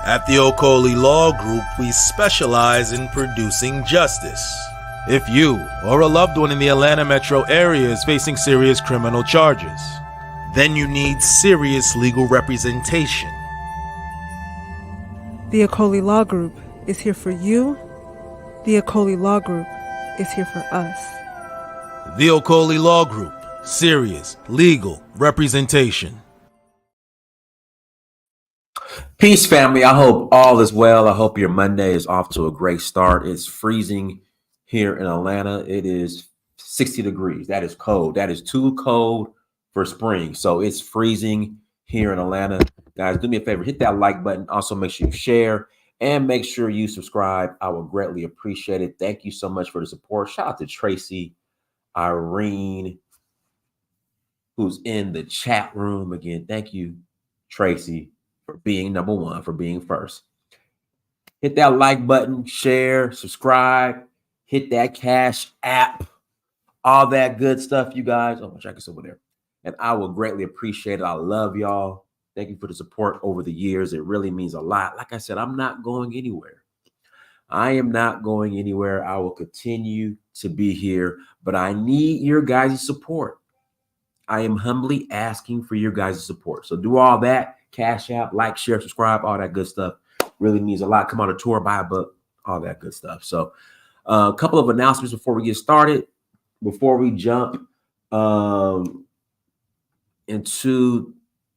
At the Okoli Law Group, we specialize in producing justice. If you or a loved one in the Atlanta metro area is facing serious criminal charges, then you need serious legal representation. The Okoli Law Group is here for you. The Okoli Law Group is here for us. The Okoli Law Group, serious legal representation. Peace, family. I hope all is well. I hope your Monday is off to a great start. It's freezing here in Atlanta. It is 60 degrees. That is cold. That is too cold for spring. So it's freezing here in Atlanta. Guys, do me a favor. Hit that like button. Also, make sure you share and make sure you subscribe. I would greatly appreciate it. Thank you so much for the support. Shout out to Tracy, Irene, who's in the chat room. Again, thank you, Tracy, for being number one, for being first. Hit that like button, share, subscribe, hit that Cash App, all that good stuff, you guys. Oh, my jacket's over there. And I will greatly appreciate it. I love y'all. Thank you for the support over the years. It really means a lot. Like I said, I'm not going anywhere. I am not going anywhere. I will continue to be here, but I need your guys' support. I am humbly asking for your guys' support. So do all that. Cash App, like, share, subscribe, all that good stuff. Really means a lot. Come on a tour, buy a book, all that good stuff. So a couple of announcements before we get started, before we jump into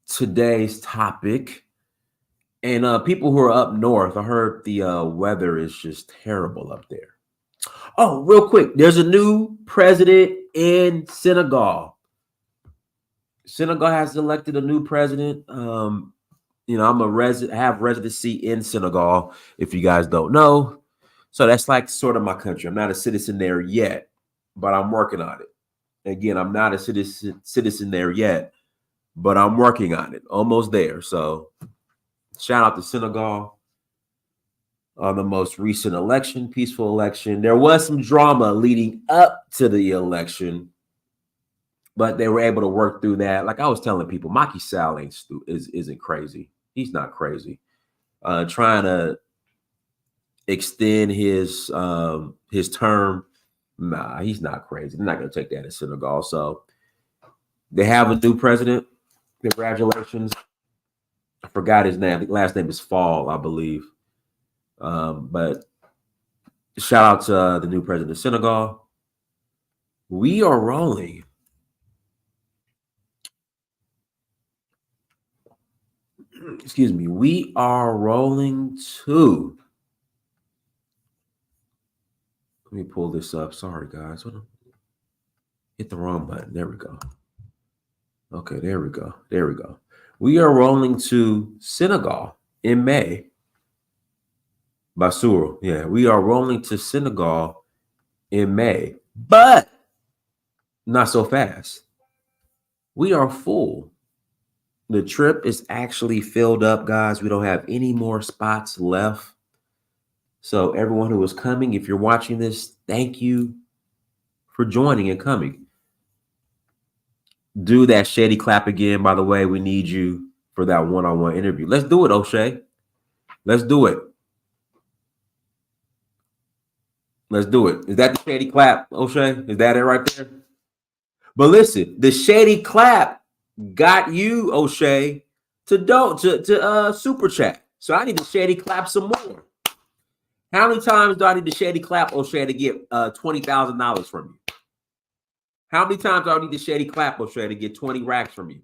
today's topic. And people who are up north, I heard the weather is just terrible up there. Oh, real quick, there's a new president in Synagogue. Synagogue has elected a new president. I'm have residency in Synagogue, if you guys don't know. So that's like sort of my country. I'm not a citizen there yet, but I'm working on it. Again, I'm not a citizen there yet, but I'm working on it. Almost there. So shout out to Synagogue on the most recent election, peaceful election. There was some drama leading up to the election, but they were able to work through that. Like I was telling people, Macky Sall isn't crazy. He's not crazy. Trying to extend his term. Nah, he's not crazy. They're not going to take that in Synagogue. So they have a new president. Congratulations. I forgot his name. I think last name is Fall, I believe. But shout out to the new president of Synagogue. We are rolling. Excuse me. We are rolling to. Let me pull this up. Sorry, guys. Hit the wrong button. There we go. Okay, there we go. There we go. We are rolling to Synagogue in May. Basura. Yeah, we are rolling to Synagogue in May. But not so fast. We are full. The trip is actually filled up, guys. We don't have any more spots left. So everyone who is coming, if you're watching this, thank you for joining and coming. Do that shady clap again. By the way, we need you for that one-on-one interview. Let's do it, OShea. Let's do it. Let's do it. Is that the shady clap, OShea? Is that it right there? But listen, the shady clap got you, OShea, to super chat. So I need to shady clap some more. How many times do I need to shady clap, OShea, to get $20,000 from you? How many times do I need to shady clap, OShea, to get 20 racks from you?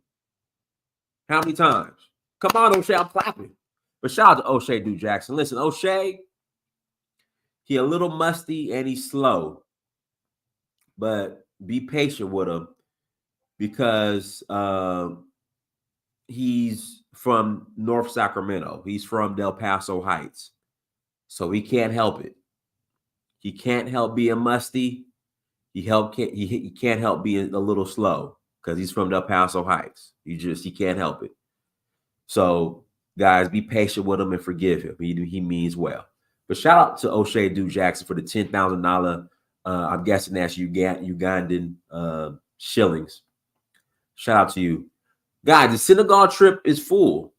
How many times? Come on, OShea, I'm clapping. But shout out to OShea Dude Jackson. Listen, OShea, he a little musty and he's slow. But be patient with him because he's from North Sacramento. He's from Del Paso Heights. So he can't help it. He can't help being musty. He can't help being a little slow because he's from Del Paso Heights. He can't help it. So guys, be patient with him and forgive him. He means well. But shout out to OShea Dude Jackson for the $10,000. I'm guessing that's Ugandan shillings. Shout out to you. Guys, the Synagogue Trip is full.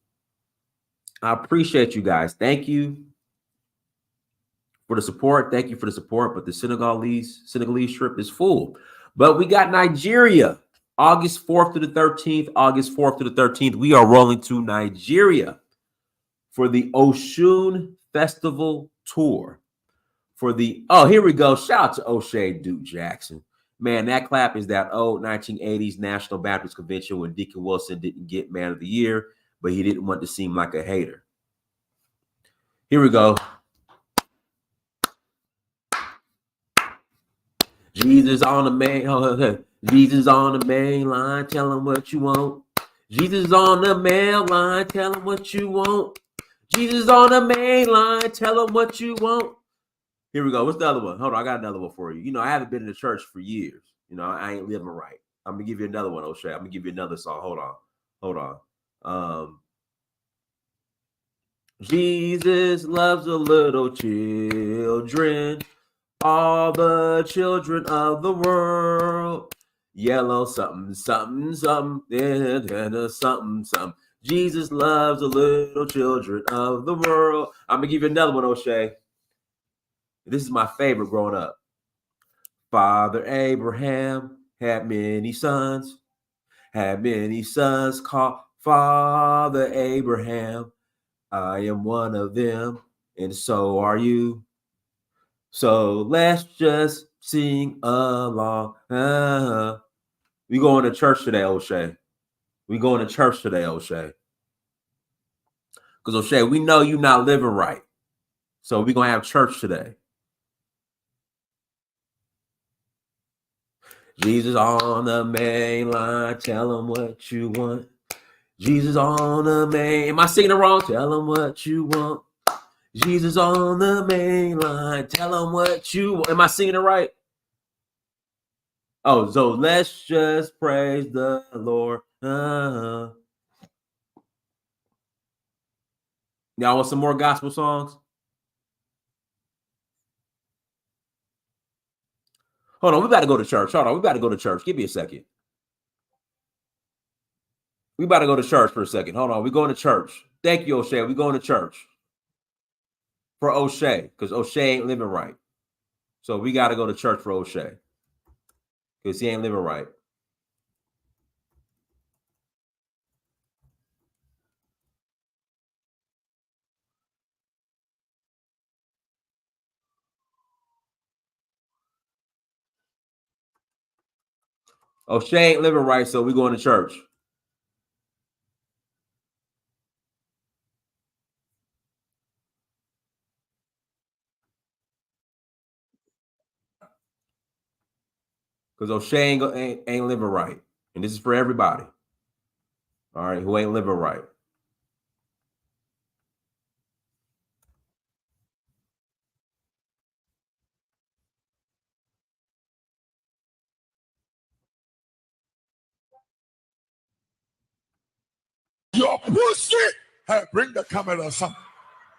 I appreciate you guys. Thank you for the support. Thank you for the support. But the Senegalese trip is full. But we got Nigeria, August 4th to the 13th. August 4th to the 13th. We are rolling to Nigeria for the OShea Festival tour. Here we go. Shout out to OShea Duke Jackson. Man, that clap is that old 1980s National Baptist Convention when Deacon Wilson didn't get Man of the Year, but he didn't want to seem like a hater. Here we go. Jesus on the main line, tell him what you want. Jesus on the main line, tell him what you want. Jesus on the main line, tell him what you want. Here we go. What's the other one? Hold on, I got another one for you. You know, I haven't been in the church for years. You know, I ain't living right. I'm gonna give you another one, OShea. I'm gonna give you another song. Hold on. Jesus loves the little children, all the children of the world. Yellow something, something, something, and something, something. Jesus loves the little children of the world. I'm gonna give you another one, OShea. This is my favorite growing up. Father Abraham had many sons called Father Abraham. I am one of them, and so are you. So let's just sing along. We going to church today, OShea. We going to church today, OShea. Because OShea, we know you're not living right. So we're going to have church today. Jesus on the main line, tell him what you want. Jesus on the main. Am I singing it wrong? Tell him what you want. Jesus on the main line, tell him what you want. Am I singing it right? Oh, so let's just praise the Lord. Y'all want some more gospel songs? Hold on, we got to go to church. Give me a second. We about to go to church for a second. Hold on, we're going to church. Thank you, OShea. We're going to church for OShea because OShea ain't living right. So we got to go to church for OShea because he ain't living right. OShea ain't living right, so we're going to church. Because OShea ain't living right. And this is for everybody. All right, who ain't living right. Your pussy. Hey, bring the camera, son.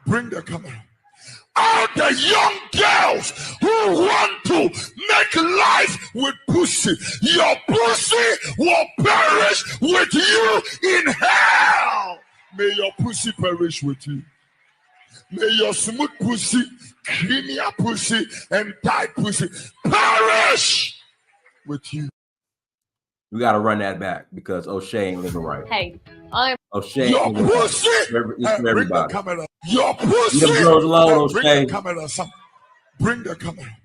Bring the camera. All the young girls who want to make life with pussy, your pussy will perish with you in hell. May your pussy perish with you. May your smooth pussy, creamier pussy, and tight pussy perish with you. We got to run that back because OShea ain't living right. Hey, I'm OShea Your ain't living right. pussy. It's for everybody. Bring the camera. Your pussy. Leave them girls alone, Bring OShea. the camera, son. Bring the camera.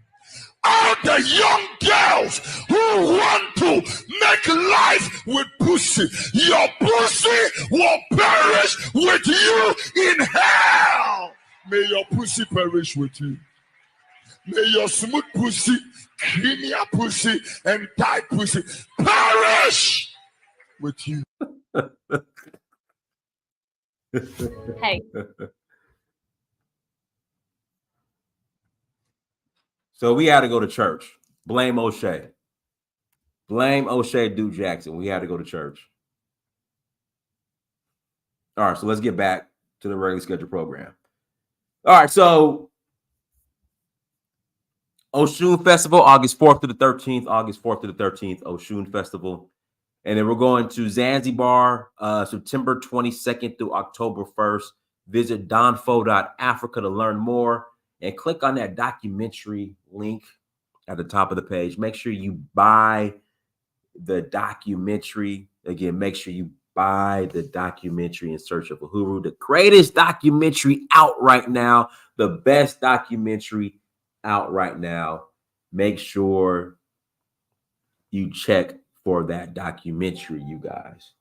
All the young girls who want to make life with pussy, your pussy will perish with you in hell. May your pussy perish with you. May your smooth pussy, creamier pussy, and tight pussy perish with you. hey, So we had to go to church. Blame OShea. Blame OShea Duke Jackson. We had to go to church. All right, so let's get back to the regularly scheduled program. All right, so OShea Festival, August 4th to the 13th. August 4th to the 13th, OShea Festival. And then we're going to Zanzibar, September 22nd through October 1st. Visit donfo.africa to learn more and click on that documentary link at the top of the page. Make sure you buy the documentary. Again, make sure you buy the documentary In Search of Uhuru, the greatest documentary out right now, the best documentary out right now. Make sure you check for that documentary, you guys.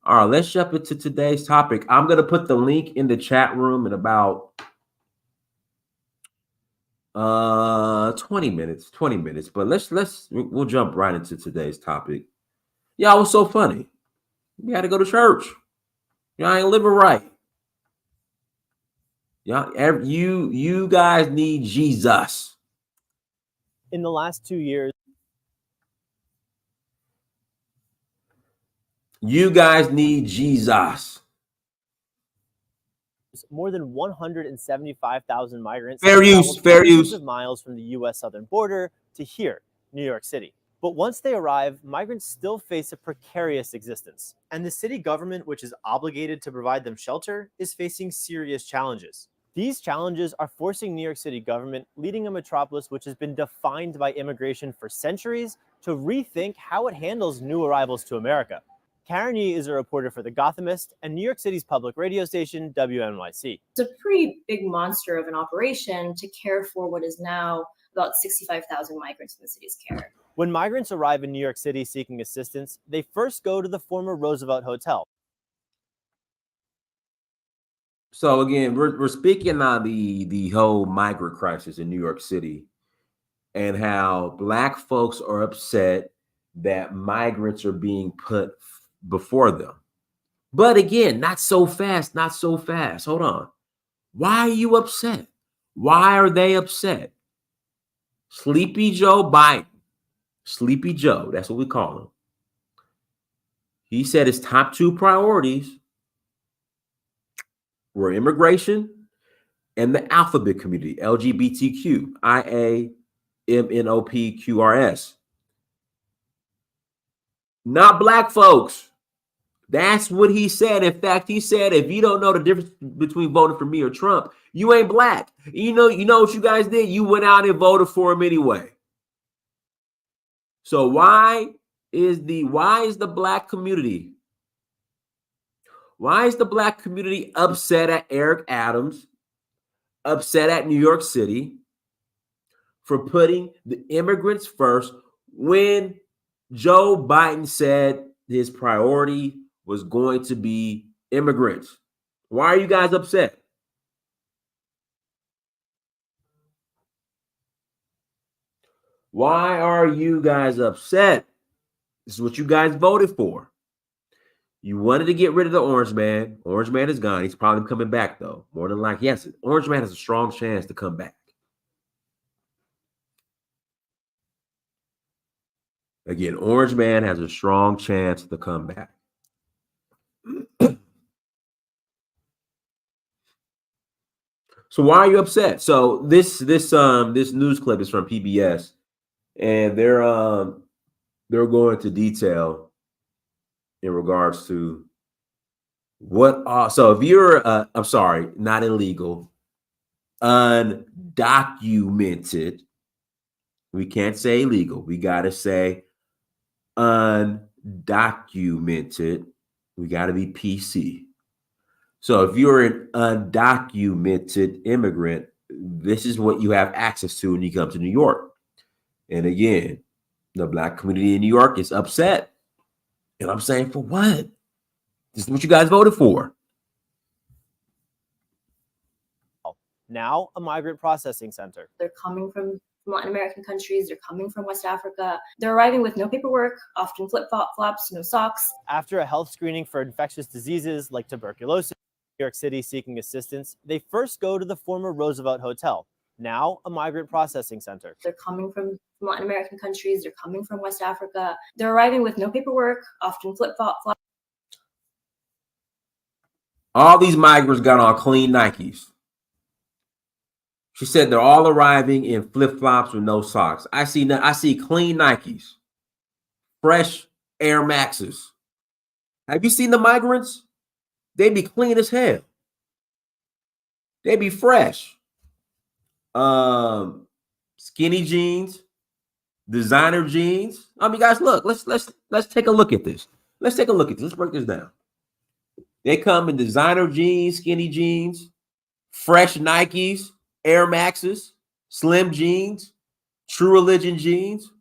All right, let's jump into today's topic. I'm going to put the link in the chat room in about 20 minutes, but we'll jump right into today's topic. Y'all, it was so funny. You got to go to church. Y'all ain't living right. Y'all, you guys need Jesus. In the last 2 years, you guys need Jesus. more than 175,000 migrants Fair use. hundreds of miles from the U.S. southern border to here, New York City. But once they arrive, migrants still face a precarious existence. And the city government, which is obligated to provide them shelter, is facing serious challenges. These challenges are forcing New York City government, leading a metropolis which has been defined by immigration for centuries, to rethink how it handles new arrivals to America. Karen Yee is a reporter for The Gothamist and New York City's public radio station, WNYC. It's a pretty big monster of an operation to care for what is now about 65,000 migrants in the city's care. When migrants arrive in New York City seeking assistance, they first go to the former Roosevelt Hotel. So again, we're speaking on the whole migrant crisis in New York City and how Black folks are upset that migrants are being put before them. But again, not so fast. Hold on. Why are you upset? Why are they upset? Sleepy Joe Biden, Sleepy Joe, that's what we call him. He said his top two priorities were immigration and the alphabet community, LGBTQ, IAMNOPQRS. Not Black folks. That's what he said. In fact, he said, if you don't know the difference between voting for me or Trump, you ain't Black. You know what you guys did? You went out and voted for him anyway. So why is the Black community? Why is the Black community upset at Eric Adams, upset at New York City for putting the immigrants first when Joe Biden said his priority was going to be immigrants? Why are you guys upset? Why are you guys upset? This is what you guys voted for. You wanted to get rid of the Orange Man. Orange Man is gone. He's probably coming back, though. More than likely, yes. Orange Man has a strong chance to come back. Again, Orange Man has a strong chance to come back. So why are you upset? So this news clip is from PBS, and they're going into detail in regards to what. So if you're, I'm sorry, not illegal, undocumented. We can't say illegal. We gotta say undocumented. We gotta be PC. So if you're an undocumented immigrant, this is what you have access to when you come to New York. And again, the Black community in New York is upset. And I'm saying, for what? This is what you guys voted for. Now a migrant processing center. They're coming from Latin American countries. They're coming from West Africa. They're arriving with no paperwork, often flip-flops, no socks. After a health screening for infectious diseases like tuberculosis, New York City seeking assistance, they first go to the former Roosevelt Hotel, now a migrant processing center. They're coming from Latin American countries. They're coming from West Africa. They're arriving with no paperwork, often flip-flops. All these migrants got on clean Nikes. She said they're all arriving in flip-flops with no socks. I see clean Nikes, fresh Air Maxes. Have you seen the migrants? They be clean as hell. They be fresh. Skinny jeans, designer jeans. I mean, guys, look, let's take a look at this. Let's take a look at this. Let's break this down. They come in designer jeans, skinny jeans, fresh Nikes, Air Maxes, slim jeans, True Religion jeans.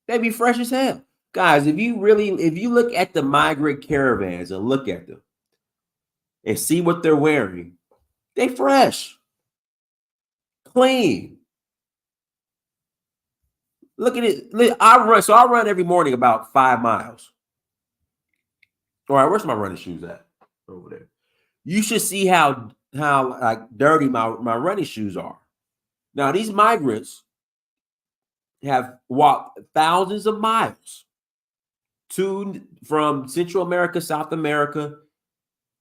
They be fresh as hell. Guys, if you look at the migrant caravans and look at them and see what they're wearing, they fresh, clean. Look at it. I run every morning about 5 miles. All right, where's my running shoes at? Over there. You should see how like dirty my running shoes are. Now, these migrants have walked thousands of miles from Central America, South America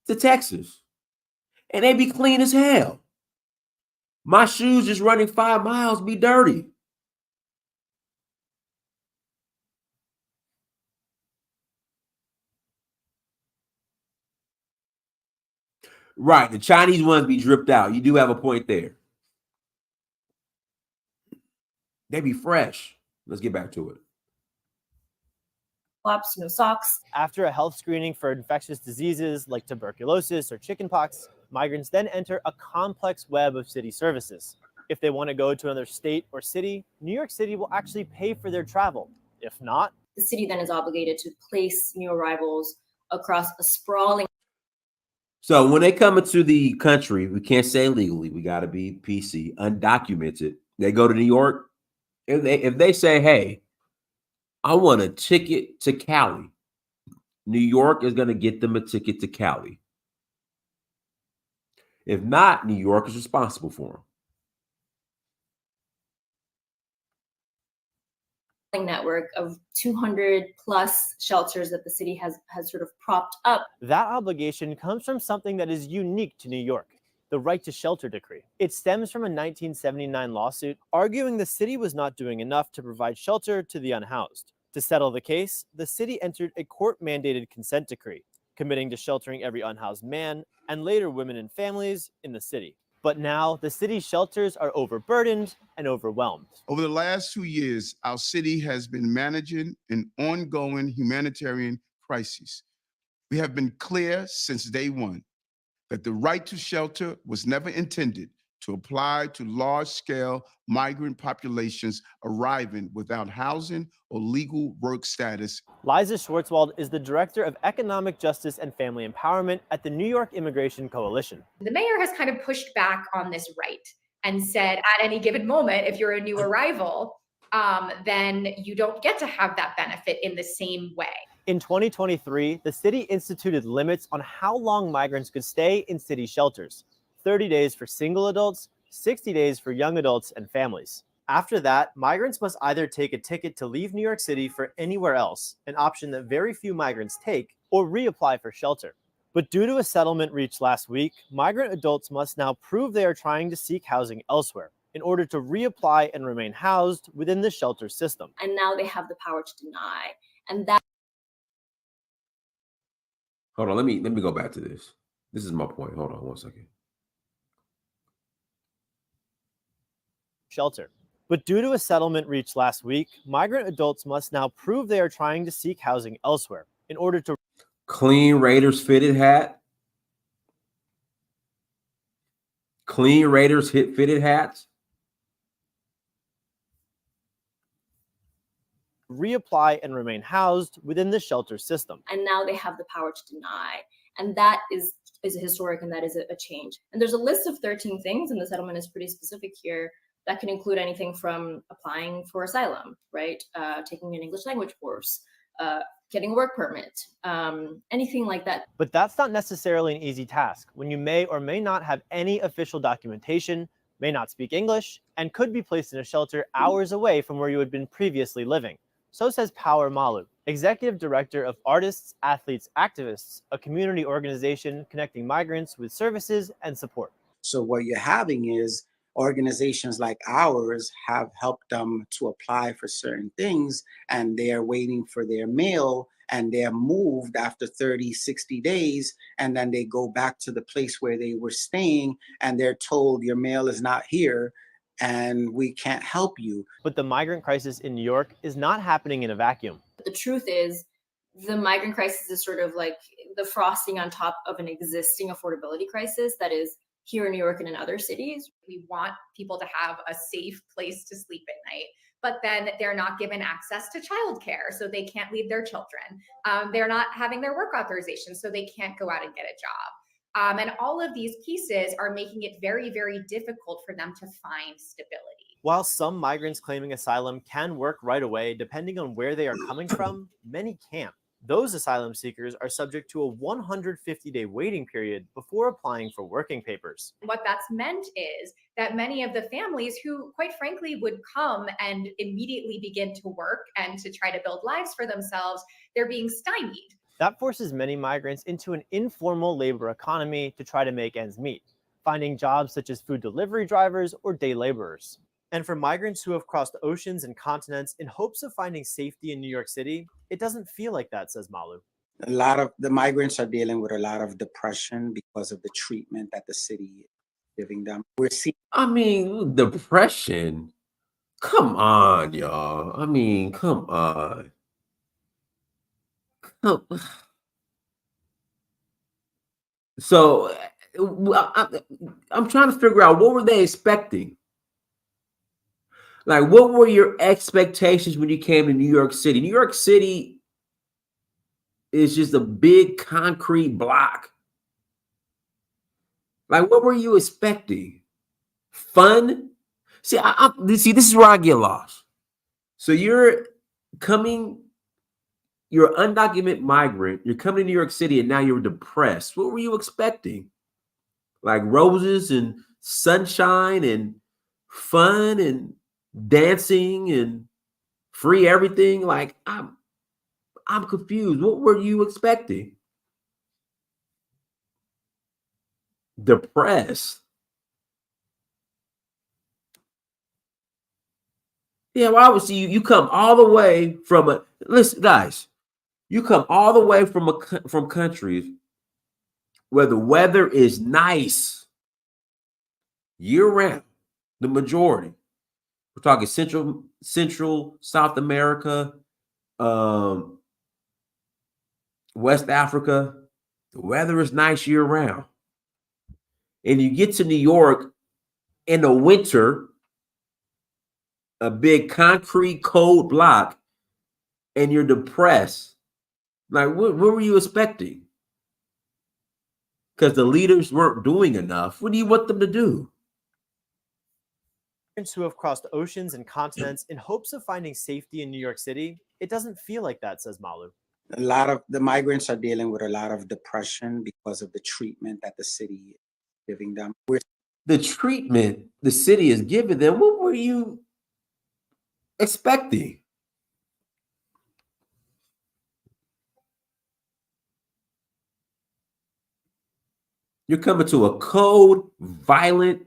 to Texas, and they be clean as hell. My shoes just running 5 miles be dirty. Right, the Chinese ones be dripped out. You do have a point there. They be fresh. Let's get back to it. Flops, no socks. After a health screening for infectious diseases like tuberculosis or chickenpox, migrants then enter a complex web of city services. If they want to go to another state or city, New York City will actually pay for their travel. If not, the city then is obligated to place new arrivals across a sprawling. So when they come into the country, we can't say legally, we got to be PC, undocumented. They go to New York. If they say, hey, I want a ticket to Cali, New York is going to get them a ticket to Cali. If not, New York is responsible for them. Network of 200 plus shelters that the city has sort of propped up. That obligation comes from something that is unique to New York, the right to shelter decree. It stems from a 1979 lawsuit arguing the city was not doing enough to provide shelter to the unhoused. To settle the case, the city entered a court-mandated consent decree, committing to sheltering every unhoused man and later women and families in the city. But now the city's shelters are overburdened and overwhelmed. Over the last 2 years, our city has been managing an ongoing humanitarian crisis. We have been clear since day one that the right to shelter was never intended to apply to large-scale migrant populations arriving without housing or legal work status. Liza Schwartzwald is the Director of Economic Justice and Family Empowerment at the New York Immigration Coalition. The mayor has kind of pushed back on this right and said at any given moment, if you're a new arrival, then you don't get to have that benefit in the same way. In 2023, the city instituted limits on how long migrants could stay in city shelters. 30 days for single adults, 60 days for young adults and families. After that, migrants must either take a ticket to leave New York City for anywhere else, an option that very few migrants take, or reapply for shelter. But due to a settlement reached last week, migrant adults must now prove they are trying to seek housing elsewhere in order to reapply and remain housed within the shelter system. And now they have the power to deny. And that. Hold on, let me go back to this. This is my point. Hold on 1 second. Shelter. But due to a settlement reached last week, migrant adults must now prove they are trying to seek housing elsewhere in order to Clean Raiders fitted hat. Clean Raiders fitted hats. reapply and remain housed within the shelter system. And now they have the power to deny. And that is historic, and that is a change. And there's a list of 13 things, and the settlement is pretty specific here. That can include anything from applying for asylum, right? Taking an English language course, getting a work permit, anything like that. But that's not necessarily an easy task when you may or may not have any official documentation, may not speak English, and could be placed in a shelter hours away from where you had been previously living. So says Power Malu, Executive Director of Artists, Athletes, Activists, a community organization connecting migrants with services and support. So what you're having is organizations like ours have helped them to apply for certain things, and they're waiting for their mail, and they're moved after 30, 60 days, and then they go back to the place where they were staying, and they're told your mail is not here and we can't help you. But the migrant crisis in New York is not happening in a vacuum. The truth is, the migrant crisis is sort of like the frosting on top of an existing affordability crisis that is here in New York and in other cities. We want people to have a safe place to sleep at night, but then they're not given access to childcare, so they can't leave their children. They're not having their work authorization, so they can't go out and get a job. And all of these pieces are making it very, very difficult for them to find stability. While some migrants claiming asylum can work right away, depending on where they are coming from, many can't. Those asylum seekers are subject to a 150-day waiting period before applying for working papers. What that's meant is that many of the families who, quite frankly, would come and immediately begin to work and to try to build lives for themselves, they're being stymied. That forces many migrants into an informal labor economy to try to make ends meet, finding jobs such as food delivery drivers or day laborers. And for migrants who have crossed oceans and continents in hopes of finding safety in New York City, it doesn't feel like that, says Malu. A lot of the migrants are dealing with a lot of depression because of the treatment that the city is giving them. We're seeing. I mean, depression. Come on, y'all. I mean, come on. So I'm trying to figure out, what were they expecting? Like, what were your expectations when you came to New York City? New York City is just a big concrete block. Like, what were you expecting? Fun? See, see, this is where I get lost. So you're an undocumented migrant. You're coming to New York City, and now you're depressed. What were you expecting? Like roses and sunshine and fun and dancing and free everything? Like, I'm confused. What were you expecting? Depressed. Yeah, well, obviously you come all the way from listen, guys, you come all the way from countries where the weather is nice year round, the majority. We're talking Central South America, West Africa. The weather is nice year round. And you get to New York in the winter, a big concrete cold block, and you're depressed. Like, what were you expecting? Because the leaders weren't doing enough. What do you want them to do? Who have crossed oceans and continents in hopes of finding safety in New York City, it doesn't feel like that, says Malu. A lot of the migrants are dealing with a lot of depression because of the treatment that the city is giving them. The treatment the city is giving them, what were you expecting? You're coming to a cold, violent,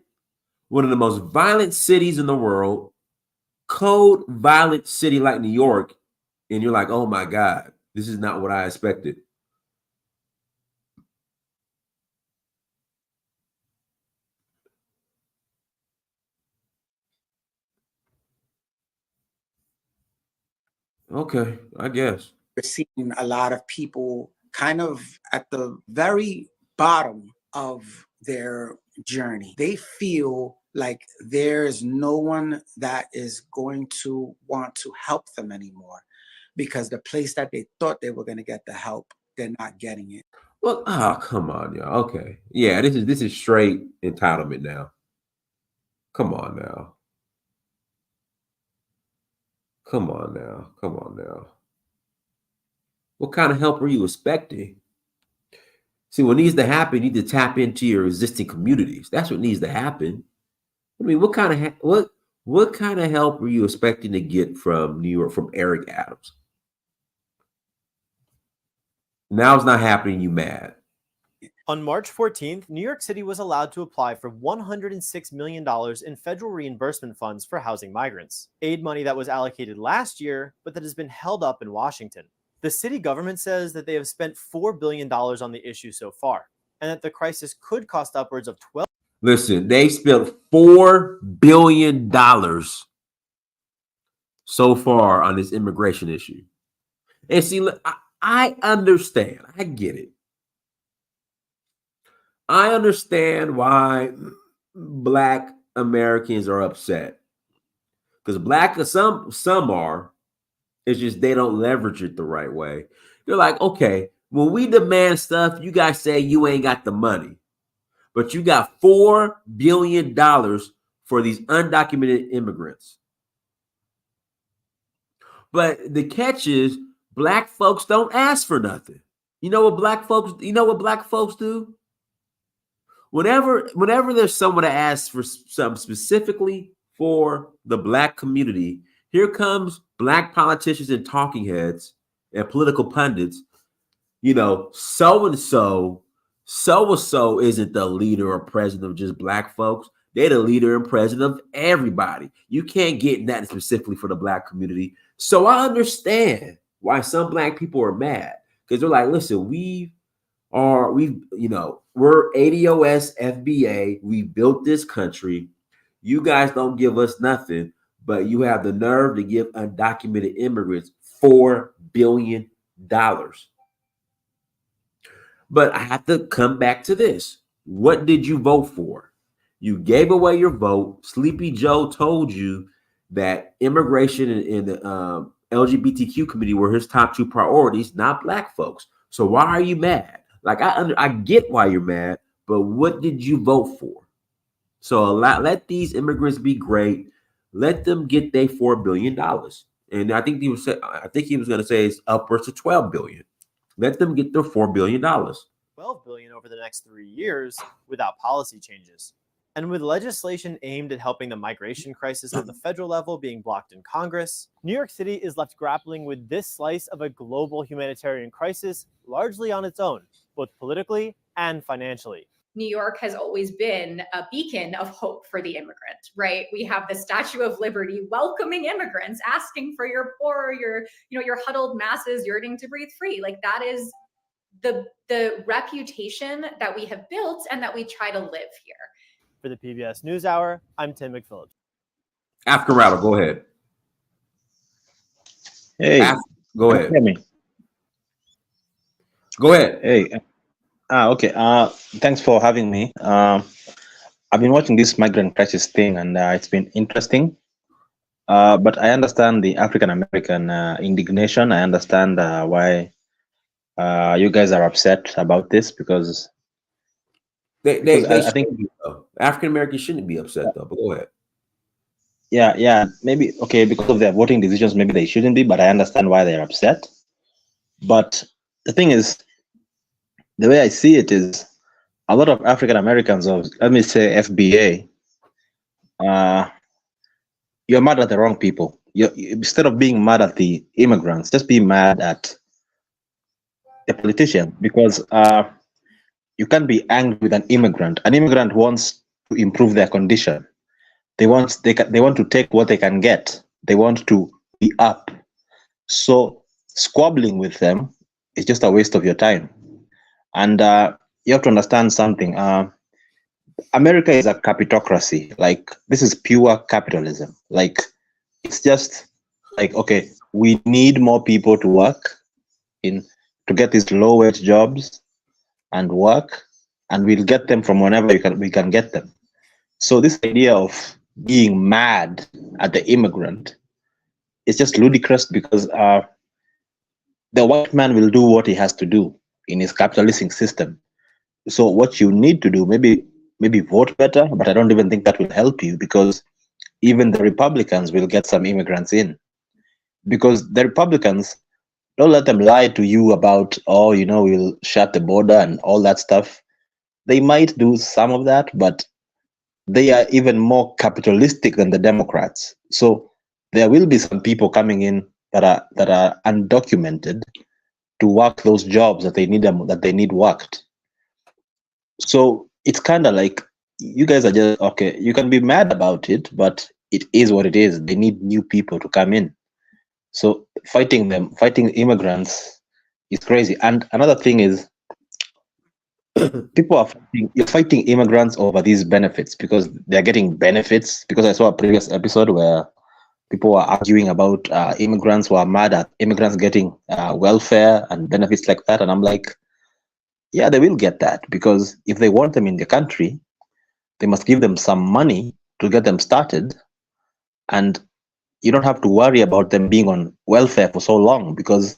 one of the most violent cities in the world, cold, violent city like New York, and you're like, oh my God, this is not what I expected. Okay, I guess. We're seeing a lot of people kind of at the very bottom of their journey. They feel like there's no one that is going to want to help them anymore because the place that they thought they were going to get the help, they're not getting it. Well, come on, y'all. Okay. Yeah, this is straight entitlement now. Come on now. Come on now. Come on now. What kind of help are you expecting? See, what needs to happen, you need to tap into your existing communities. That's what needs to happen. I mean, what kind of help are you expecting to get from New York, from Eric Adams? Now it's not happening, you mad. On March 14th, New York City was allowed to apply for $106 million in federal reimbursement funds for housing migrants, aid money that was allocated last year, but that has been held up in Washington. The city government says that they have spent $4 billion on the issue so far, and that the crisis could cost upwards of $12. Listen, they spent $4 billion so far on this immigration issue. And see, look, I understand. I get it. I understand why Black Americans are upset. Because some are. It's just they don't leverage it the right way. They're like, okay, when we demand stuff, you guys say you ain't got the money. But you got $4 billion for these undocumented immigrants. But the catch is, Black folks don't ask for nothing. You know what black folks do? Whenever there's someone that asks for something specifically for the Black community, here comes Black politicians and talking heads and political pundits. You know, so-and-so isn't the leader or president of just Black folks. They're the leader and president of everybody. You can't get that specifically for the Black community. So I understand why some Black people are mad, because they're like, listen, we're ADOS FBA. We built this country. You guys don't give us nothing, but you have the nerve to give undocumented immigrants $4 billion. But I have to come back to this. What did you vote for? You gave away your vote. Sleepy Joe told you that immigration and the LGBTQ community were his top two priorities, not Black folks. So why are you mad? Like, I get why you're mad, but what did you vote for? So let these immigrants be great. Let them get their $4 billion. And I think he was going to say it's upwards to $12 billion. Let them get their $4 billion. $12 billion over the next 3 years without policy changes. And with legislation aimed at helping the migration crisis on the federal level being blocked in Congress, New York City is left grappling with this slice of a global humanitarian crisis largely on its own, both politically and financially. New York has always been a beacon of hope for the immigrant, right? We have the Statue of Liberty welcoming immigrants, asking for your poor, your huddled masses yearning to breathe free. Like, that is the reputation that we have built and that we try to live here. For the PBS NewsHour, I'm Tim McPhillips. African Rattle, go ahead. Hey, go ahead. Hear me? Go ahead. Hey. Okay. Thanks for having me. I've been watching this Migrant Crisis thing, and it's been interesting. But I understand the African American indignation. I understand why you guys are upset about this, because I think African Americans shouldn't be upset though. But go ahead. Yeah, maybe okay, because of their voting decisions, maybe they shouldn't be. But I understand why they're upset. But the thing is, the way I see it is, a lot of African Americans, or let me say FBA, you're mad at the wrong people. Instead of being mad at the immigrants, just be mad at the politician, because you can't be angry with an immigrant. An immigrant wants to improve their condition. They want to take what they can get. They want to be up. So squabbling with them is just a waste of your time. And you have to understand something. America is a capitocracy. Like, this is pure capitalism. Like, it's just like, okay, we need more people to work to get these low-wage jobs and work, and we'll get them from whenever we can get them. So this idea of being mad at the immigrant is just ludicrous, because the white man will do what he has to do in his capitalistic system. So what you need to do, maybe vote better, but I don't even think that will help you, because even the Republicans will get some immigrants in. Because the Republicans, don't let them lie to you about, we'll shut the border and all that stuff. They might do some of that, but they are even more capitalistic than the Democrats. So there will be some people coming in that are undocumented to work those jobs that they need worked. So it's kind of like you guys are just okay. You can be mad about it, but it is what it is. They need new people to come in. So fighting immigrants is crazy. And another thing is, you're fighting immigrants over these benefits because they're getting benefits. Because I saw a previous episode where people were arguing about immigrants who are mad at immigrants getting welfare and benefits like that. And I'm like, yeah, they will get that, because if they want them in the country, they must give them some money to get them started. And you don't have to worry about them being on welfare for so long, because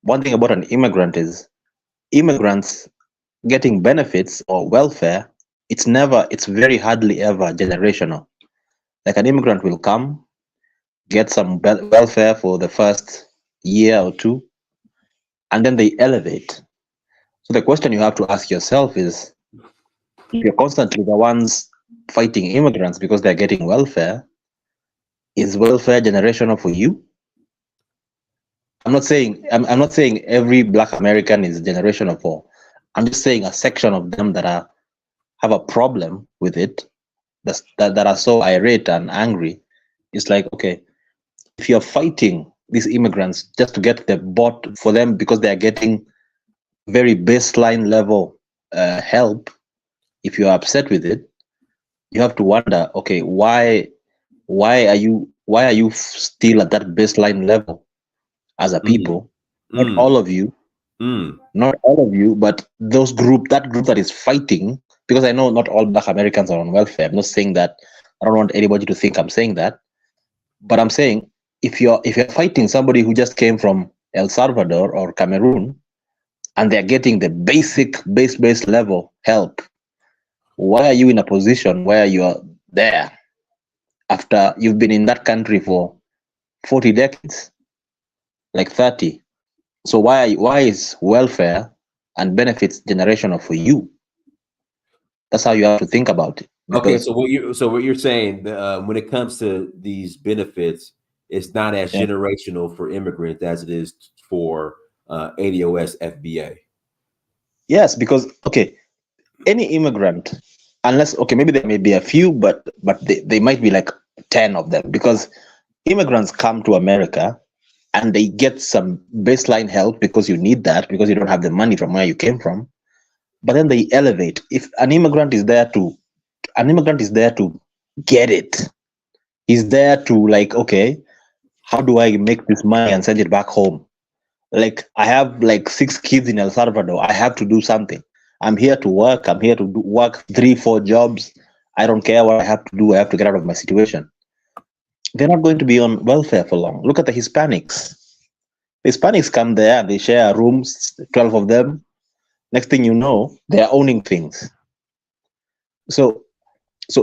one thing about an immigrant is immigrants getting benefits or welfare, it's very hardly ever generational. Like an immigrant will come, get some welfare for the first year or two, and then they elevate. So the question you have to ask yourself is, if you're constantly the ones fighting immigrants because they're getting welfare, is welfare generational for you? I'm not saying every Black American is generational for. I'm just saying a section of them that have a problem with it, that are so irate and angry. It's like, okay, if you're fighting these immigrants just to get the bot for them because they're getting very baseline level help, if you're upset with it, you have to wonder, okay, why are you still at that baseline level as a people? Not all of you, but that group that is fighting, because I know not all Black Americans are on welfare. I'm not saying that. I don't want anybody to think I'm saying that, but I'm saying if you're fighting somebody who just came from El Salvador or Cameroon and they're getting the basic base level help, why are you in a position where you're there after you've been in that country for 40 decades, like 30? So why is welfare and benefits generational for you? That's how you have to think about it. Okay, so what you're saying, when it comes to these benefits, it's not as generational for immigrants as it is for ADOS FBA. Yes, because any immigrant, unless maybe there may be a few, but they might be like 10 of them, because immigrants come to America and they get some baseline help because you need that, because you don't have the money from where you came from. But then they elevate. If an immigrant is there to get it. He's there to like, okay, how do I make this money and send it back home? Like, I have like 6 kids in El Salvador. I have to do something. I'm here to work. I'm here to work 3-4 jobs. I don't care what I have to do. I have to get out of my situation. They're not going to be on welfare for long. Look at the Hispanics. The Hispanics come there and they share rooms, 12 of them. Next thing you know, they're owning things. So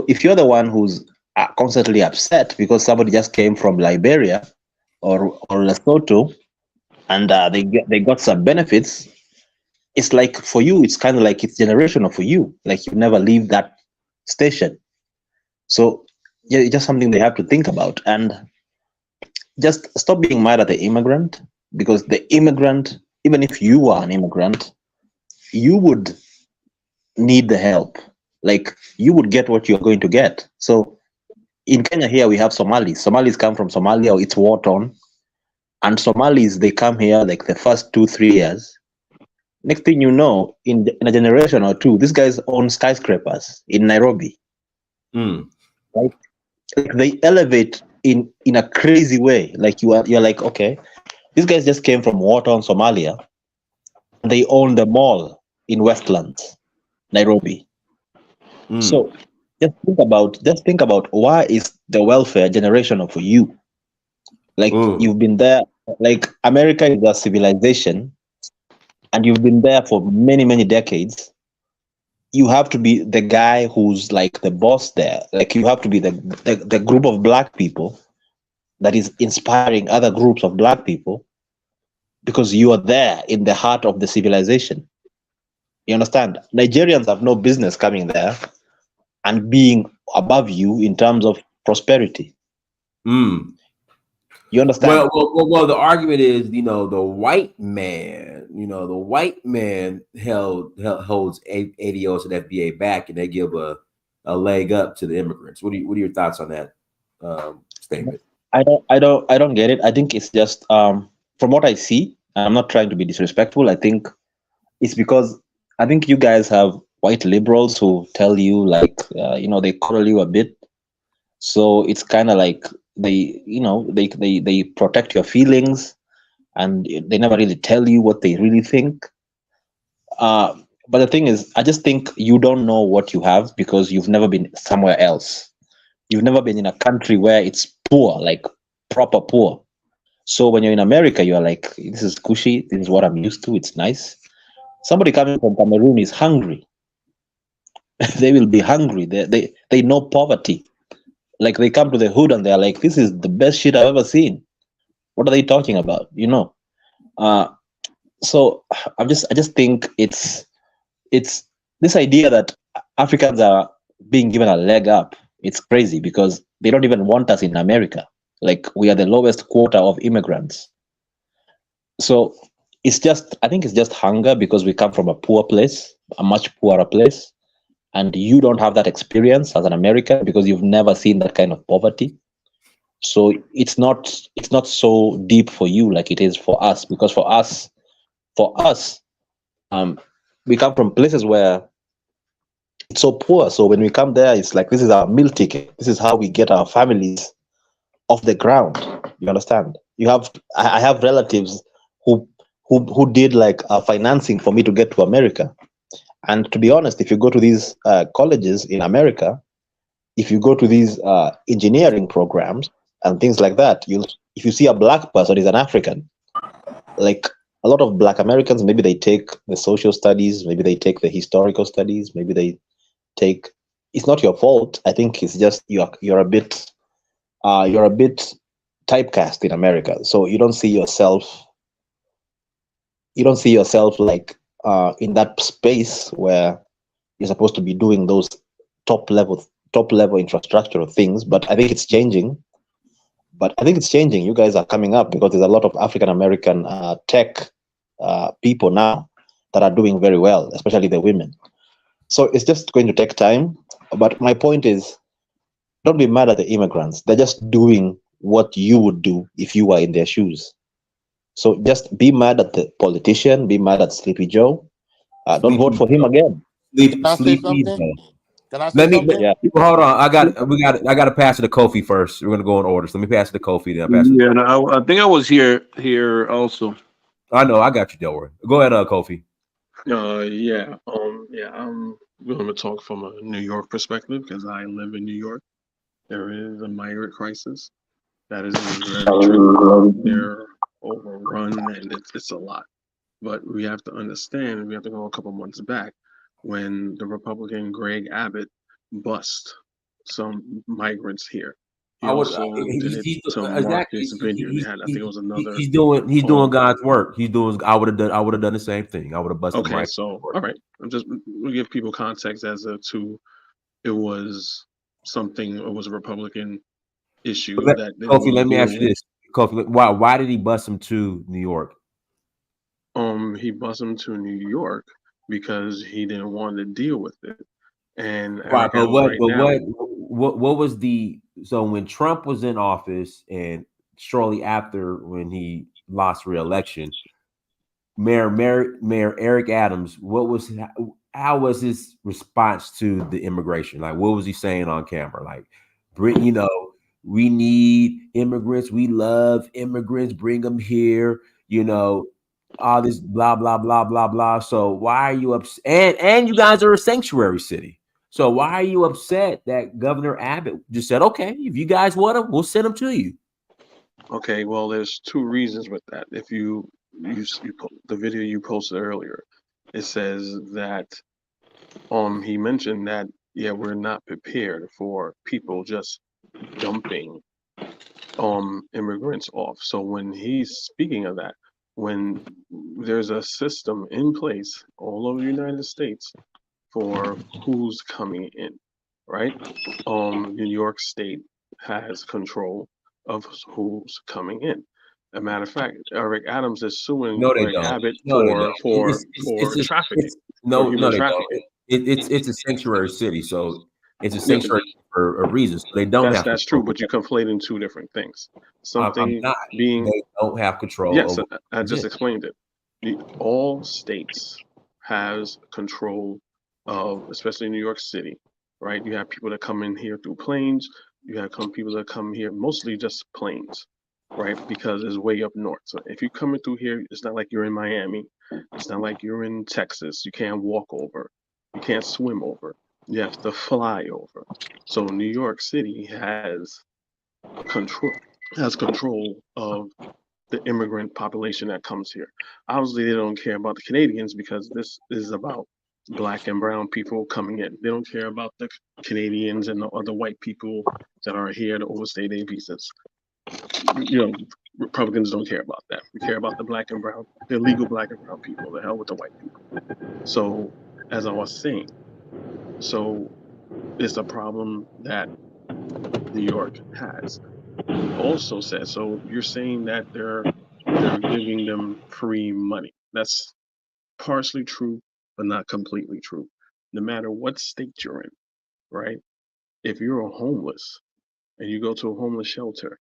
if you're the one who's constantly upset because somebody just came from Liberia or Lesotho and they got some benefits, it's like for you, it's kind of like it's generational for you. Like you never leave that station. So yeah, it's just something they have to think about. And just stop being mad at the immigrant, because the immigrant, even if you are an immigrant, you would need the help. Like you would get what you're going to get. So in Kenya here, we have Somalis. Somalis come from Somalia, or it's war torn. And Somalis, they come here like the first 2-3 years. Next thing you know, in a generation or two, these guys own skyscrapers in Nairobi. Right? Like they elevate in a crazy way. Like you're like, okay, these guys just came from war torn Somalia. They own the mall in Westlands, Nairobi. So just think about why is the welfare generational for you? Like you've been there, like America is a civilization, and you've been there for many, many decades. You have to be the guy who's like the boss there. Like you have to be the group of Black people that is inspiring other groups of Black people, because you are there in the heart of the civilization. You understand? Nigerians have no business coming there and being above you in terms of prosperity. You understand? Well, the argument is, the white man holds ADOS and FBA back, and they give a leg up to the immigrants. What are your thoughts on that statement? I don't get it. I think it's just from what I see, and I'm not trying to be disrespectful. I think it's because I think you guys have white liberals who tell you they coddle you a bit. So it's kind of like they protect your feelings, and they never really tell you what they really think. But the thing is, I just think you don't know what you have because you've never been somewhere else. You've never been in a country where it's poor, like proper poor. So when you're in America, you're like, this is cushy. This is what I'm used to. It's nice. Somebody coming from Cameroon is hungry. They will be hungry. They know poverty. Like they come to the hood and they're like, this is the best shit I've ever seen. What are they talking about? So I just think it's this idea that Africans are being given a leg up. It's crazy because they don't even want us in America. Like we are the lowest quota of immigrants. So I think it's just hunger because we come from a poor place, a much poorer place. And you don't have that experience as an American because you've never seen that kind of poverty. So it's not so deep for you like it is for us, because for us, we come from places where it's so poor. So when we come there, it's like, this is our meal ticket. This is how we get our families off the ground. You understand? I have relatives who did like financing for me to get to America. And to be honest, if you go to these colleges in America, if you go to these engineering programs and things like that, if you see a black person is an African, like a lot of black Americans, maybe they take the social studies, maybe they take the historical studies, maybe they take. It's not your fault. I think it's just you're a bit typecast in America, so you don't see yourself like in that space where you're supposed to be doing those top level infrastructural things. But I think it's changing. You guys are coming up because there's a lot of African American tech people now that are doing very well, especially the women. So it's just going to take time. But my point is, don't be mad at the immigrants. They're just doing what you would do if you were in their shoes. So just be mad at the politician, be mad at Sleepy Joe. Don't vote for him again. Can I say something? Can I say something? Yeah. Hold on. I got to pass it to Kofi first. We're gonna go in order. So let me pass it to Kofi. Then I'll pass it. Yeah, no, I think I was here also. I know. I got you, don't worry. Go ahead, Kofi. Yeah. I'm going to talk from a New York perspective because I live in New York. There is a migrant crisis. That is very true. They're overrun and it's a lot. But we have to understand, we have to go a couple months back when the Republican Greg Abbott bust some migrants here. He also did it to Marcus Vineyard. I think it was another. He's doing God's work. I would have done the same thing. I would have busted. Okay, so all right. We give people context as to it was something. It was a Republican issue that. Kofi, let me ask you this. Kofi, why did he bust him to New York? He bust him to New York because he didn't want to deal with it. And right, but what was so when Trump was in office and shortly after when he lost re-election, Mayor Eric Adams, how was his response to the immigration? Like, what was he saying on camera? Like, we need immigrants, we love immigrants, bring them here, all this blah blah blah blah blah. So why are you upset? And you guys are a sanctuary city. So why are you upset that Governor Abbott just said, okay, if you guys want them, we'll send them to you? Okay, well, there's two reasons with that. If you the video you posted earlier, it says that he mentioned that we're not prepared for people just dumping immigrants off. So when he's speaking of that, when there's a system in place all over the United States for who's coming in, right? New York State has control of who's coming in. As a matter of fact, Eric Adams is suing No, they Greg don't. Abbott No, they don't. for trafficking, no, for no, human they don't. trafficking. It's a sanctuary city, so it's a Yeah, but sanctuary for a reason. So they don't have that's control true, but you're conflating two different things. I'm Something not. being They don't have control yes, over. I just explained it. All states has control of, especially New York City, right? You have people that come in here through planes. You have people that come here mostly just planes, right? Because it's way up north. So if you're coming through here, it's not like you're in Miami. It's not like you're in Texas. You can't walk over. You can't swim over. You have to fly over. So New York City has control of the immigrant population that comes here. Obviously, they don't care about the Canadians because this is about Black and brown people coming in. They don't care about the Canadians and the other white people that are here to overstay their visas. You know, Republicans don't care about that. We care about the Black and brown, the illegal Black and brown people. The hell with the white people. So, as I was saying, so it's a problem that New York has. Also said, so you're saying that they're giving them free money. That's partially true, but not completely true. No matter what state you're in, right? If you're a homeless and you go to a homeless shelter,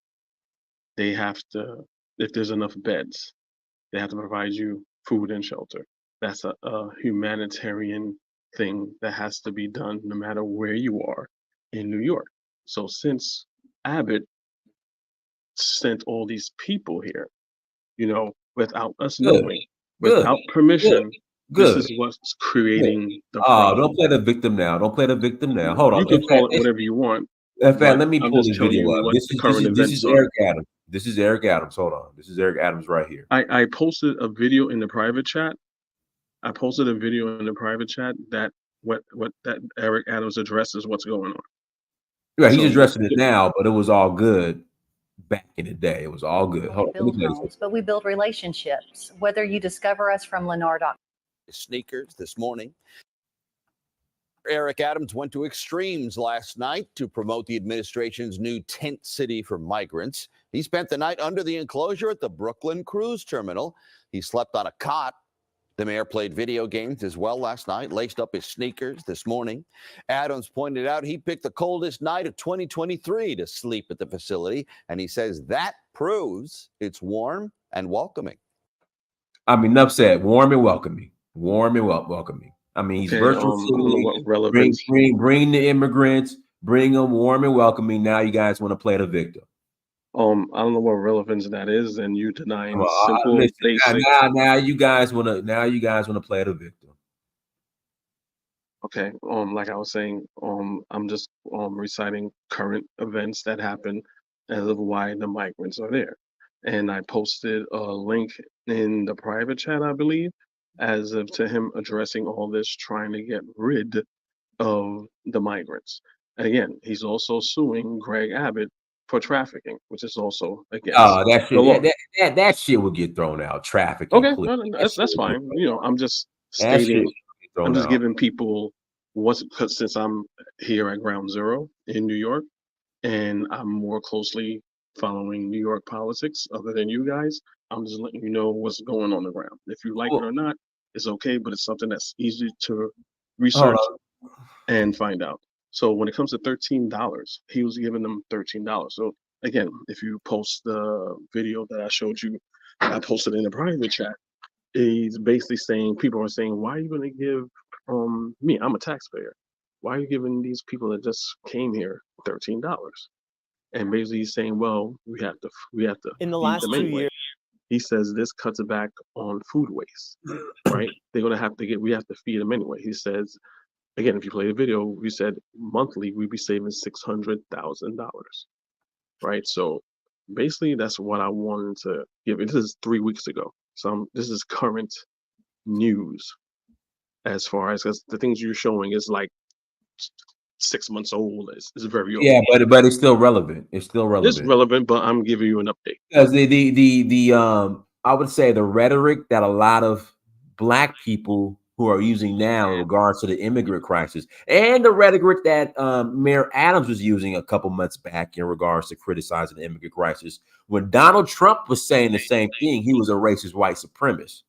they have to, if there's enough beds, they have to provide you food and shelter. That's a humanitarian thing that has to be done no matter where you are in New York. So since Abbott sent all these people here, without us knowing, without permission, this is what's creating the problem. Don't play the victim now. Don't play the victim now. Hold on. You can call it whatever you want. In fact, let me I'm pull just this telling video you up. what This the current is events are. Eric Adams. This is Eric Adams. Hold on. This is Eric Adams right here. I posted a video in the private chat. That what that Eric Adams addresses what's going on. Yeah, he's addressing it now, but it was all good back in the day. It was all good. Hold on. Build homes, but we build relationships. Whether you discover us from Lennar.com. Sneakers this morning. Eric Adams went to extremes last night to promote the administration's new tent city for migrants. He spent the night under the enclosure at the Brooklyn Cruise Terminal. He slept on a cot. The mayor played video games as well last night, laced up his sneakers this morning. Adams pointed out he picked the coldest night of 2023 to sleep at the facility, and he says that proves it's warm and welcoming. I mean, enough said. Warm and welcoming. Warm and welcoming. I mean, he's virtual. Bring the immigrants. Bring them warm and welcoming. Now you guys want to play the victim. I don't know what relevance that is, and you denying simple basic. Now you guys want to play the victim. Okay. Like I was saying, I'm just reciting current events that happen as of why the migrants are there, and I posted a link in the private chat, I believe, as of to him addressing all this, trying to get rid of the migrants. And again, he's also suing Greg Abbott for trafficking, which is also against the law. That shit would get thrown out. Trafficking. Okay, that's fine. I'm just stating. I'm just giving people because since I'm here at Ground Zero in New York, and I'm more closely following New York politics other than you guys. I'm just letting you know what's going on the ground. If you like it or not, it's okay, but it's something that's easy to research and find out. So when it comes to $13, he was giving them $13. So again, if you post the video that I showed you, I posted in the private chat, he's basically saying, people are saying, why are you going to give me? I'm a taxpayer. Why are you giving these people that just came here $13? And basically he's saying, well, we have to in the last 2 years. He says this cuts back on food waste, right? We have to feed them anyway. He says, again, if you play the video, we said monthly we'd be saving $600,000, right? So basically that's what I wanted to give. This is 3 weeks ago. So this is current news as far as, because the things you're showing is like 6 months old. It's very old. Yeah, but it's still relevant. It's still relevant. It's relevant, but I'm giving you an update. Because the I would say the rhetoric that a lot of Black people who are using now in regards to the immigrant crisis and the rhetoric that Mayor Adams was using a couple months back in regards to criticizing the immigrant crisis. When Donald Trump was saying the same thing, he was a racist white supremacist.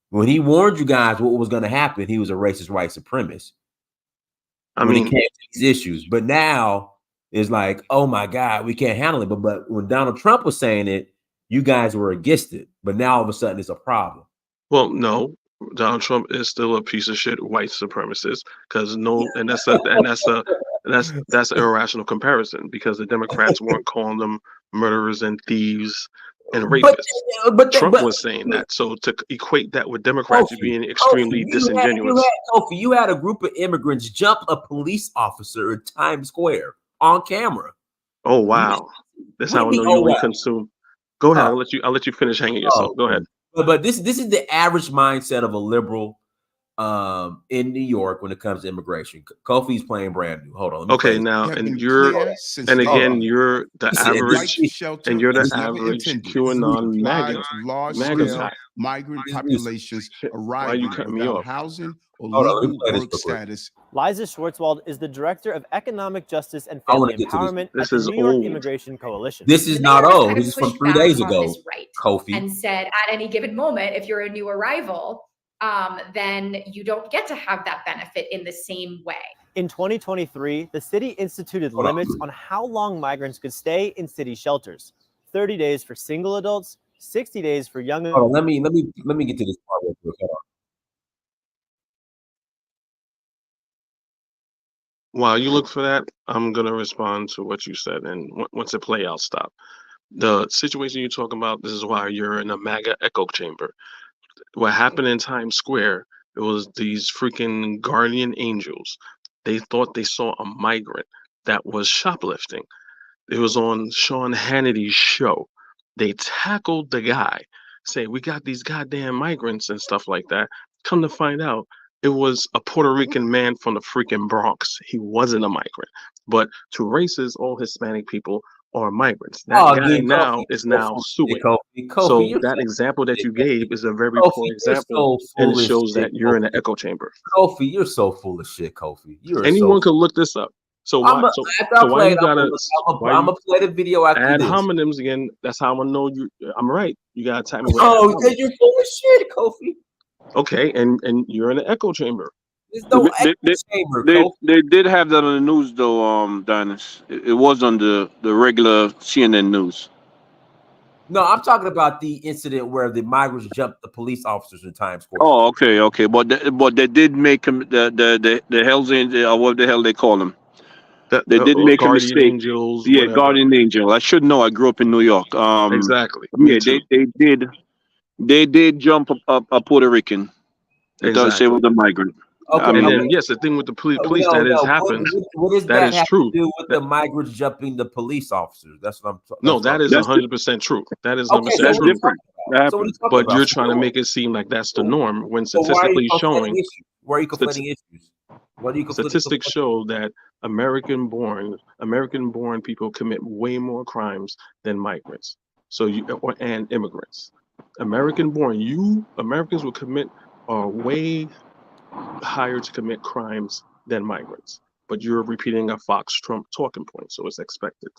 When he warned you guys what was going to happen, he was a racist white supremacist. When it came to these issues. But now it's like, oh my God, we can't handle it. But when Donald Trump was saying it, you guys were against it. But now all of a sudden it's a problem. Well, no, Donald Trump is still a piece of shit white supremacist because that's an irrational comparison because the Democrats weren't calling them murderers and thieves and rapists. But Trump was saying that. So to equate that with Democrats being extremely disingenuous. You had a group of immigrants jump a police officer in Times Square on camera. Oh wow. That's how I know you were consumed. Go ahead. I'll let you finish hanging yourself. Go ahead. But this is the average mindset of a liberal in New York when it comes to immigration. Kofi's playing brand new. Hold on. Okay, now and you're the average and you're the average QAnon MAGA migrant populations arriving without housing or legal work status. Liza Schwartzwald is the Director of Economic Justice and Family Empowerment at the New York Immigration Coalition. This is not old. This is from 3 days ago, Kofi. And said at any given moment, if you're a new arrival, then you don't get to have that benefit in the same way. In 2023, the city instituted limits on how long migrants could stay in city shelters. 30 days for single adults, 60 days for young adults. Hold on, let me get to this part real quick. Hold on. While you look for that, I'm going to respond to what you said. And once it play, I'll stop. The situation you're talking about, this is why you're in a MAGA echo chamber. What happened in Times Square, it was these freaking guardian angels. They thought they saw a migrant that was shoplifting. It was on Sean Hannity's show. They tackled the guy, say, we got these goddamn migrants and stuff like that. Come to find out, it was a Puerto Rican man from the freaking Bronx. He wasn't a migrant. But to races, all Hispanic people are migrants. That guy now is suing. So that example that you gave is a very poor example, and it shows that you're in an echo chamber. Kofi, you're so full of shit, Kofi. Anyone could look this up. So why you gotta? I'm gonna play the video after ad this. hominems again. That's how I know you. I'm right. You gotta tap me. Oh, because you're full of shit, Kofi. Okay, and you're in an echo chamber. They did have that on the news though, Dennis. It was on the regular CNN news. No, I'm talking about the incident where the migrants jumped the police officers in Times Square. Oh, okay. But they did make him the Hell's Angel, or what the hell they call them. They did make a mistake. Angels, yeah, guardian angel. I should know. I grew up in New York. Exactly. Yeah, they did jump a Puerto Rican. It does say with a migrant. Okay, and then yes, the thing with the police that has happened. What does that is true. To do with the migrants jumping the police officers? That's what I'm talking. No, that is 100% true. That is 100% true. Different. But you're trying to make it seem like that's the norm when statistically showing. Where are you conflating issues? What are you Statistics show that American-born people commit way more crimes than migrants. And immigrants. American-born, Americans are way higher to commit crimes than migrants. But you're repeating a Fox Trump talking point, so it's expected.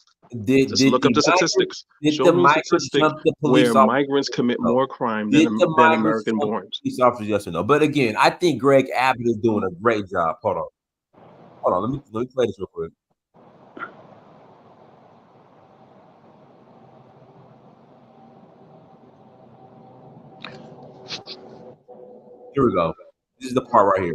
Just look up the statistics. Show me statistics where migrants commit more crime than American-born. Police officers, yes or no? But again, I think Greg Abbott is doing a great job. Hold on. Let me play this real quick. Here we go. This is the part right here.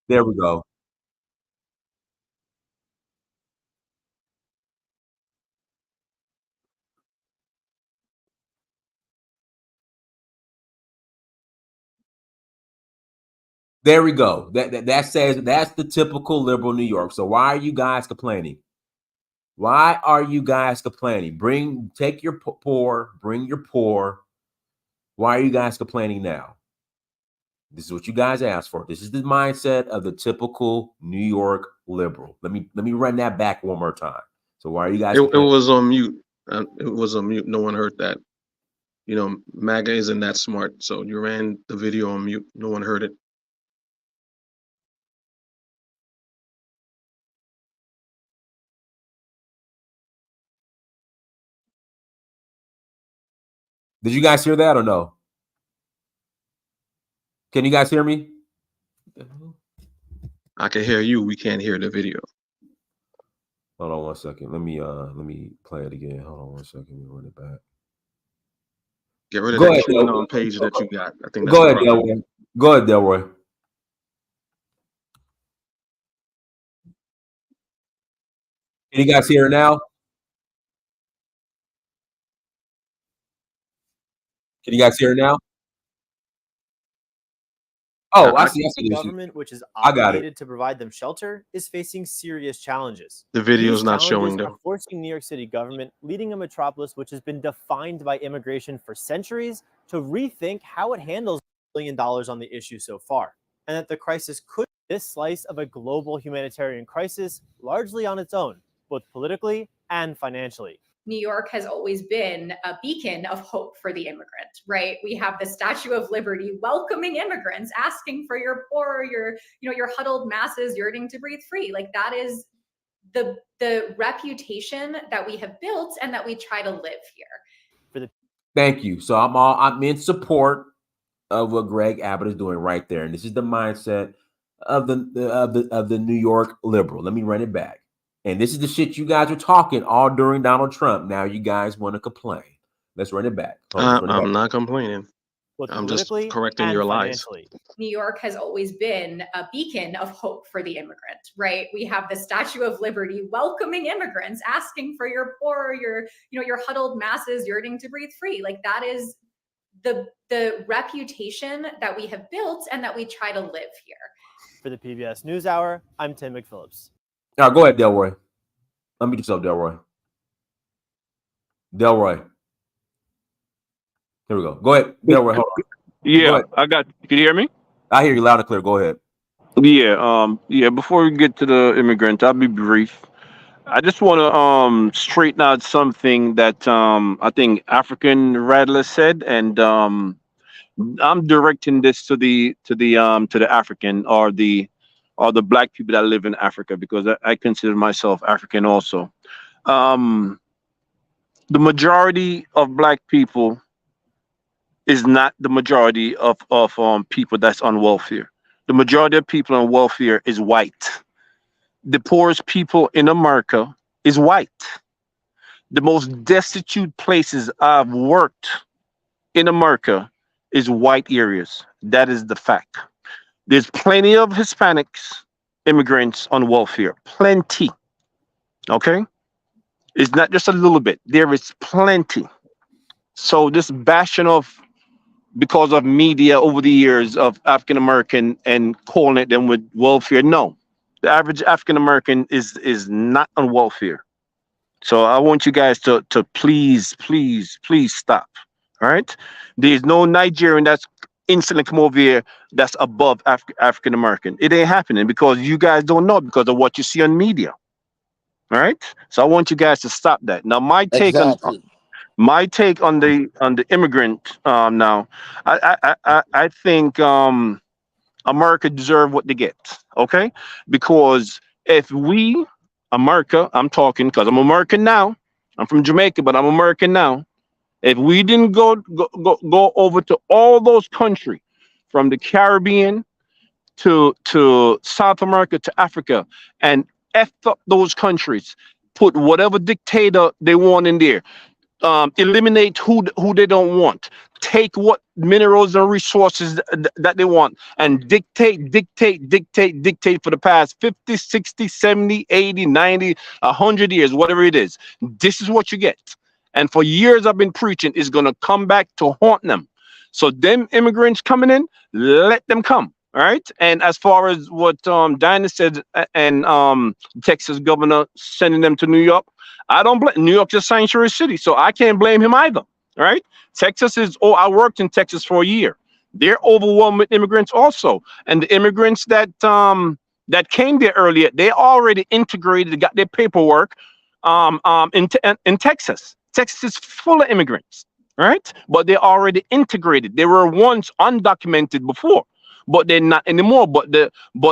There we go. There we go. That says that's the typical liberal New York. So why are you guys complaining? Why are you guys complaining? Take your poor, bring your poor. Why are you guys complaining now? This is what you guys asked for. This is the mindset of the typical New York liberal. Let me run that back one more time. So why are you guys? It was on mute. It was on mute. No one heard that. You know, MAGA isn't that smart. So you ran the video on mute. No one heard it. Did you guys hear that or no? Can you guys hear me? I can hear you. We can't hear the video. Hold on one second. Let me play it again. Hold on one second. Let me run it back. Get rid of that QAnon page that you got. I think that's Go ahead, Delroy. Go ahead, Delroy. Can you guys hear it now? Can you guys hear it now? Oh, I see. The government, which is I got it. obligated to provide them shelter, is facing serious challenges. The video is These not showing challenges though. are forcing New York City government, leading a metropolis which has been defined by immigration for centuries, to rethink how it handles $1 billion on the issue so far, and that the crisis could be this slice of a global humanitarian crisis largely on its own, both politically and financially. New York has always been a beacon of hope for the immigrant, right? We have the Statue of Liberty welcoming immigrants, asking for your poor, your huddled masses yearning to breathe free. Like, that is the reputation that we have built and that we try to live here. Thank you. So I'm in support of what Greg Abbott is doing right there, and this is the mindset of the New York liberal. Let me run it back. And this is the shit you guys were talking all during Donald Trump. Now you guys want to complain. Let's run it back. I'm not complaining. I'm just correcting your lies. New York has always been a beacon of hope for the immigrant, right? We have the Statue of Liberty welcoming immigrants, asking for your poor, your huddled masses yearning to breathe free. Like, that is the reputation that we have built and that we try to live here. For the PBS NewsHour, I'm Tim McPhillips. All right, go ahead, Delroy. Unmute yourself, Delroy. Delroy. Here we go. Go ahead, Delroy. Hold on. Yeah, I got. Can you hear me? I hear you loud and clear. Go ahead. Yeah. Before we get to the immigrant, I'll be brief. I just want to straighten out something that I think African Rattler said, and I'm directing this to the African or the black people that live in Africa, because I consider myself African also. The majority of black people is not the majority of people that's on welfare. The majority of people on welfare is white. The poorest people in America is white. The most destitute places I've worked in America is white areas. That is the fact. There's plenty of Hispanics, immigrants on welfare. Plenty. Okay? It's not just a little bit. There is plenty. So this bashing of, because of media over the years, of African American and calling it them with welfare, no. The average African American is not on welfare. So I want you guys to please stop. All right? There's no Nigerian that's instantly come over here that's above African American. It ain't happening, because you guys don't know, because of what you see on media. All right? So I want you guys to stop that. Now my take on the immigrant now, I think America deserve what they get, okay? Because if we, America, I'm talking because I'm American now. I'm from Jamaica, but I'm American now. If we didn't go over to all those countries, from the Caribbean to South America to Africa, and F up those countries, put whatever dictator they want in there, eliminate who they don't want, take what minerals and resources that they want, and dictate for the past 50, 60, 70, 80, 90, 100 years, whatever it is. This is what you get. And for years I've been preaching, it's going to come back to haunt them. So them immigrants coming in, let them come. All right. And as far as what Diana said, and Texas governor sending them to New York, I don't blame. New York's a sanctuary city, so I can't blame him either. All right. Texas is, I worked in Texas for a year. They're overwhelmed with immigrants also. And the immigrants that came there earlier, they already integrated, got their paperwork, in Texas. Texas is full of immigrants, right? But they're already integrated. They were once undocumented before, but they're not anymore. But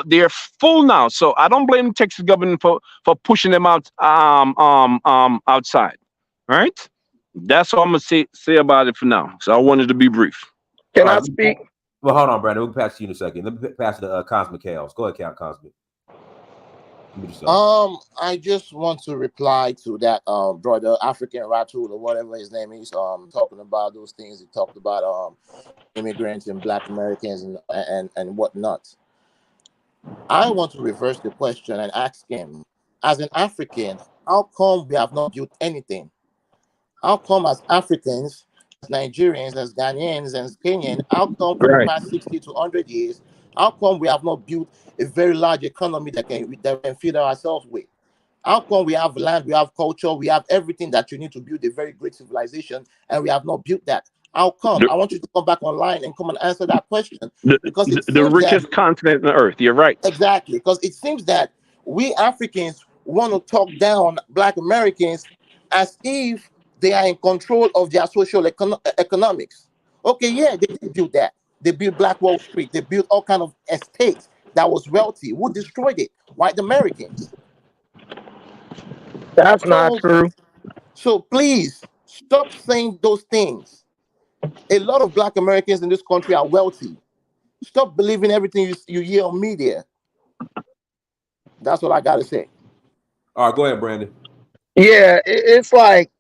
they're full now. So I don't blame the Texas government for pushing them out outside, right? That's all I'm gonna say about it for now. So I wanted to be brief. Can I speak? Well, hold on, Brandon. We'll pass to you in a second. Let me pass it to Cosmic Chaos. Go ahead, Cosmic. I just want to reply to that brother African Ratul or whatever his name is talking about those things. He talked about immigrants and Black Americans and whatnot. I want to reverse the question and ask him, as an African, how come we have not built anything? How come as Africans, as Nigerians, as Ghanaians, and as Kenyans, how come for the past 60 to 100 years, how come we have not built a very large economy that can feed ourselves with? How come we have land, we have culture, we have everything that you need to build a very great civilization, and we have not built that? How come? I want you to come back online and come and answer that question. Because the richest continent on earth. You're right. Exactly. Because it seems that we Africans want to talk down Black Americans as if they are in control of their social economics. Okay, yeah, they did build that. They built Black Wall Street. They built all kind of estates that was wealthy. Who destroyed it? White Americans. That's not true. So please stop saying those things. A lot of Black Americans in this country are wealthy. Stop believing everything you hear on media. That's what I gotta say. All right, go ahead, Brandon. Yeah, it's like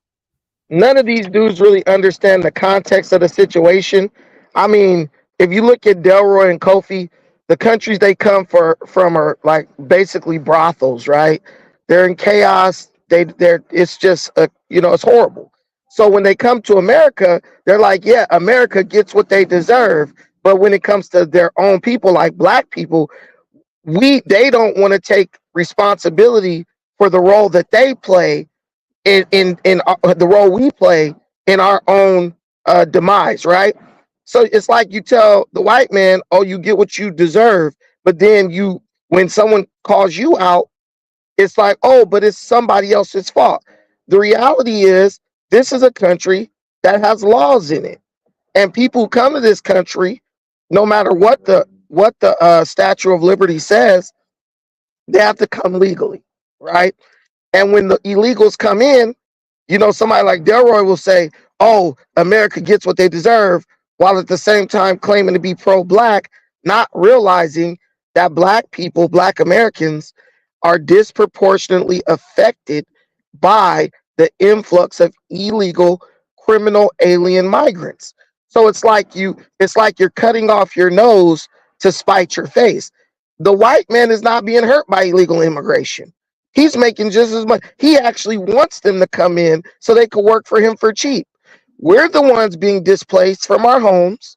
none of these dudes really understand the context of the situation. I mean, if you look at Delroy and Kofi, the countries they come from are like basically brothels, right? They're in chaos. It's just it's horrible. So when they come to America, they're like, yeah, America gets what they deserve. But when it comes to their own people, like Black people, they don't want to take responsibility for the role that they play in the role we play in our own demise, right? So it's like you tell the white man, oh, you get what you deserve, but then when someone calls you out, it's like, oh, but it's somebody else's fault. The reality is this is a country that has laws in it, and people come to this country, no matter what the Statue of Liberty says, they have to come legally, right? And when the illegals come in, somebody like Delroy will say, oh, America gets what they deserve, while at the same time claiming to be pro-Black, not realizing that Black people, Black Americans, are disproportionately affected by the influx of illegal criminal alien migrants. So it's like you're cutting off your nose to spite your face. The white man is not being hurt by illegal immigration. He's making just as much. He actually wants them to come in so they could work for him for cheap. We're the ones being displaced from our homes.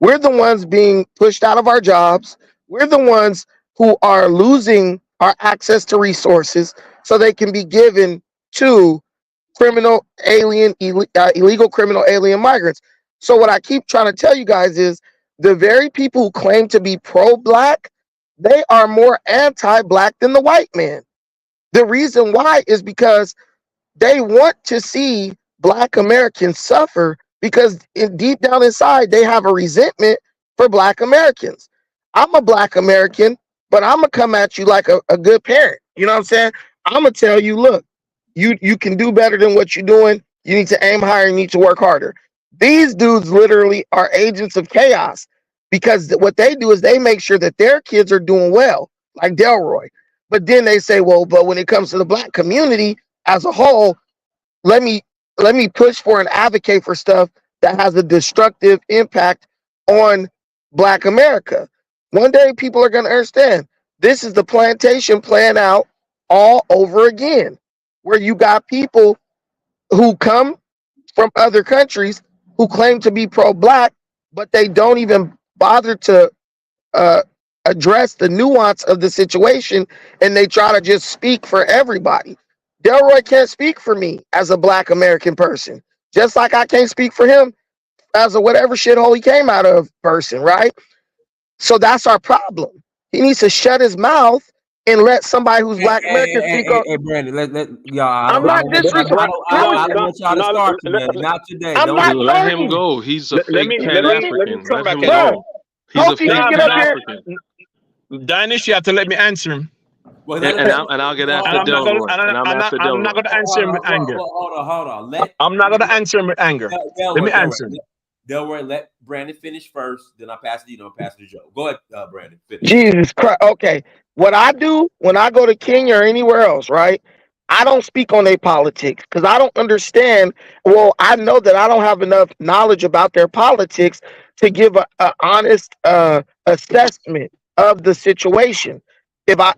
We're the ones being pushed out of our jobs. We're the ones who are losing our access to resources so they can be given to illegal criminal alien migrants. So what I keep trying to tell you guys is the very people who claim to be pro-Black, they are more anti-Black than the white man. The reason why is because they want to see Black Americans suffer, because deep down inside, they have a resentment for Black Americans. I'm a Black American, but I'm going to come at you like a good parent. You know what I'm saying? I'm going to tell you, look, you can do better than what you're doing. You need to aim higher. You need to work harder. These dudes literally are agents of chaos, because what they do is they make sure that their kids are doing well, like Delroy. But then they say, well, but when it comes to the Black community as a whole, let me push for and advocate for stuff that has a destructive impact on Black America. One day people are going to understand this is the plantation playing out all over again, where you got people who come from other countries who claim to be pro-Black, but they don't even bother to address the nuance of the situation, and they try to just speak for everybody. Delroy can't speak for me as a Black American person, just like I can't speak for him as a whatever shithole he came out of person, right? So that's our problem. He needs to shut his mouth and let somebody who's Black American speak up. Hey, Brandon, let y'all. I'm not disrespecting. I don't want y'all to start today. Not today. I'm not let him starting. go. He's a fake Pan let me African. come Let back him in. go. He's a Kofi, fake get Pan up here. African. Danish, you have to let me answer him. Well, And I'll get after Delroy. And I'm after I'm not Delroy. going to answer him with anger. Hold on. I'm not going to answer him with anger. Let me answer him. Delroy, let Brandon finish first. Then I'll pass it to you. I'll pass it to Joe. Go ahead, Brandon. Finish. Jesus Christ. Okay. What I do when I go to Kenya or anywhere else, right? I don't speak on their politics because I don't understand. Well, I know that I don't have enough knowledge about their politics to give a honest assessment of the situation.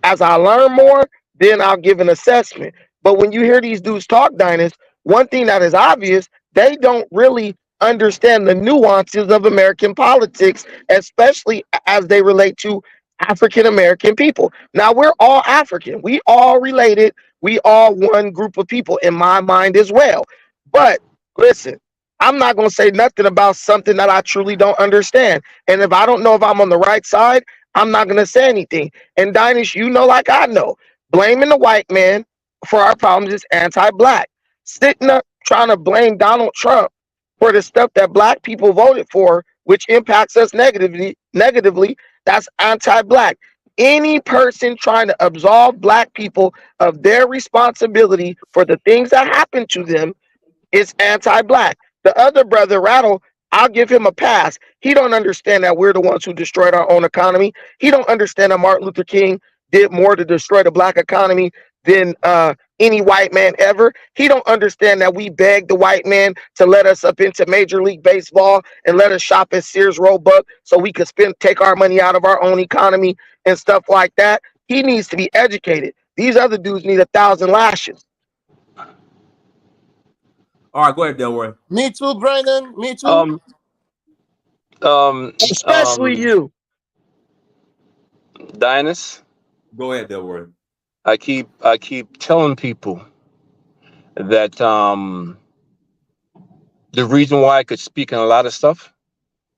As I learn more, then I'll give an assessment. But when you hear these dudes talk, Dynas, one thing that is obvious, they don't really understand the nuances of American politics, especially as they relate to African American people. Now, we're all African. We all related. We all one group of people in my mind as well. But listen, I'm not going to say nothing about something that I truly don't understand. And if I don't know if I'm on the right side, I'm not going to say anything. And Dynas, you know, like I know, blaming the white man for our problems is anti-Black. Sitting up trying to blame Donald Trump for the stuff that Black people voted for, which impacts us negatively, that's anti-Black. Any person trying to absolve Black people of their responsibility for the things that happen to them is anti-Black. The other brother, Rattle, I'll give him a pass. He don't understand that we're the ones who destroyed our own economy. He don't understand that Martin Luther King did more to destroy the Black economy than any white man ever. He don't understand that we begged the white man to let us up into Major League Baseball and let us shop at Sears Roebuck so we could take our money out of our own economy and stuff like that. He needs to be educated. These other dudes need 1,000 lashes. All right, go ahead, Delroy. Me too, Brandon. Me too. Especially you, Dynas. Go ahead, Delroy. I keep telling people that the reason why I could speak on a lot of stuff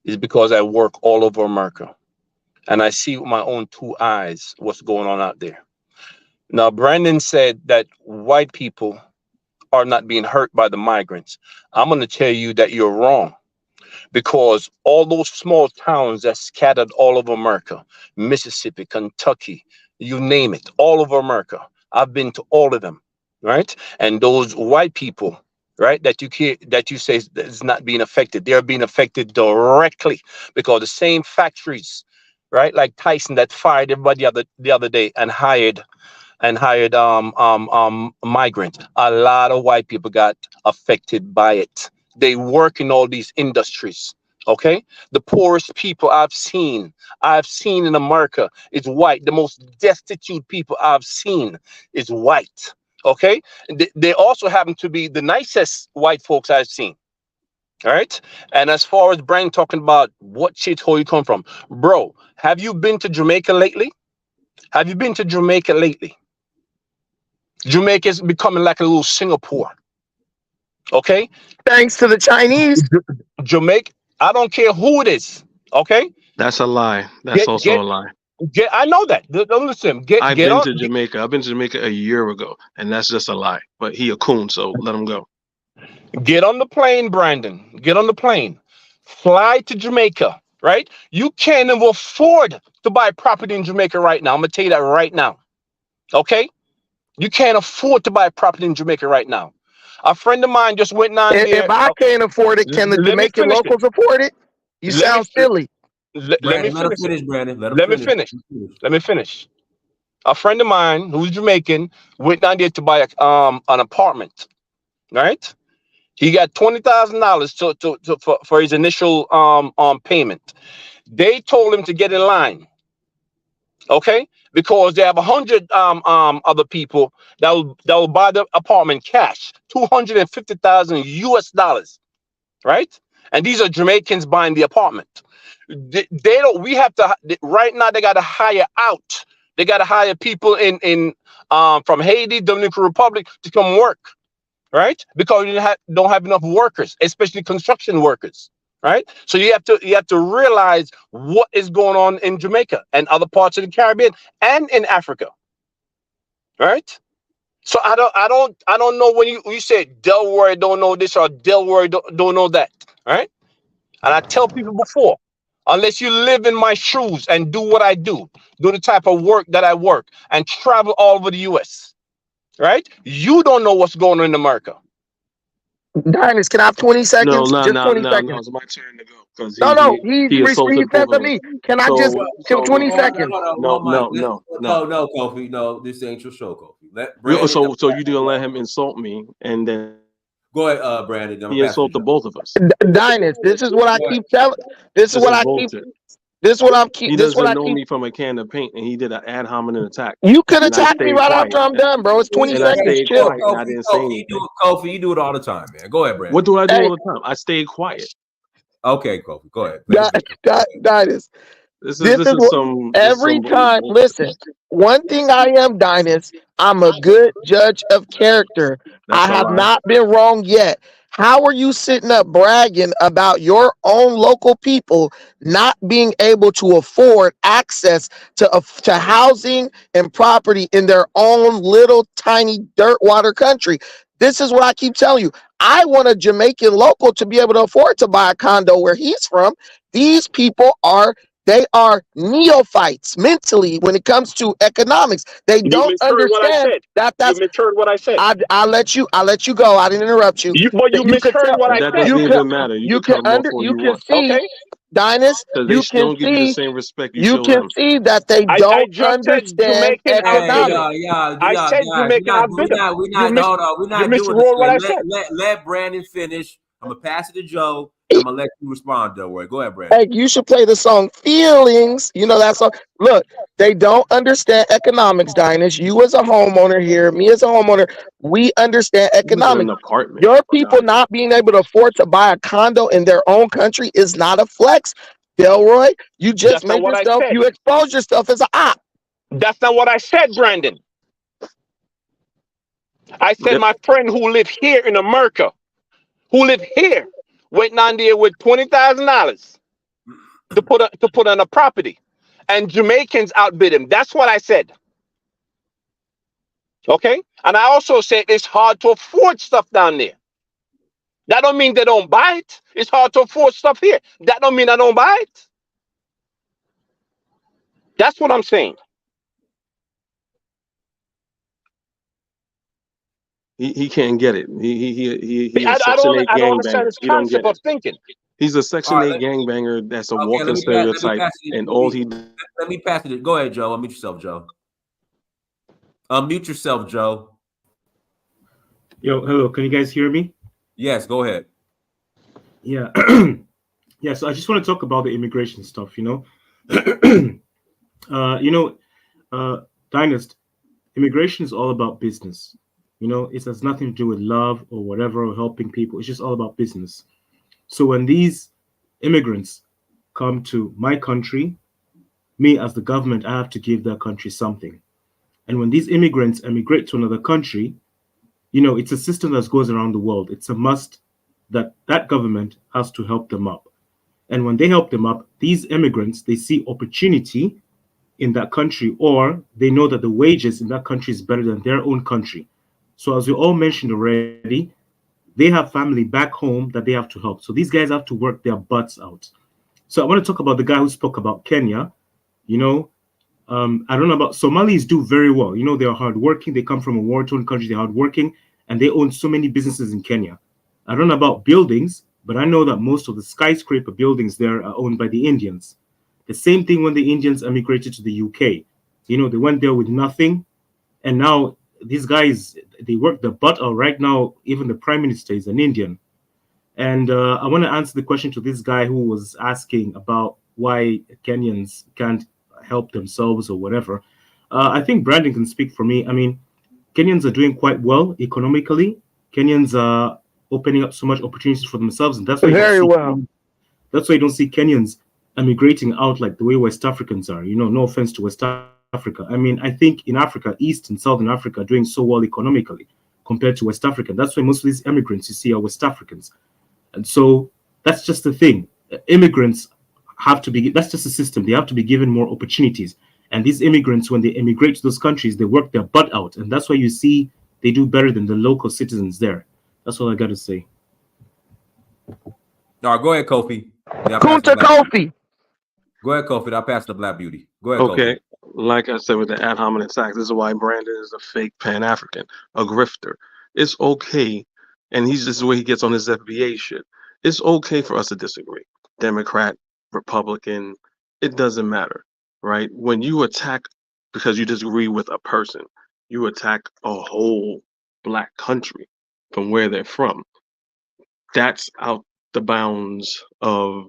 is because I work all over America and I see with my own two eyes what's going on out there. Now, Brandon said that white people are not being hurt by the migrants. I'm going to tell you that you're wrong, because all those small towns that's scattered all over America, Mississippi, Kentucky, you name it, all over America. I've been to all of them, right? And those white people, right, that you say is not being affected, they're being affected directly because the same factories, right, like Tyson that fired everybody the other day and hired migrants. A lot of white people got affected by it. They work in all these industries. Okay, the poorest people I've seen in America is white. The most destitute people I've seen is white. Okay, they also happen to be the nicest white folks I've seen. All right, and as far as Brian talking about what shithole you come from, bro, have you been to Jamaica lately? Have you been to Jamaica lately? Jamaica is becoming like a little Singapore. Okay, thanks to the Chinese. Jamaica, I don't care who it is. Okay, that's a lie. That's also a lie. I know that. Listen, I've been to Jamaica. I've been to Jamaica a year ago, and that's just a lie. But he a coon, so let him go. Get on the plane, Brandon. Get on the plane. Fly to Jamaica. Right? You can't even afford to buy property in Jamaica right now. I'm gonna tell you that right now. Okay, you can't afford to buy property in Jamaica right now. A friend of mine just went down there. If I can't afford it, can the Jamaican locals afford it? You sound silly. Let me finish, Brandon. Let me finish. A friend of mine who's Jamaican went down there to buy an apartment. Right? He got $20,000 for his initial payment. They told him to get in line. Okay, because they have 100 other people that will buy the apartment cash, $250,000 US, right? And these are Jamaicans buying the apartment. They don't. We have to right now. They got to hire out. They got to hire people in from Haiti, Dominican Republic to come work, right? Because you don't have enough workers, especially construction workers. Right, so you have to realize what is going on in Jamaica and other parts of the Caribbean and in Africa. right? So I don't know when you say Delaware don't know this or Delaware don't know that, right? And I tell people before, unless you live in my shoes and do what I do the type of work that I work, and travel all over the U.S., right? You don't know what's going on in America. Dynast, can I have 20 seconds? Just 20 seconds. It's my turn to go because No, he he assaulted said both to of us. me, can I just give 20 seconds? No, Kofi, no, this ain't your show, Kofi. Let Brandon. So you didn't let him insult me, and then go ahead, Brandon. He insulted both of us. Dynast, this is what I keep telling. This is what I keep. This is what I'm keep. He This is what doesn't I know keep. me from a can of paint, and he did an ad hominem attack. You could and I attack me stayed right quiet. after I'm done, bro. It's 20 And I seconds. stayed Chill. quiet, and I didn't say anything. Kofi, you do it all the time, man. Go ahead, Brandon. What do I do all the time? I stayed quiet. Okay, Kofi, go ahead. Dynast. This is some every time. Listen, one thing I am, Dynast, I'm a good judge of character. That's I a have lie. not been wrong yet. How are you sitting up bragging about your own local people not being able to afford access to housing and property in their own little tiny dirt water country? This is what I keep telling you. I want a Jamaican local to be able to afford to buy a condo where he's from. These people are neophytes mentally when it comes to economics. They don't understand that. You misheard what I said. I'll let you go. I didn't interrupt you. You misheard what I That said. doesn't even matter. You can cut him off all You you can want. see, Dynast. Because they don't give you the same respect you You show can them. see that they I don't just said understand Jamaican economics. I said Jamaican outbid them. We're not You doing miswrote what I this. said. Let Brandon finish. I'm gonna pass it to Joe. I'm gonna let you respond, Delaware. Go ahead, Brandon. Hey, you should play the song "Feelings." You know that song. Look, they don't understand economics, Dynast. You as a homeowner here, me as a homeowner, we understand economics. Your people not being able to afford to buy a condo in their own country is not a flex, Delroy. You just made yourself. You expose yourself as an op. That's not what I said, Brandon. I said my friend who live here in America, who live here, went down there with $20,000 to put on a property, and Jamaicans outbid him. That's what I said. Okay, and I also said it's hard to afford stuff down there. That don't mean they don't buy it. It's hard to afford stuff here. That don't mean I don't buy it. That's what I'm saying. He can't get it. He a I Section 8 don't understand gangbanger. his He don't get concept of it. thinking. He's a Section 8 gangbanger. That's a walking stereotype. And all he let me pass it. Go ahead, Joe. Unmute yourself, Joe. Unmute yourself, Joe. Yo, hello. Can you guys hear me? Yes, go ahead. Yeah. Yeah, so I just want to talk about the immigration stuff, Dynast, immigration is all about business. It has nothing to do with love or whatever, or helping people. It's just all about business. So when these immigrants come to my country, me as the government, I have to give that country something. And when these immigrants emigrate to another country, it's a system that goes around the world. It's a must that government has to help them up. And when they help them up, these immigrants, they see opportunity in that country, or they know that the wages in that country is better than their own country. So as we all mentioned already, they have family back home that they have to help. So these guys have to work their butts out. So I want to talk about the guy who spoke about Kenya. I don't know about Somalis do very well. They're hardworking. They come from a war-torn country. They're hardworking, and they own so many businesses in Kenya. I don't know about buildings, but I know that most of the skyscraper buildings there are owned by the Indians. The same thing when the Indians emigrated to the UK. They went there with nothing, and now these guys, they work their butt out. Right now, even the prime minister is an Indian. And I want to answer the question to this guy who was asking about why Kenyans can't help themselves or whatever. I think Brandon can speak for me. I mean, Kenyans are doing quite well economically. Kenyans are opening up so much opportunities for themselves, and that's why that's why you don't see Kenyans emigrating out like the way West Africans are. No offense to West Africa. I mean, I think in Africa, East and Southern Africa are doing so well economically compared to West Africa. That's why most of these immigrants you see are West Africans. And so that's just the thing. Immigrants have to be, that's just a system. They have to be given more opportunities. And these immigrants, when they immigrate to those countries, they work their butt out. And that's why you see they do better than the local citizens there. That's all I got to say. All right, go ahead, Kofi. Kunta Kofi. Go ahead, Kofi. I'll pass the Black Beauty. Go ahead, Okay. Kofi. Like I said with the ad hominem attacks, this is why Brandon is a fake Pan-African, a grifter. It's okay. And this is where he gets on his FBA shit. It's okay for us to disagree. Democrat, Republican, it doesn't matter, right? When you attack because you disagree with a person, you attack a whole black country from where they're from. That's out the bounds of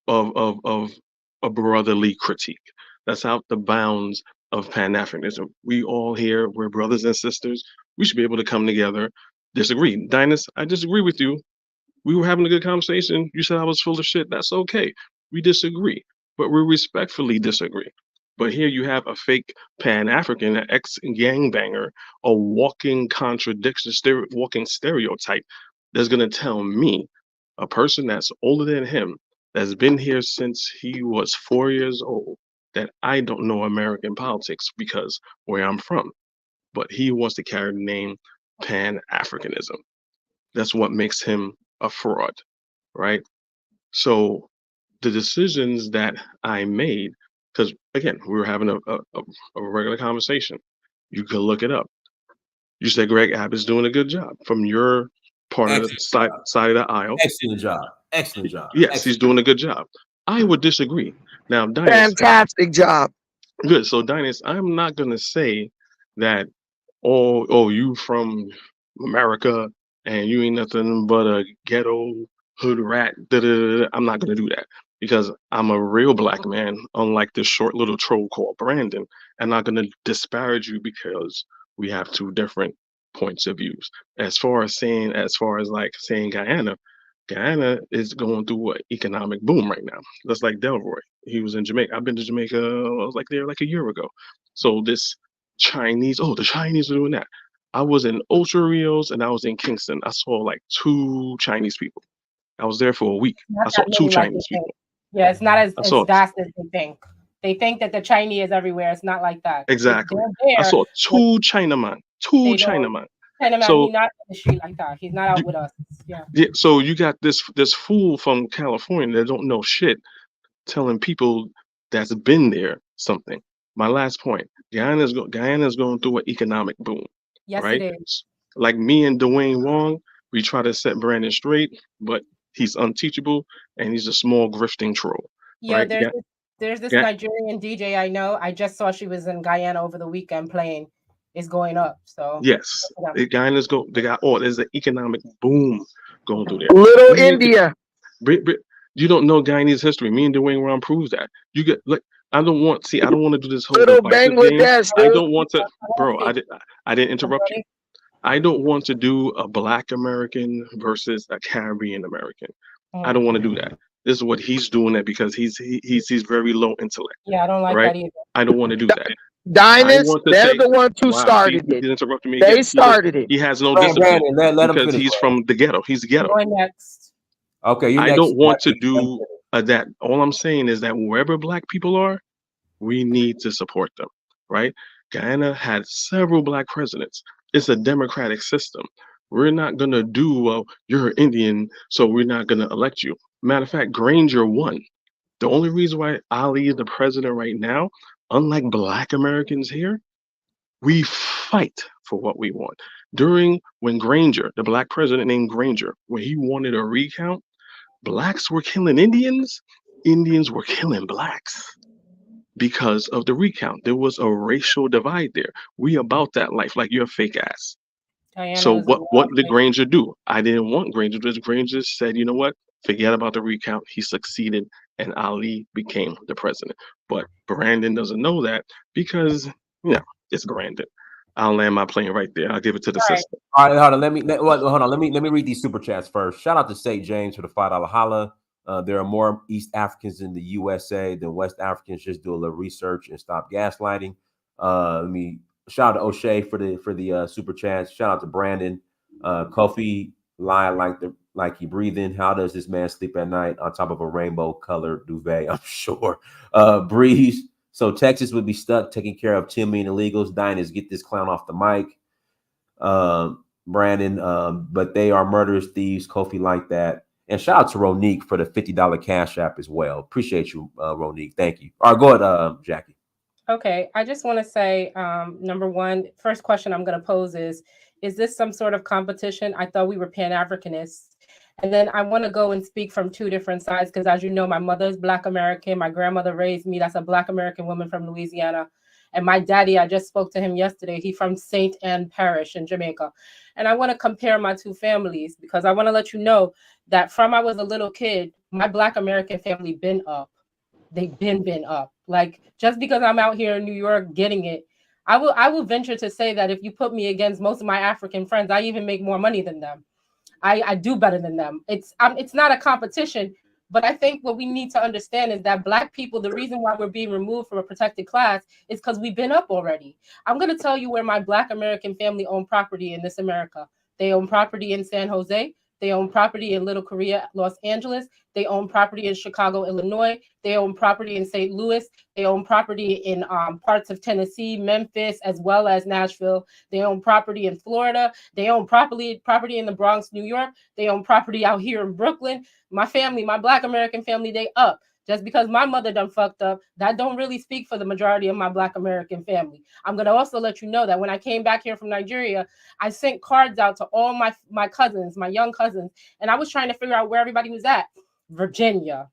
a brotherly critique. That's out the bounds of Pan-Africanism. We all here, we're brothers and sisters. We should be able to come together, disagree. Dynas, I disagree with you. We were having a good conversation. You said I was full of shit. That's okay. We disagree, but we respectfully disagree. But here you have a fake Pan-African, an ex-gangbanger, a walking contradiction, walking stereotype that's going to tell me, a person that's older than him, that's been here since he was 4 years old, that I don't know American politics because where I'm from. But he wants to carry the name Pan-Africanism. That's what makes him a fraud, right? So the decisions that I made, because again, we were having a regular conversation. You could look it up. You said Greg Abbott's doing a good job from your part of the side of the aisle. Excellent job. Excellent job. Yes, Excellent. he's doing a good job. I would disagree. Now, Dynas, Fantastic job. Good. So, Dynas, I'm not going to say that, oh, you from America and you ain't nothing but a ghetto hood rat. I'm not going to do that because I'm a real black man, unlike this short little troll called Brandon. I'm not going to disparage you because we have two different points of views. As far as saying Guyana is going through an economic boom right now. That's like Delroy. He was in Jamaica. I've been to Jamaica. I was there like a year ago. So this Chinese, the Chinese are doing that. I was in Ocho Rios and I was in Kingston. I saw like 2 Chinese people. I was there for a week. I saw 2 Chinese people. Yeah, it's not as vast as they think. They think that the Chinese is everywhere. It's not like that. Exactly. I saw 2 Chinaman. 2 Chinaman. Chinaman, So he's not in the street like that. He's not out with us. Yeah. Yeah, so you got this fool from California that don't know shit telling people that's been there something. My last point, Guyana's going through an economic boom. Yes, right? it is. Like me and Dwayne Wong, we try to set Brandon straight, but he's unteachable and he's a small grifting troll. Yeah, right? there's this Nigerian DJ I know. I just saw she was in Guyana over the weekend playing. It's going up. So yes, Guyana's there's an economic boom going through there. Little India. You don't know Guyanese history. Me and Dwayne Wong proves that. You get like I don't want to do this whole Little Bangladesh. I don't want to, bro. I didn't interrupt you. I don't want to do a Black American versus a Caribbean American. I don't want to do that. This is what he's doing that because he's very low intellect. Yeah, I don't like right? that either. I don't want to do that. Dynas, they're the ones who started it. He interrupted me. They started it. He has no discipline let him because finish. he's from the ghetto. He's the ghetto. Going next. Okay, I don't want to do that. All I'm saying is that wherever Black people are, we need to support them, right? Guyana had several Black presidents. It's a democratic system. We're not going to do, well, you're Indian, so we're not going to elect you. Matter of fact, Granger won. The only reason why Ali is the president right now, unlike Black Americans here, we fight for what we want. When Granger, the Black president named Granger, when he wanted a recount, Blacks were killing Indians, Indians were killing Blacks because of the recount. There was a racial divide there. We about that life, like you're fake ass. So what did Granger do? I didn't want Granger. Granger said, you know what? Forget about the recount. He succeeded and Ali became the president. But Brandon doesn't know that because, it's Brandon. I'll land my plane right there. I'll give it to the sister. All right, hold on. Let me read these super chats first. Shout out to St. James for the $5 holla. There are more East Africans in the USA than West Africans. Just do a little research and stop gaslighting. Let me shout out to OShea for the super chats. Shout out to Brandon. Kofi lying like he breathing. How does this man sleep at night on top of a rainbow colored duvet? I'm sure. Breeze So Texas would be stuck taking care of 10 million illegals. Diners, get this clown off the mic. Brandon, but they are murderous thieves. Kofi like that. And shout out to Ronique for the $50 Cash App as well. Appreciate you, Ronique. Thank you. All right, go ahead, Jackie. Okay, I just want to say, number one, first question I'm going to pose is this some sort of competition? I thought we were Pan-Africanists. And then I want to go and speak from two different sides, because as you know, my mother's Black American. My grandmother raised me. That's a Black American woman from Louisiana. And my daddy, I just spoke to him yesterday. He's from St. Anne Parish in Jamaica. And I want to compare my two families, because I want to let you know that from I was a little kid, my Black American family been up. They've been up. Like, just because I'm out here in New York getting it, I will venture to say that if you put me against most of my African friends, I even make more money than them. I do better than them. It's not a competition, but I think what we need to understand is that Black people, the reason why we're being removed from a protected class is because we've been up already. I'm going to tell you where my Black American family own property in this America. They own property in San Jose. They own property in Little Korea, Los Angeles. They own property in Chicago, Illinois. They own property in St. Louis. They own property in parts of Tennessee, Memphis, as well as Nashville. They own property in Florida. They own property in the Bronx, New York. They own property out here in Brooklyn. My family, my Black American family, they up. Just because my mother done fucked up, that don't really speak for the majority of my Black American family. I'm going to also let you know that when I came back here from Nigeria, I sent cards out to all my cousins, my young cousins, and I was trying to figure out where everybody was at. Virginia,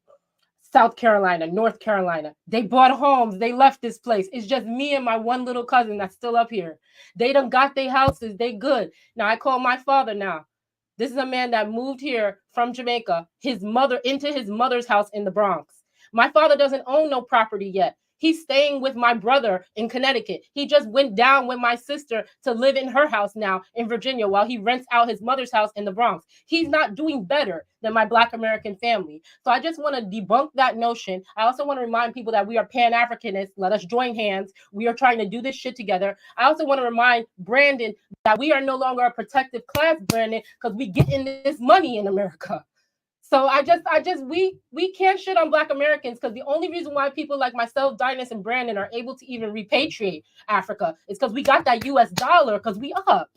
South Carolina, North Carolina. They bought homes. They left this place. It's just me and my one little cousin that's still up here. They done got their houses. They good. Now, I call my father now. This is a man that moved here from Jamaica, into his mother's house in the Bronx. My father doesn't own no property yet. He's staying with my brother in Connecticut. He just went down with my sister to live in her house now in Virginia while he rents out his mother's house in the Bronx. He's not doing better than my Black American family. So I just want to debunk that notion. I also want to remind people that we are Pan-Africanists. Let us join hands. We are trying to do this shit together. I also want to remind Brandon that we are no longer a protective class, Brandon, because we get in this money in America. So we can't shit on Black Americans, because the only reason why people like myself, Dynast, and Brandon are able to even repatriate Africa is because we got that US dollar, because we up.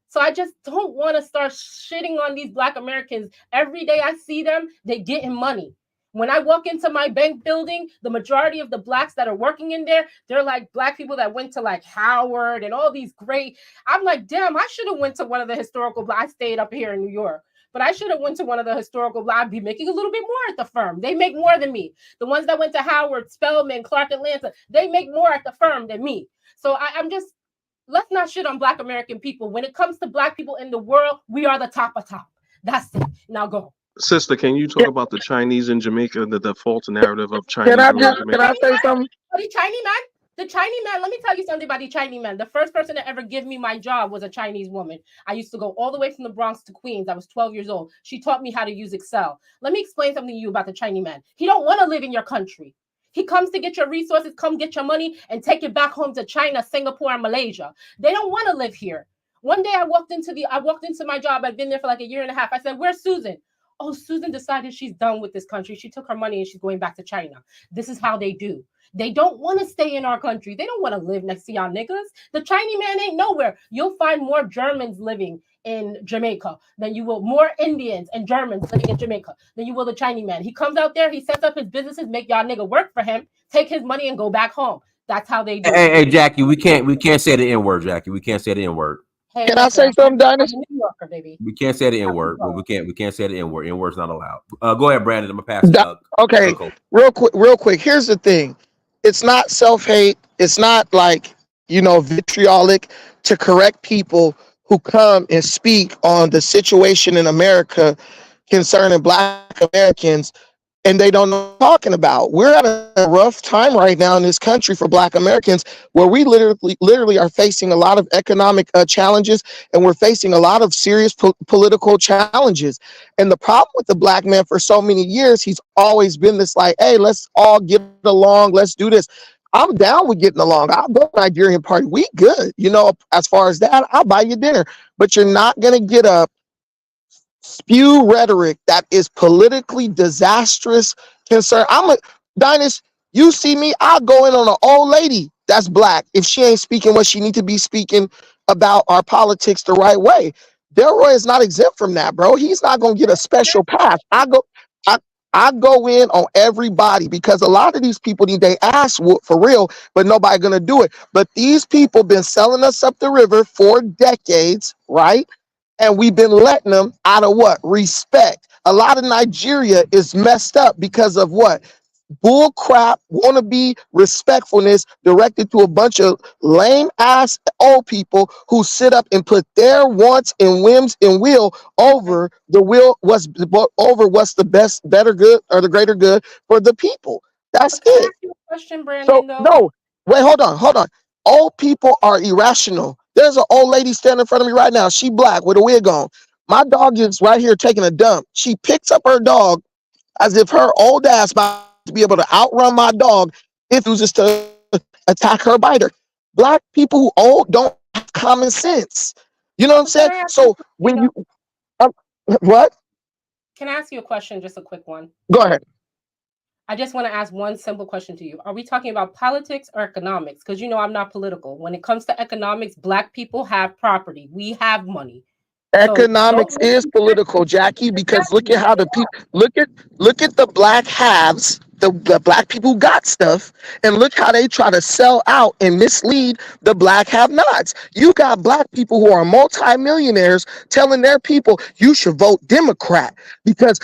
So I just don't want to start shitting on these Black Americans. Every day I see them, they getting money. When I walk into my bank building, the majority of the Blacks that are working in there, they're like Black people that went to like Howard and all these great. I'm like, damn, I should have went to one of the historical. I stayed up here in New York. But I should have went to one of the historical. I'd be making a little bit more at the firm. They make more than me. The ones that went to Howard, Spelman, Clark Atlanta, they make more at the firm than me. So I'm just, let's not shit on Black American people. When it comes to Black people in the world, we are the top of top. That's it. Now go. Sister, can you talk about the Chinese in Jamaica, the false narrative of Chinese Can in Jamaica? I say something? The Chinese man. The Chinese man, let me tell you something about the Chinese man. The first person to ever give me my job was a Chinese woman. I used to go all the way from the Bronx to Queens. I was 12 years old. She taught me how to use Excel. Let me explain something to you about the Chinese man. He don't want to live in your country. He comes to get your resources, come get your money, and take it back home to China, Singapore, and Malaysia. They don't want to live here. One day I walked into my job. I've been there for like a year and a half. I said, "Where's Susan?" "Oh, Susan decided she's done with this country. She took her money and she's going back to China." This is how they do. They don't want to stay in our country. They don't want to live next to y'all niggas. The Chinese man ain't nowhere. You'll find more Germans living in Jamaica than you will, more Indians and Germans living in Jamaica than you will the Chinese man. He comes out there, he sets up his businesses, make y'all nigga work for him, take his money and go back home. That's how they do it. Hey, Jackie, we can't say the N-word, Jackie. We can't say the N-word. Hey, Can I say something, Dynast? New Yorker, baby. We can't say the N-word, but we can't say the N-word. N-word's not allowed. Go ahead, Brandon. I'm gonna pass it. Okay, real quick. Here's the thing. It's not self-hate. It's not like, vitriolic to correct people who come and speak on the situation in America concerning Black Americans, and they don't know what I'm talking about. We're having a rough time right now in this country for Black Americans, where we literally are facing a lot of economic challenges, and we're facing a lot of serious political challenges. And the problem with the Black man for so many years, he's always been this like, hey, let's all get along. Let's do this. I'm down with getting along. I'll go to the Nigerian party. We good. As far as that, I'll buy you dinner. But you're not going to get up, spew rhetoric that is politically disastrous concern. Dynast, You see me, I'll go in on an old lady that's black if she ain't speaking what she need to be speaking about our politics the right way. Delroy is not exempt from that, bro. He's not gonna get a special pass. I go in on everybody because a lot of these people need they ass whooped for real, but nobody gonna do it. But these people been selling us up the river for decades, right? And we've been letting them out of what? Respect. A lot of Nigeria is messed up because of what? Bull crap, wannabe respectfulness directed to a bunch of lame ass old people who sit up and put their wants and whims and will over the will, over what's the best, better good, or the greater good for the people. That's Can I it. ask you a question, So Brandon, though? no, wait, hold on. Old people are irrational. There's an old lady standing in front of me right now. She black with a wig on. My dog is right here taking a dump. She picks up her dog as if her old ass about to be able to outrun my dog if it was just to attack her biter. Black people who old don't have common sense. You know what I'm saying? So when you what? Can I ask you a question, just a quick one? Go ahead. I just want to ask one simple question to you. Are we talking about politics or economics? Because you know I'm not political. When it comes to economics, black people have property. We have money. Economics is political, Jackie, because look at how the people look at the black haves, the black people who got stuff, and look how they try to sell out and mislead the black have-nots. You got black people who are multimillionaires telling their people you should vote Democrat because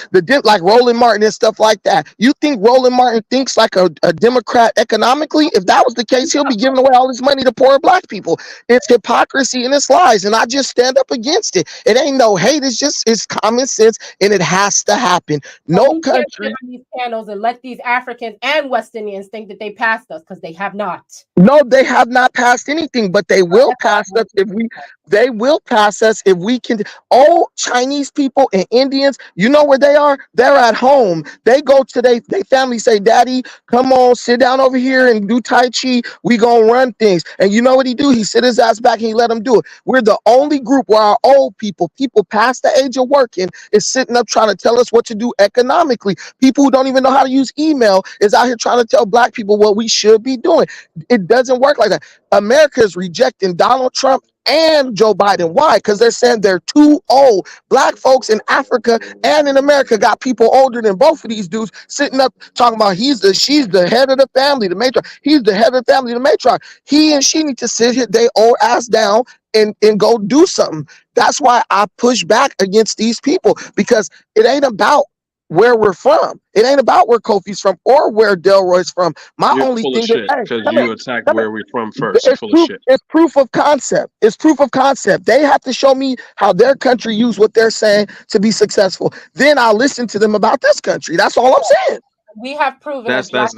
like Roland Martin and stuff like that. You think Roland Martin thinks like a Democrat economically? If that was the case, he'll be giving away all his money to poor black people. It's hypocrisy and it's lies, and I just stand up against it. It ain't no hate. It's common sense, and it has to happen. No country. Can't get on these panels and let these Africans and West Indians think that they passed us because they have not. No, they have not passed anything, but they will pass us if we. They will pass us if we can. All Chinese people and Indians, you know where they are? They're at home. They go to they family say, "Daddy, come on, sit down over here and do Tai Chi. We gonna run things." And you know what he do? He sit his ass back and he let them do it. We're the only group where our old people past the age of working, is sitting up trying to tell us what to do economically. People who don't even know how to use email is out here trying to tell black people what we should be doing. It doesn't work like that. America is rejecting Donald Trump and Joe Biden. Why? Because they're saying they're too old. Black folks in Africa and in America got people older than both of these dudes sitting up talking about she's the head of the family, the matriarch. He's the head of the family, the matriarch. He and she need to sit here, they old ass down and go do something. That's why I push back against these people, because it ain't about where we're from. It ain't about where Kofi's from or where Delroy's from. You're full of shit because you attacked where we're from first. You're full of shit. It's proof of concept. It's proof of concept. They have to show me how their country used what they're saying to be successful. Then I'll listen to them about this country. That's all I'm saying. We have proven that's dumb.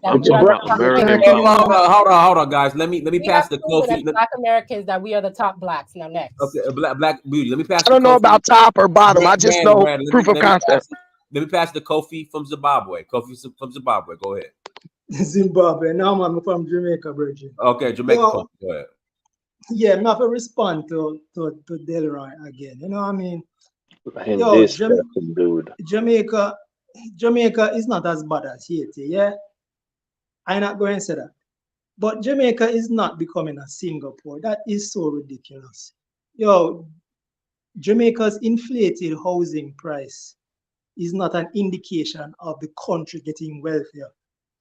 I'm talking about American Hold on, guys. Let me pass the Kofi. Black Americans that we are the top blacks. Now next. Okay, Black Beauty. Let me pass. I don't know about top or bottom. I just know proof of concept. Let me pass the Kofi from Zimbabwe. Kofi from Zimbabwe. Go ahead. Zimbabwe. Now I'm from Jamaica, Virgin. Okay, Jamaica. Well, go ahead. Yeah, I'm not to respond to Delroy again. You know what I mean? Jamaica is not as bad as Haiti, yeah? I'm not going to say that. But Jamaica is not becoming a Singapore. That is so ridiculous. Jamaica's inflated housing price is not an indication of the country getting wealthier.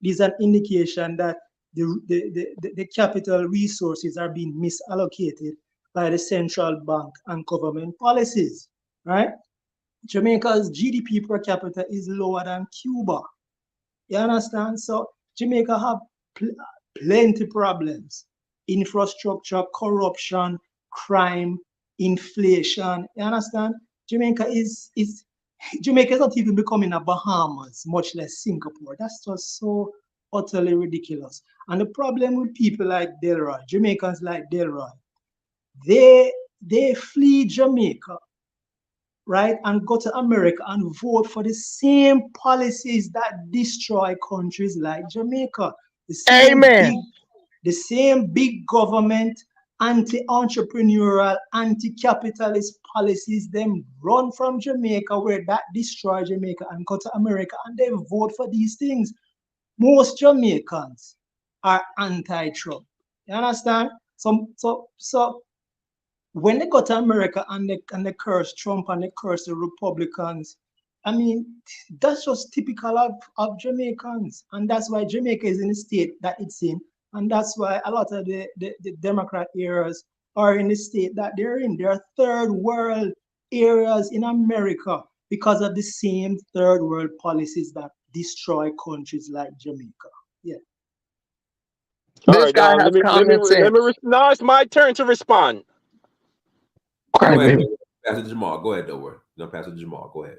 It is an indication that the capital resources are being misallocated by the central bank and government policies, right? Jamaica's GDP per capita is lower than Cuba. You understand? So Jamaica have plenty problems: infrastructure, corruption, crime, inflation. You understand? Jamaica is not even becoming a Bahamas, much less Singapore. That's just so utterly ridiculous. And the problem with people like Delroy, Jamaicans like Delroy, they flee Jamaica, right, and go to America and vote for the same policies that destroy countries like Jamaica. The same big government, anti-entrepreneurial, anti-capitalist policies, them run from Jamaica, where that destroy Jamaica, and go to America and they vote for these things. most Jamaicans are anti-Trump. You understand? So when they go to America and they curse Trump and they curse the Republicans, I mean, that's just typical of Jamaicans. And that's why Jamaica is in the state that it's in. And that's why a lot of the Democrat areas are in the state that they're in. They're third world areas in America because of the same third world policies that destroy countries like Jamaica. Yeah. All right, let me now it's my turn to respond. Go ahead, Pastor Jamal. Go ahead, don't worry. No, Pastor Jamal, go ahead.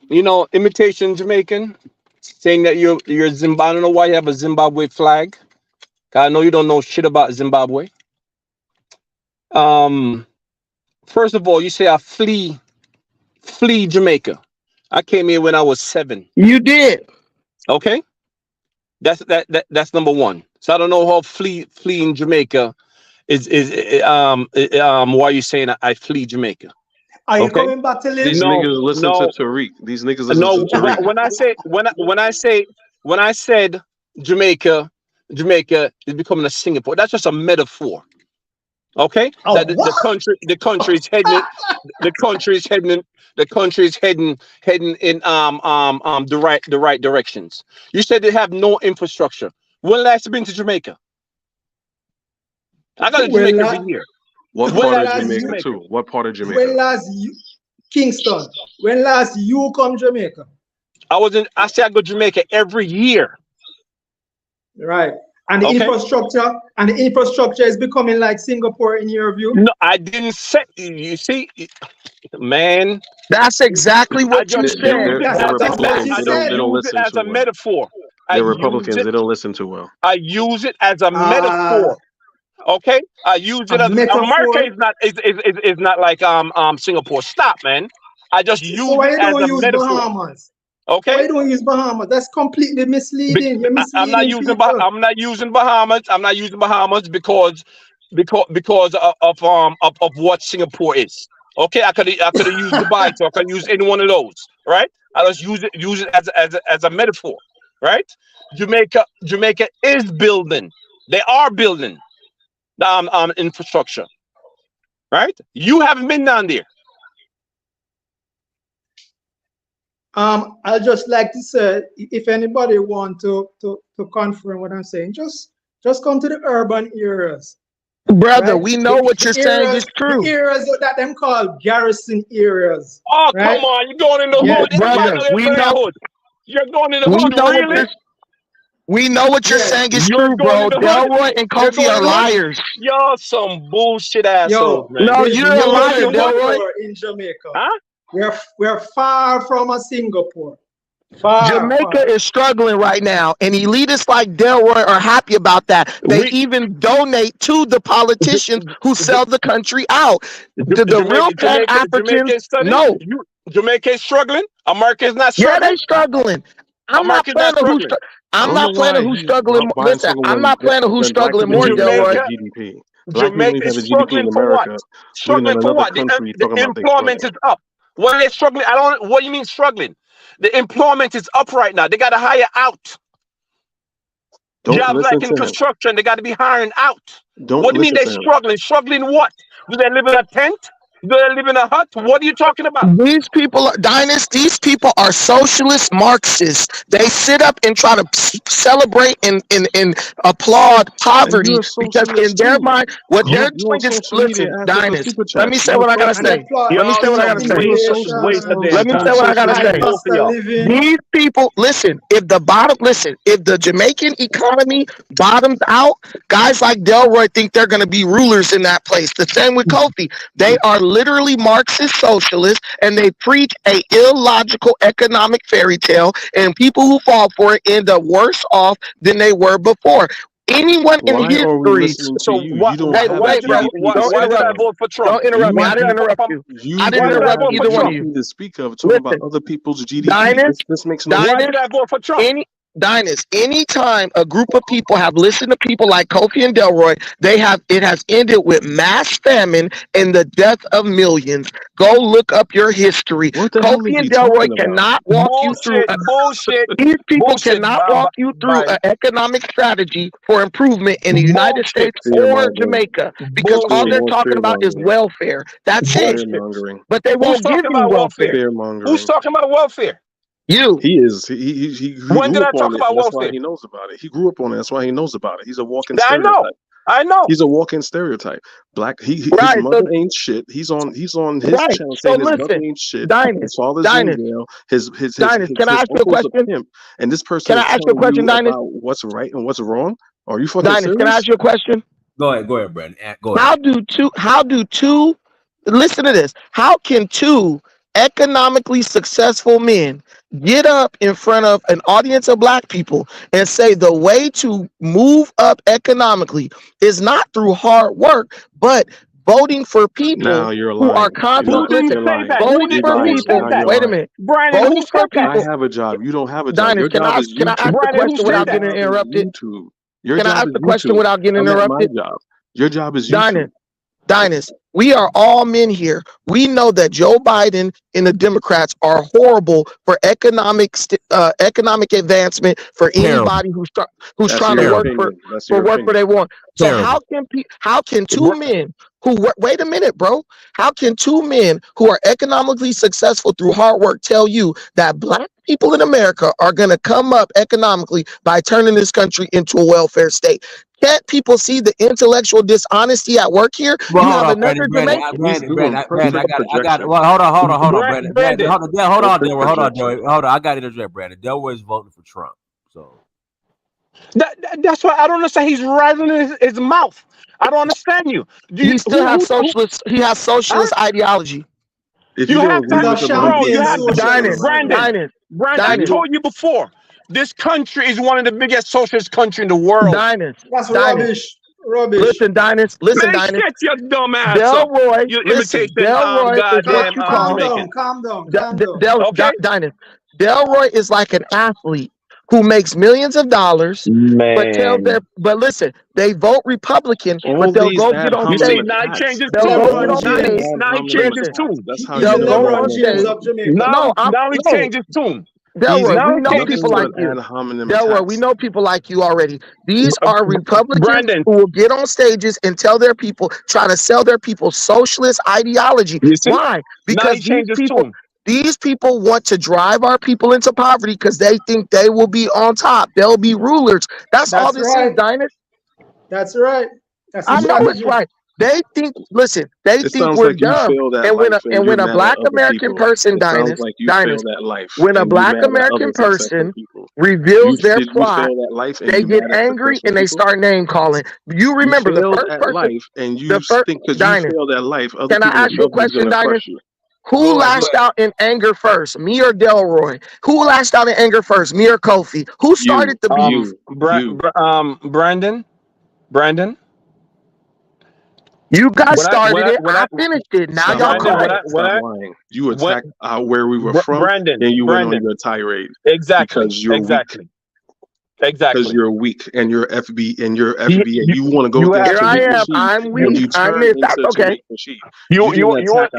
You know, imitation Jamaican, saying that you're Zimbabwe. I don't know why you have a Zimbabwe flag. I know you don't know shit about Zimbabwe. First of all, you say I flee Jamaica. I came here when I was 7. You did. Okay. That's number one. So I don't know how fleeing Jamaica is why you saying I flee Jamaica. Are you coming back to live? These niggas listen to Tariq. These niggas listen to Tariq. When I said Jamaica is becoming a Singapore, that's just a metaphor. Okay? That the country is heading in the right directions. You said they have no infrastructure. When last you been to Jamaica? I go to Jamaica every year. What part of Jamaica too? What part of Jamaica? When last Kingston? When last you come Jamaica? I say I go to Jamaica every year. Right. And the infrastructure is becoming like Singapore in your view? No, I didn't say. You see, man. That's exactly what you said. They don't listen as a metaphor. They're Republicans. They don't listen too well. I use it as a metaphor. Okay, I use it as America is not like Singapore. Stop, man. I just use it as a metaphor. Bahamas? Okay. Why you don't use Bahamas? That's completely misleading. You're misleading I'm not using Bahamas. I'm not using Bahamas because of what Singapore is. Okay, I could have used Dubai, so I could use any one of those, right? I just use it as a metaphor, right? Jamaica is building. They are building the infrastructure, right? You haven't been down there. I'd just like to say, if anybody want to confirm what I'm saying, just come to the urban areas. Brother, right? We know what you're saying is true. The areas that them call garrison areas. Oh, right? Come on, you're going in the hood. Brother, we know. You're going in the hood, really? We know what you're saying is true, bro. Delroy and Kofi are liars. Y'all some bullshit assholes, man. No, you're a liar, Delroy. In Jamaica. Huh? We're far from a Singapore. Jamaica is struggling right now, and elitists like Delroy are happy about that. They even donate to the politicians who sell the country out. The real Pan-Africans, no. Jamaica is struggling. America is not struggling. Yeah, they're struggling. I'm not playing who's struggling. Listen, I'm not playing who's struggling more, Delroy. Jamaica is struggling for what? Struggling for what? The employment is up. What are they struggling? What do you mean struggling? The employment is up right now. They got to hire out. Jobs like in construction, they got to be hiring out. What do you mean they're struggling? Struggling what? Do they live in a tent? Do they live in a hut? What are you talking about? These people are these people are socialist Marxists. They sit up and try to celebrate and applaud poverty because in their mind, what they're doing is listen, Dynast. Let me say what I gotta say. Let me say what I gotta say. These people, listen, if the Jamaican economy bottoms out, guys like Delroy think they're gonna be rulers in that place. The same with Kofi. They are literally Marxist socialists, and they preach a illogical economic fairy tale, and people who fall for it end up worse off than they were before. Anyone in history. So why did I vote for Trump? Don't interrupt me. I didn't interrupt you. I didn't interrupt either one of you. To speak of talking about other people's GDP. This makes no sense. Why did I vote for Trump? Dinus, anytime a group of people have listened to people like Kofi and Delroy, it has ended with mass famine and the death of millions. Go look up your history. What the hell Kofi is and he Delroy talking about? cannot walk you through. These people cannot walk you through an economic strategy for improvement in the United States Fear or mongering. Jamaica because all they're More talking fear about is mongering. welfare. That's it. Fear mongering. But they Who's won't give talking you about welfare. welfare? Fear mongering. Who's talking about welfare? You. He is. He When grew did I up talk on it. about And that's why welfare? he knows about it. He grew up on it. That's why he knows about it. He's a walking I know. stereotype. I know. He's a walking stereotype. Black. His Right. mother ain't shit. He's on his Right. channel So saying his mother listen, ain't shit. Dinus, His father's in Dinus, jail. His Dinus, can I ask you a uncle's a question? pimp. And this person Can I is ask you a telling question, you Dinus? about what's right and what's wrong. Are you fucking Dinus, can I serious? ask you a question? Go ahead, Brandon. Go ahead. How do two listen to this? How can two economically successful men get up in front of an audience of black people and say the way to move up economically is not through hard work, but voting for people Now you're who are lying. constantly Who didn't You're say lying. that? voting You're for lying. Who said Now people. you're that? Wait a lying. minute. Brandon, Voting who for said that? I people. have a job. You don't have a job. Dinus, Your job is can I ask YouTube. the Brandon, who question said without that? getting interrupted? YouTube. Your Can I job ask is the question YouTube. without getting I'm at my interrupted? job. Your job is Dinus, YouTube. Dinus, we are all men here. We know that Joe Biden and the Democrats are horrible for economic advancement for anybody who's That's trying to your work opinion. That's for your what opinion. they want. So Terrible. how can two men who work, wait a minute, bro? How can two men who are economically successful through hard work tell you that black people in America are going to come up economically by turning this country into a welfare state? Can't people see the intellectual dishonesty at work here? Well, You hold have on, another Brandon. Jamaican. Brandon, I got it. projection. Well, hold on, Brandon. Brandon. Hold on, Delroy. Hold on, Joey. Hold on. I got to interject, Brandon. Delroy's voting for Trump. So That's why I don't understand. He's rattling his mouth. I don't understand you. He still has socialist. He has socialist ideology. If You you don't have agree to, with him, bro. You then have to, Dinus, Brandon. I Dinus, told you before. This country is one of the biggest socialist countries in the world. Dinus, That's Dinus. rubbish. Rubbish. Listen, Dinus. Listen, Man, Dinus. shut your dumb ass up. Delroy, You listen. imitation Delroy is what goddamn you call. Jamaican. Calm down. Okay? Dinus. Delroy is like an athlete who makes millions of dollars, but listen, they vote Republican, all but they'll these go ad get on You stage. see, hominem now he attacks. changed his They'll These are go tune. get all on these stage. Now he ad changed hominem his attacks. tune. That's how He's you the know They'll you're go LeBron on wrong. James stage. of Jamaica. No, Now he changed his tune. Delroy, we know Okay? people Nothing like but you. ad hominem Delroy, we attacks. know people like you already. These are Republicans Brandon, who will get on stages and tell their people, try to sell their people socialist ideology. you see? Why? Now Because he changed his tune. these people want to drive our people into poverty because they think they will be on top. They'll be rulers. That's all That's this is, right. Dinus. That's right. That's the I know it's strategy. right. They think, listen, they It think sounds we're like you dumb. feel that And life and you're when a mad at black other American people. person, It sounds Dinus, like you feel that life when a and you're black mad at American other successful person people. reveals their Did you plot, fail that life and they you get mad at angry successful and they people? start name calling. You You remember the failed first at person, life and you the first, think because you Dinus, failed at life, other can I people ask you a above you is question, gonna Dinus? crush you. Who lashed out in anger first, me or Delroy? Who lashed out in anger first, me or Kofi? Who started the beef? Brandon. You guys started it. I finished it. Now Stop y'all lying. quiet. Stop lying. You attacked where we were from, Brandon, and you went on your tirade Exactly. because you're Exactly. weak. Because you're weak and you're FB and you're You- FBA. You want to go against Here I Tariq am. Nasheed, I'm and weak. you I'm turn this. into That's okay. Tariq Nasheed. You didn't attack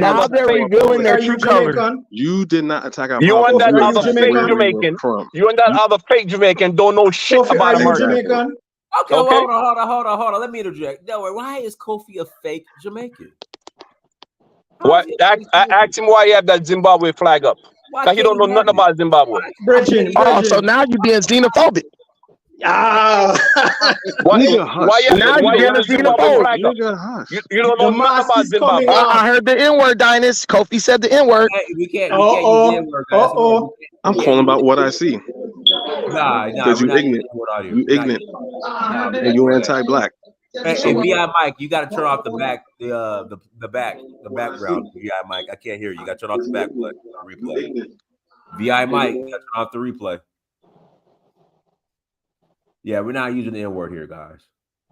Now they're revealing their true colors. You did not attack our You and that Kofi, are you other fake Jamaican? Jamaican. You and that other fake Jamaican don't know shit Kofi, about are you America. Jamaican? Okay, well, hold on. Let me interject. Delroy, why is Kofi a fake Jamaican? What? Ask him why he have that Zimbabwe flag up. Because he don't know nothing about Zimbabwe. Oh, so now you're being xenophobic. Ah. Why you now you're being a xenophobe. You don't know nothing about Zimbabwe. I heard the N-word, Dinus. Kofi said the N-word. We can't use the N-word, guys. I'm calling about what I see. Nah, Because you ignorant. You ignorant. And you anti-black. Hey, So- VI Mike, you got to turn off the background. VI Mike, I can't hear you. You got to turn off the replay. VI Mike, you got to turn off the replay. Yeah, we're not using the N-word here, guys.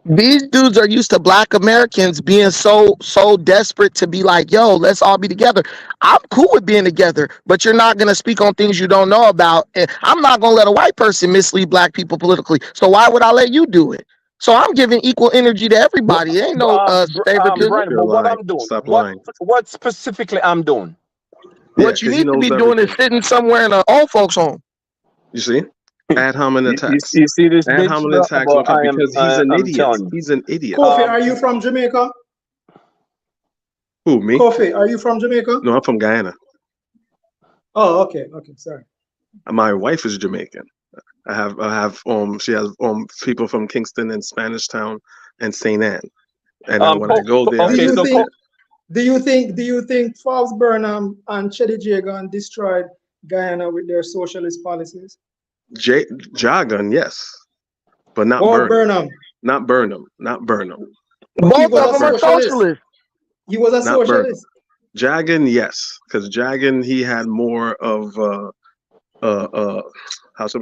These dudes are used to Black Americans being so desperate to be like, yo, let's all be together. I'm cool with being together, but you're not gonna speak on things you don't know about. And I'm not gonna let a white person mislead Black people politically. So why would I let you do it? So I'm giving equal energy to everybody. It ain't no favoritism. Brandon, but what I'm doing, what specifically I'm doing? What you need to be doing is sitting somewhere in an old folks home. You see? Ad hominem attacks. You see this Ad bitch? hominem attacks because he's an I'm idiot. telling you. He's an idiot. Kofi, are you from Jamaica? Who, me? Kofi, are you from Jamaica? No, I'm from Guyana. Oh, okay, sorry. My wife is Jamaican. I have she has people from Kingston and Spanish Town and St. Anne. And when I go there, do you think Falls Burnham and Chedi Jagan destroyed Guyana with their socialist policies? Jagan, yes, but not Burnham. Not Burnham. Not Burnham. Both of them are socialists. He was a socialist. Jagan, yes, because Jagan, he had more of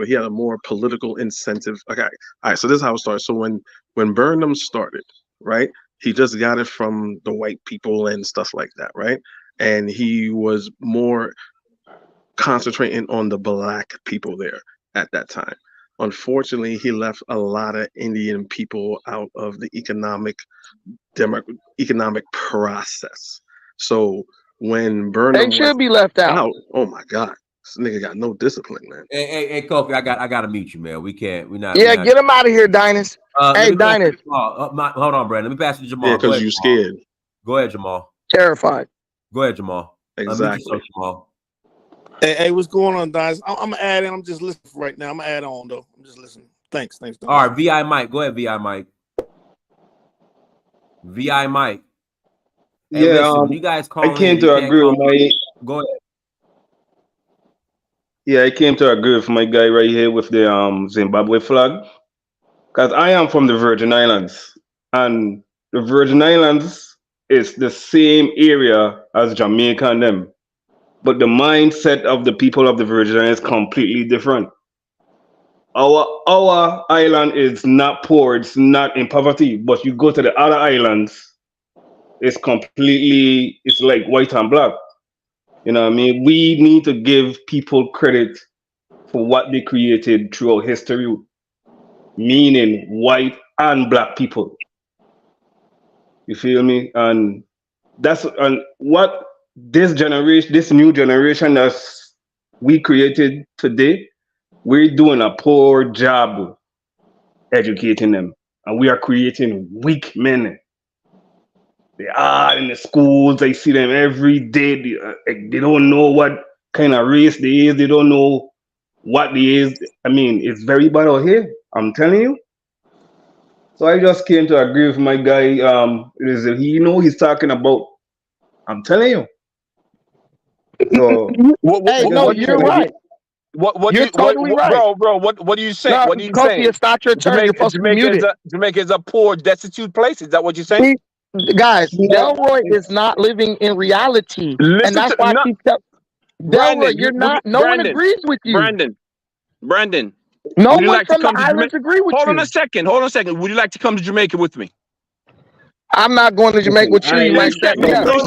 he had a more political incentive. Okay, all right. So this is how it starts. So when Burnham started, right, he just got it from the white people and stuff like that, right, and he was more concentrating on the Black people there at that time. Unfortunately, he left a lot of Indian people out of the economic process. So when Burnham they should be left out. Oh my God, this nigga got no discipline, man. Hey, Kofi, I gotta meet you, man. We're not. Yeah, get him out of here, Dynast. Hey, Dynast. Hold on, Brandon. Let me pass it to Jamal. Yeah, because you're scared. Go ahead, Jamal. Terrified. Go ahead, Jamal. Exactly. Jamal. Hey, what's going on, guys? I'm gonna add in. I'm just listening right now. I'm gonna add on though. I'm just listening. Thanks. All right, VI Mike. Go ahead, VI Mike. VI Mike. Hey, yeah, listen, you guys call. I came to agree with my. Go ahead. Yeah, I came to agree with my guy right here with the Zimbabwe flag, because I am from the Virgin Islands, and the Virgin Islands is the same area as Jamaica and them. But the mindset of the people of the Virgin Islands is completely different. Our island is not poor, it's not in poverty, but you go to the other islands, it's like white and black. You know what I mean? We need to give people credit for what they created throughout history, meaning white and Black people. You feel me? And that's what this new generation that we created today, we're doing a poor job educating them, and we are creating weak men. They are in the schools. I see them every day. They don't know what kind of race they is. They don't know what they is. I mean, it's very bad out here. I'm telling you. So I just came to agree with my guy. He's talking about. I'm telling you. So you're right. You're totally right. Bro, what do you say? No, What do you Kofi, say? it's not your turn. You're supposed to be muted. Jamaica is a poor, destitute place. Is that what you're saying? Guys, Delroy is not living in reality, and that's why I keep telling Delroy, you're not. No one agrees with you. Brandon. No one from the islands agree with you. Hold on a second. Would you like to come to Jamaica with me? I'm not going to Jamaica with you. You might set me up. Don't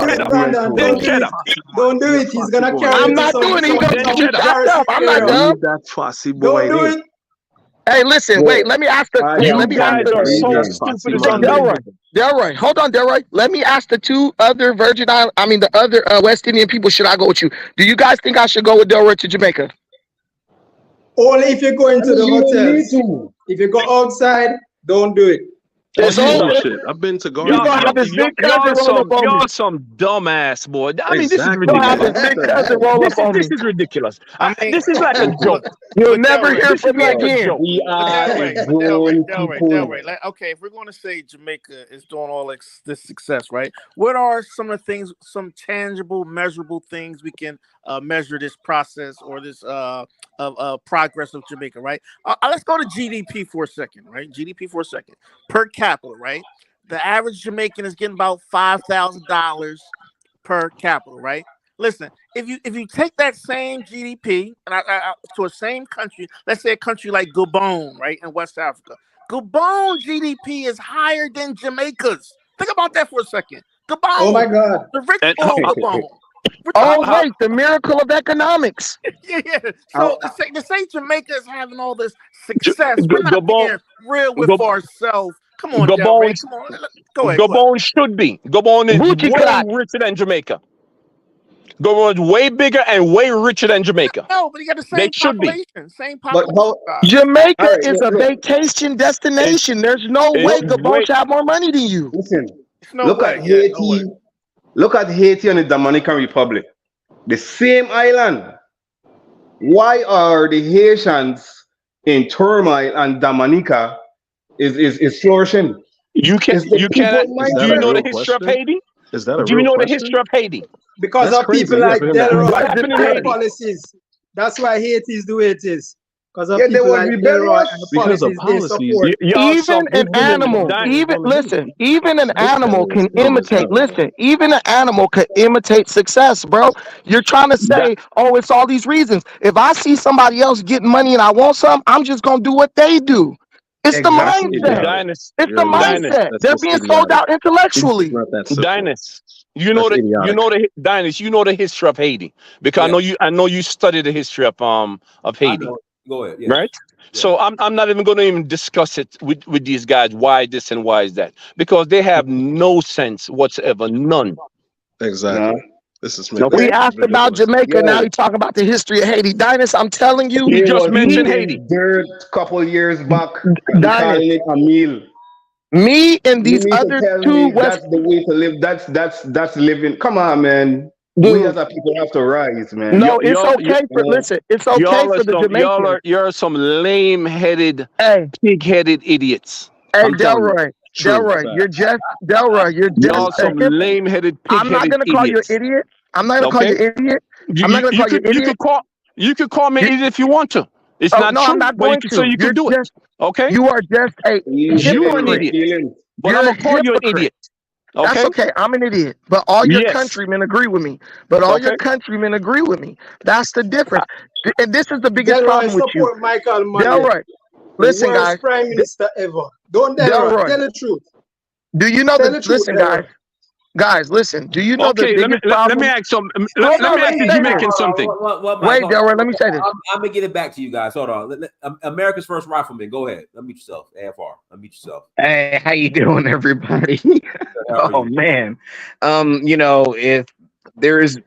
do it. He's gonna carry. I'm not doing it. He's gonna get you shut up. I'm not dumb. That fussy boy. Don't do it. Hey, listen. Wait. Let me ask the. Delroy, hold on, Delroy. Let me ask the two other the other West Indian people. Should I go with you? Do you guys think I should go with Delroy to Jamaica? Only if you're going to the hotels. If you go outside, don't do it. Shit. I've been to Garden. Y'all some dumbass boy. I mean, this is ridiculous. This is ridiculous. This is like a joke. You'll never hear from me again. We are Delroy. Okay, if we're going to say Jamaica is doing all this success, right? What are some of the things, some tangible, measurable things we can measure this process or this progress of Jamaica, right? Let's go to GDP for a second, right? GDP for a second. Per capita, right? The average Jamaican is getting about $5,000 per capita, right? Listen, if you take that same GDP and to a same country, let's say a country like Gabon, right, in West Africa. Gabon GDP is higher than Jamaica's. Think about that for a second. Gabon. Oh my God. The rich people of Gabon. Oh wait, the miracle of economics. Yeah. So to say Jamaica is having all this success, we're not being real with ourselves. Come on, Delray. Come on. Go ahead. Gabon should be. Gabon is way richer than Jamaica. Gabon is way bigger and way richer than Jamaica. No, but you got the same population. Same But population. Jamaica is a vacation. There's no way Gabon should have more money than you. Listen, No look way. at Haiti. Look at Haiti and the Dominican Republic. The same island. Why are the Haitians in turmoil and Dominica is flourishing? Do you know the history of Haiti? Is that a Do you real know the question? history of Haiti? Because That's of crazy. people Yeah, like for him to Delroy ask. What and happened in their Haiti? policies. That's why Haiti is the way it is. Because of Yeah, they people were like rebellious. Delroy and the Because of policies they support. Even an animal, even an animal can imitate. Listen, even an animal can imitate success, bro. You're trying to say, oh, it's all these reasons. If I see somebody else getting money and I want some, I'm just gonna do what they do. It's the mindset. It's the mindset. They're being sold out intellectually. Dynast, you know the history of Haiti because I know you studied the history of Haiti. Go ahead. Yeah. Right? So I'm not even going to even discuss it with these guys. Why this and why is that? Because they have no sense whatsoever. None. Exactly. This is We asked about Jamaica. Now you talking about the history of Haiti. Dynast, I'm telling you. You just mentioned Haiti. Dirt couple years back. And calling it a meal. Me and these other two that's the way to live. That's living. Come on, man. Dude. We as a people have to rise, man. No, it's okay for listen. It's okay for the Jamaicans. You're some lame-headed, pig-headed idiots. Hey, Delroy, you're just Y'all some lame-headed, pig-headed I'm not gonna call you an idiot. I'm not gonna call you an idiot. I'm not gonna call you an idiot. You could call me an idiot if you want to. It's not no, true, I'm not but going you to. so you can do it. Okay? You are just a You're an idiot. But I'm gonna call you an idiot. Okay? That's okay. I'm an idiot. But all your countrymen agree with me. Your countrymen agree with me. That's the difference. And this is the biggest problem with you. Michael Money. Delroy, listen, the worst guys. Prime Minister ever. Don't Delroy, tell the truth. Do you know Tell the truth, listen, guys? Guys, listen. Do you know the biggest problem? Let me ask some. Let me ask the Jamaican something. Wait, Delroy, let me say this. I'm gonna get it back to you guys. Hold on. America's First Rifleman. Go ahead. Unmute yourself. AFR. Unmute yourself. Hey, how you doing, everybody? Oh man. If there's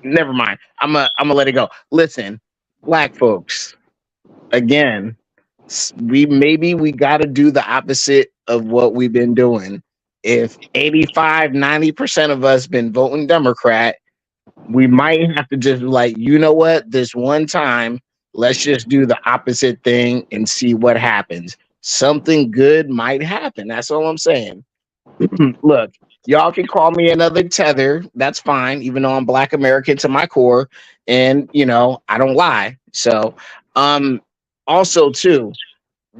never mind. I'm gonna let it go. Listen, black folks, again, we gotta do the opposite of what we've been doing. If 85-90% of us been voting Democrat, we might have to just you know what, this one time, let's just do the opposite thing and see what happens. Something good might happen. That's all I'm saying. Look, y'all can call me another tether. That's fine, even though I'm Black American to my core. And, I don't lie. So, also, too,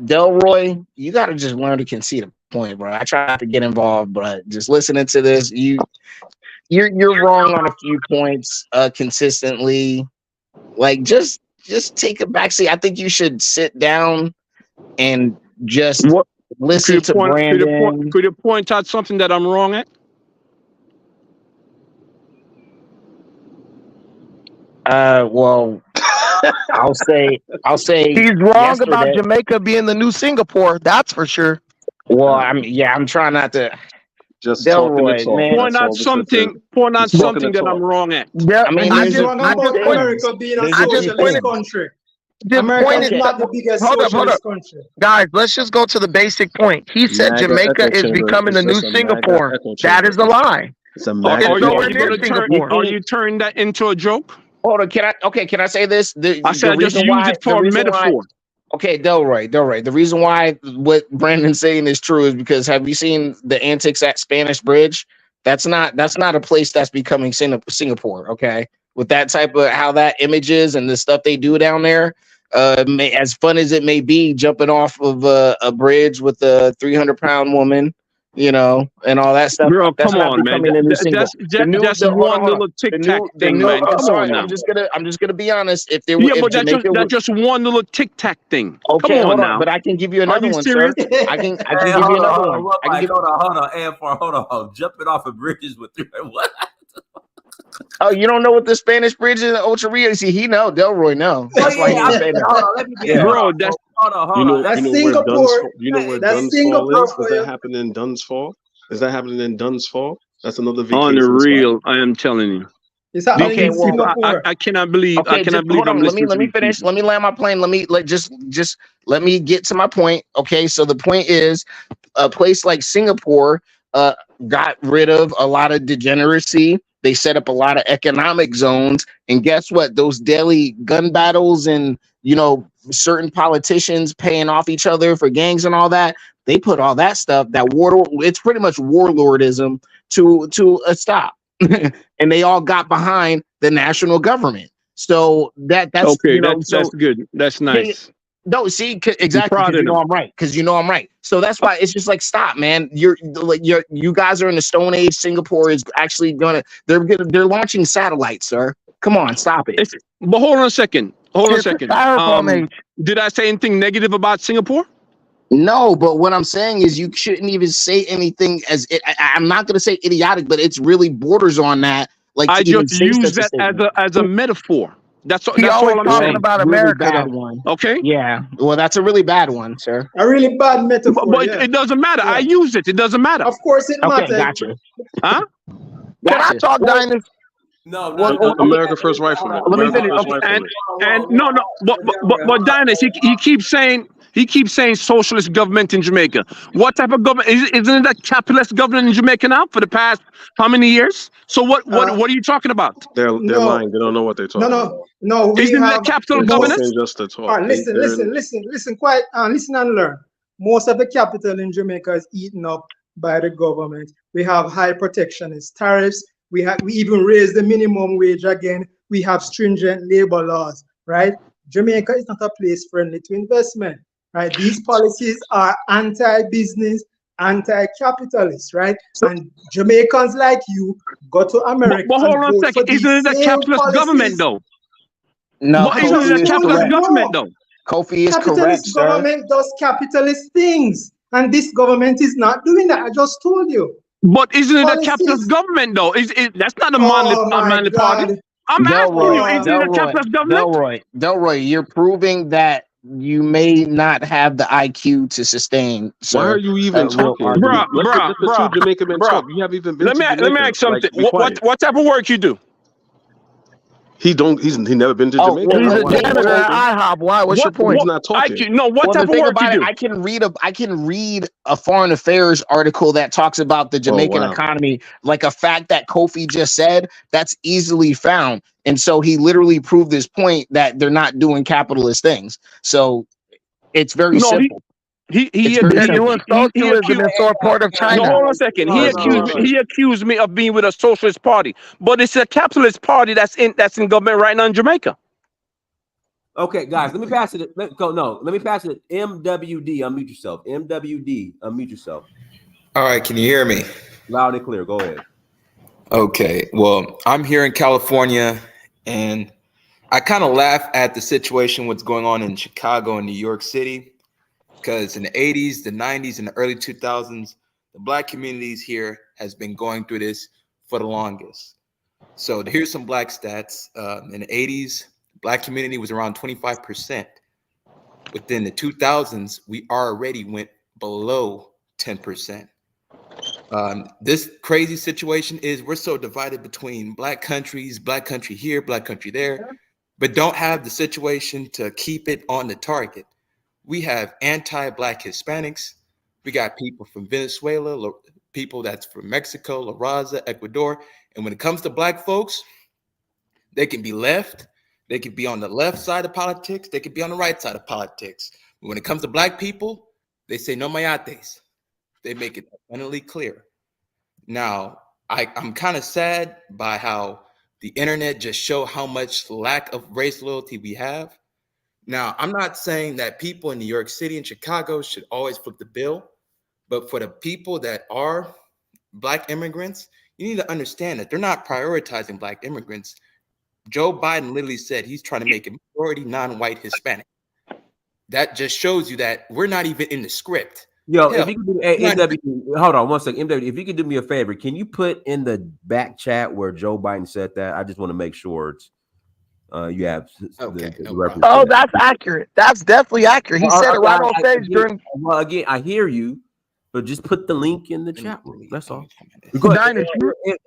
Delroy, you got to just learn to concede a point, bro. I try not to get involved, but just listening to this, you're wrong on a few points consistently. Just take a backseat. I think you should sit down and just listen to Brandon. Could you point out something that I'm wrong at? Well, I'll say he's wrong about Jamaica being the new Singapore. That's for sure. Well, I'm trying not to. Just Delroy, man. Point out something that I'm wrong at. Yeah, I just wrong about America being a socialist country. America is not the biggest socialist country. Guys, let's just go to the basic point. He said Jamaica is becoming the new Singapore. That is a lie. Are you turning that into a joke? Hold on, can I say this? I said just use it for a metaphor. Okay, Delroy. The reason why what Brandon's saying is true is because have you seen the antics at Spanish Bridge? That's not a place that's becoming Singapore. Okay, with that type of how that image is and the stuff they do down there, as fun as it may be, jumping off of a bridge with a 300-pound woman, you know, and all that stuff. Bro, That's come not on, man. becoming a new single. That's one little tic tac thing, man. I'm Come sorry. on now. I'm just gonna be honest. If there, Yeah, if but Jamaica that's just one little tic tac thing. okay, Come on hold on. now. But I can give you Are another you one, serious? sir. I can Hey, give you another hold one. on, what, I can Mike? give. Hold on, AFR, hold on. Jumping off of bridges with what? Oh, you don't know what the Spanish bridge in Ocho Rios? See, he know. Delroy know. That's why he didn't say that. Hold on, let me get Yeah. Bro, that's hold on. You know, That's you know where Singapore. That's Duns Fall Singapore is? Does for you. that happen in Duns Fall? Is that happening in Duns Fall? That's another on the vacation spot. real. I am telling you. It's happening Okay, in well, Singapore. I cannot believe. okay, I cannot just believe hold I'm on. Let listening to me these finish. people. Let me land my plane. Just let me get to my point. Okay, so the point is, a place like Singapore got rid of a lot of degeneracy. They set up a lot of economic zones, and guess what? Those daily gun battles and, you know, certain politicians paying off each other for gangs and all that. They put all that stuff, that war. It's pretty much warlordism to a stop, and they all got behind the national government. So that's Okay, you know, that's good. That's nice. no, see, I'm exactly, proud because of you know them. I'm right. Because you know I'm right. So that's why it's just like, stop, man. You guys are in the Stone Age. Singapore is actually they're launching satellites, sir. Come on, stop it. But hold on a second. Hold on a It's a second. styrofoam age. Did I say anything negative about Singapore? No, but what I'm saying is you shouldn't even say anything as I'm not going to say idiotic, but it's really borders on that. Like, I to even just say use such a that statement. as a metaphor. That's He always all I'm talking saying. about really America, bad though. One. Okay. Yeah. Well, that's a really bad one, sir. A really bad metaphor. But Yeah. it doesn't matter. Yeah. I use it. It doesn't matter. Of course it Okay, matters. gotcha. Huh? Can I talk, Dynasty? No, America First Rifleman. Let me America finish. First Okay. Rifleman. And no, but Dennis, he keeps saying socialist government in Jamaica. What type of government isn't it a capitalist government in Jamaica now for the past how many years? So what are you talking about? They're No. lying. They don't know what they're talking about. No. We Isn't have that capital They're most. governance? talking just to talk. All right, listen. Quiet. Listen and learn. Most of the capital in Jamaica is eaten up by the government. We have high protectionist tariffs. We even raised the minimum wage again. We have stringent labor laws, right? Jamaica is not a place friendly to investment, right? These policies are anti-business, anti-capitalist, right? And Jamaicans like you go to America But hold and on a vote second. for these Isn't it a same capitalist policies. government though? No, But isn't it a capitalist government though? Kofi is correct, Capitalist sir. government does capitalist things, and this government is not doing that. I just told you. But isn't it a Policies. capitalist government though? That's not a Oh my manly party. God. I'm asking you, Delroy, isn't it a capitalist government? Delroy, you're proving that you may not have the IQ to sustain, sir. Why are you even a real talking? argument. Let the two Jamaican men talk. You haven't even been Let to me Jamaica. ask something. Like, be quiet. What type of work you do? He never been to Jamaica. Well, He's a what- janitor at IHOP. Why? What's your point? He's not talking. What well, type the of thing work you about it, do? I can read a foreign affairs article that talks about the Jamaican wow. economy, like a fact that Kofi just said. That's easily found, and so he literally proved this point that they're not doing capitalist things. So it's very simple. They're doing socialism in some part of No, China. hold on a second. He accused me of being with a socialist party, but it's a capitalist party that's in government right now in Jamaica. Okay, guys, let me pass it. Let me pass it. MWD, unmute yourself. MWD, unmute yourself. All right, can you hear me? Loud and clear. Go ahead. Okay, well, I'm here in California, and I kind of laugh at the situation, what's going on in Chicago and New York City, because in the 80s, the 90s, and the early 2000s, the Black communities here has been going through this for the longest. So here's some Black stats. In the 80s, the Black community was around 25%. Within the 2000s, we already went below 10%. This crazy situation is we're so divided between Black countries, Black country here, Black country there, but don't have the situation to keep it on the target. We have anti-Black Hispanics. We got people from Venezuela, people that's from Mexico, La Raza, Ecuador. And when it comes to Black folks, they can be left, they can be on the left side of politics, they can be on the right side of politics. When it comes to Black people, they say no mayates. They make it abundantly clear. Now, I'm kind of sad by how the internet just show how much lack of race loyalty we have. Now, I'm not saying that people in New York City and Chicago should always flip the bill, But for the people that are Black immigrants, you need to understand that they're not prioritizing Black immigrants. Joe Biden literally said he's trying to make a majority non-white Hispanic. That just shows you that we're not even in the script. Yo, Hell, if you could do MW, hold on one second. MW, if you could do me a favor, can you put in the back chat where Joe Biden said that? I just want to make sure it's you have the reference. Oh, that's accurate. That's definitely accurate. He said it right on stage during. Well, again, I hear you, but just put the link in the chat room. That's all. Dinah,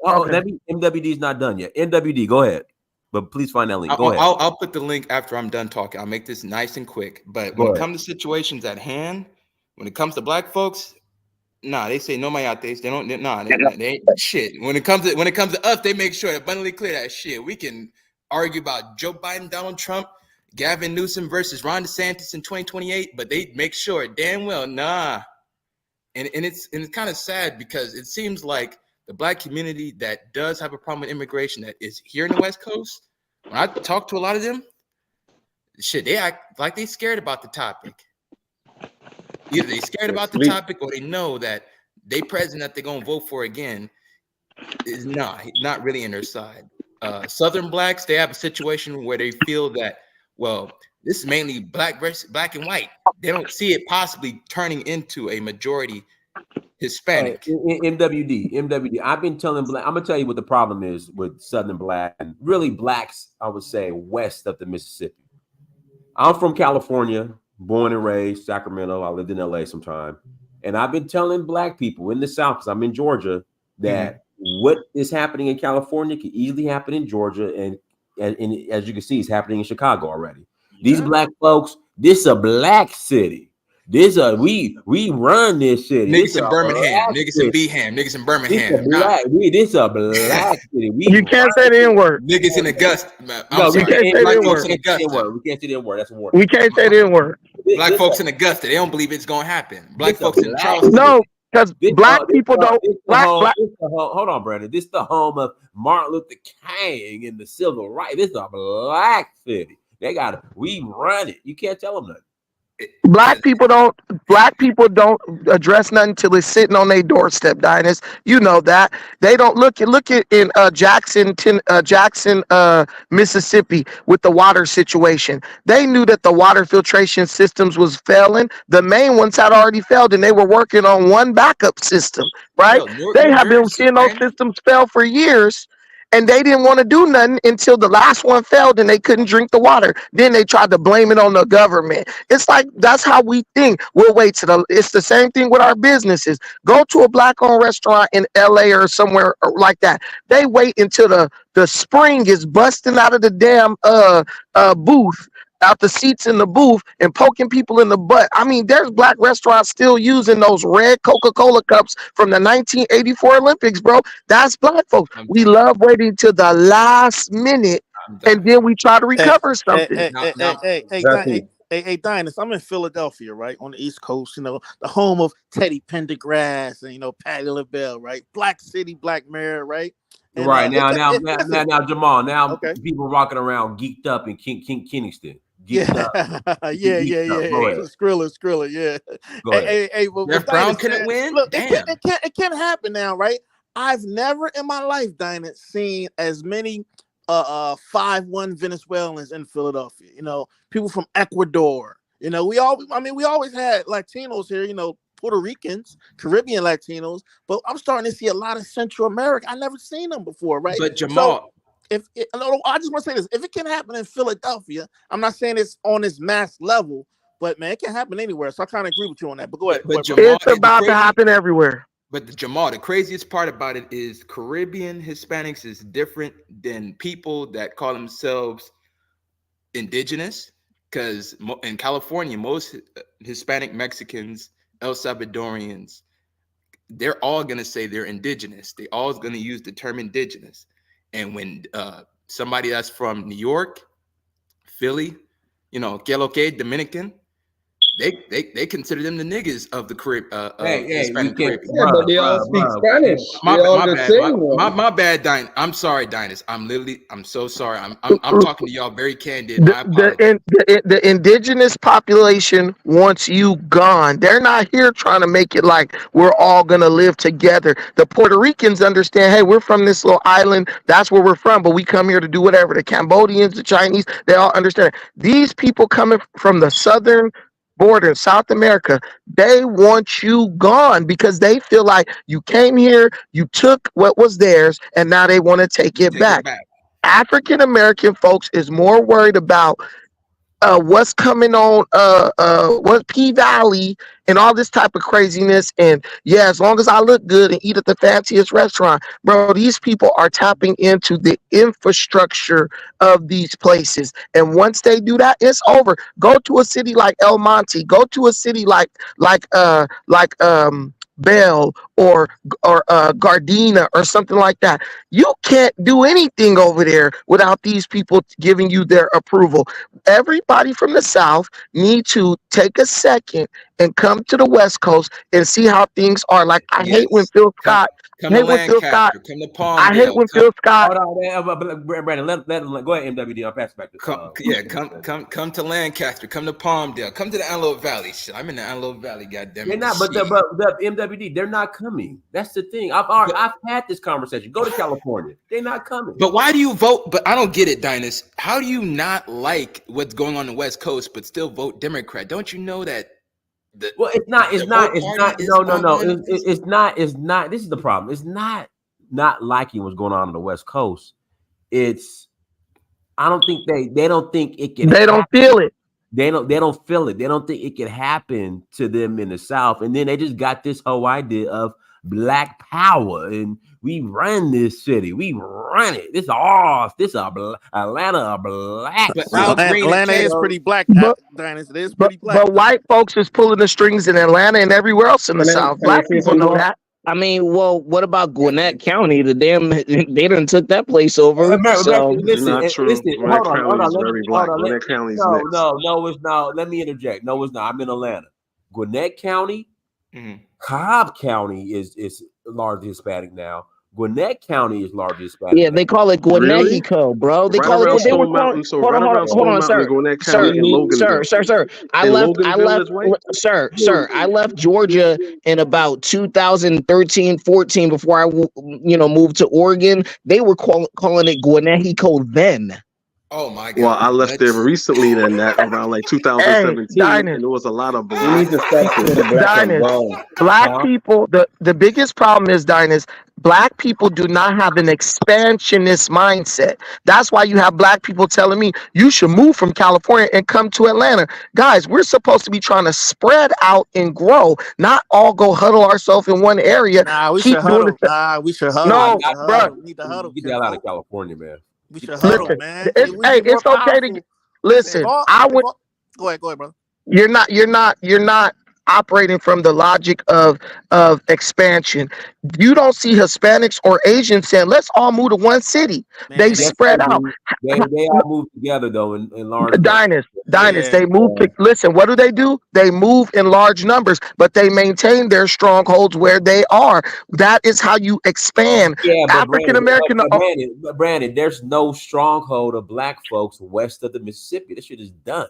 MWD is not done yet. MWD, go ahead. But please find that link. Go ahead. I'll put the link after I'm done talking. I'll make this nice and quick. But when it comes to situations at hand, when it comes to Black folks, nah, they say no mayates. They don't. Nah, they ain't shit. When it comes to us, they make sure to abundantly clear that shit. We can argue about Joe Biden, Donald Trump, Gavin Newsom versus Ron DeSantis in 2028, but they make sure damn well, nah. And it's kind of sad because it seems like the Black community that does have a problem with immigration that is here in the West Coast, when I talk to a lot of them, shit, they act like they scared about the topic. Either they scared about the topic or they know that they president that they're gonna vote for again is not really in their side. Southern Blacks, they have a situation where they feel that, well, this is mainly black versus black and white. They don't see it possibly turning into a majority Hispanic. MWD. I've been telling Black. I'm gonna tell you what the problem is with Southern Black and really Blacks. I would say west of the Mississippi. I'm from California, born and raised, Sacramento. I lived in LA sometime, and I've been telling Black people in the South, because I'm in Georgia, that what is happening in California can easily happen in Georgia, and as you can see, it's happening in Chicago already. These Black folks, this is a Black city. This we run this city. Niggas in Birmingham, niggas in Beham, niggas in Birmingham. This is a Black city. You can't say the N-word. Niggas in Augusta. No, we can't say the N-word. We can't say the N-word. That's a word. We can't say the N-word. Black folks in Augusta, they don't believe it's gonna happen. Black folks in Charleston. No, because Black people don't. Hold on, Brandon. This is the home of Martin Luther King and the civil rights. This is a Black city. We run it. You can't tell them nothing. Black people don't address nothing until it's sitting on their doorstep, Dinus. You know that. They don't look at in Jackson, Mississippi with the water situation. They knew that the water filtration systems was failing. The main ones had already failed, and they were working on one backup system, right? They have been seeing those systems fail for years. And they didn't want to do nothing until the last one failed and they couldn't drink the water. Then they tried to blame it on the government. It's like, that's how we think. We'll wait it's the same thing with our businesses. Go to a Black-owned restaurant in LA or somewhere like that. They wait until the spring is busting out of the damn booth, out the seats in the booth, and poking people in the butt. I mean, there's Black restaurants still using those red Coca-Cola cups from the 1984 Olympics, bro. That's Black folks. We love waiting till the last minute, and then we try to recover something. Hey, Dinus, I'm in Philadelphia, right, on the East Coast, the home of Teddy Pendergrass and, Patti LaBelle, right? Black city, Black mayor, right? And, right, now, Jamal, people rocking around geeked up in Kingston. Skrilla, yeah. Hey, Jeff Brown couldn't win? Look, it can't happen now, right? I've never in my life, Dinah, seen as many 5-1 Venezuelans in Philadelphia. People from Ecuador. We always had Latinos here, Puerto Ricans, Caribbean Latinos, but I'm starting to see a lot of Central America. I never seen them before, right? But Jamal, I just want to say this: if it can happen in Philadelphia, I'm not saying it's on this mass level, but man, it can happen anywhere. So I kind of agree with you on that. But go ahead. Jamal, it's about to happen everywhere. But Jamal, the craziest part about it is Caribbean Hispanics is different than people that call themselves indigenous. Because in California, most Hispanic Mexicans, El Salvadorians, they're all going to say they're indigenous. They all going to use the term indigenous. And when somebody that's from New York, Philly, que lo que, Dominican, they consider them the niggas of the Caribbean, Hispanic we can't, Caribbean. Yeah, but they all speak Spanish. They all My the bad, same. my bad, Dine. I'm sorry, Dinus. I'm so sorry. I'm talking to y'all very candid. My apologies. The indigenous population wants you gone. They're not here trying to make it like we're all gonna live together. The Puerto Ricans understand, hey, we're from this little island, that's where we're from, but we come here to do whatever. The Cambodians, the Chinese, they all understand. These people coming from the southern border, South America, they want you gone because they feel like you came here, you took what was theirs, and now they want to take it back. African American folks is more worried about what's coming on what P Valley and all this type of craziness. And yeah, as long as I look good and eat at the fanciest restaurant, bro, these people are tapping into the infrastructure of these places. And once they do that, it's over. Go to a city like El Monte, go to a city like Bell or Gardena or something like that. You can't do anything over there without these people giving you their approval. Everybody from the South need to take a second and come to the West Coast and see how things are. Like I hate when Phil Scott. Come to Lancaster. Come to Palmdale. I hate when Phil Scott. Brandon, let go ahead, MWD. I'll pass it back to come to Lancaster. Come to Palmdale. Come to the Antelope Valley. Shit, I'm in the Antelope Valley. Goddamn it. They're not, but the MWD, they're not coming. That's the thing. I've had this conversation. Go to California. They're not coming. But why do you vote? But I don't get it, Dinus. How do you not like what's going on the West Coast, but still vote Democrat? Don't you know that? No. It's not. This is the problem. It's not liking what's going on the West Coast. It's, I don't think they don't think it can. They don't feel it. They don't feel it. They don't think it can happen to them in the South. And then they just got this whole idea of Black power, and we run this city. We run it. This Atlanta, a black. But Atlanta is pretty black. It is pretty black. But white folks is pulling the strings in Atlanta and everywhere else in the South. Black people know that. I mean, well, what about Gwinnett County? The damn, they done took that place over. So listen, hold on. Gwinnett County's next. No, it's not. Let me interject. No, it's not. I'm in Atlanta. Gwinnett County, Cobb County is largely Hispanic now. Gwinnett County is largely Hispanic. Yeah, they call it Gwinnett, bro. They call it. They were calling. Hold on, sir. Sir. I left Georgia in about 2013-14 before I moved to Oregon. They were calling it Gwinnett then. Oh my God! Well, I left there recently than that, around like 2017, and there was a lot of black people. The biggest problem is, Dinus, black people do not have an expansionist mindset. That's why you have black people telling me you should move from California and come to Atlanta. Guys, we're supposed to be trying to spread out and grow, not all go huddle ourselves in one area. We should huddle. No, bro. We need to huddle. Get the hell out of California, man. We should huddle, man. It's okay to listen. Go ahead, brother. You're not operating from the logic of expansion. You don't see Hispanics or Asians saying, let's all move to one city. Man, they spread out. They all move together though in large numbers. They move listen, what do? They move in large numbers, but they maintain their strongholds where they are. That is how you expand. Yeah, African American. Brandon, there's no stronghold of black folks west of the Mississippi. This shit is done.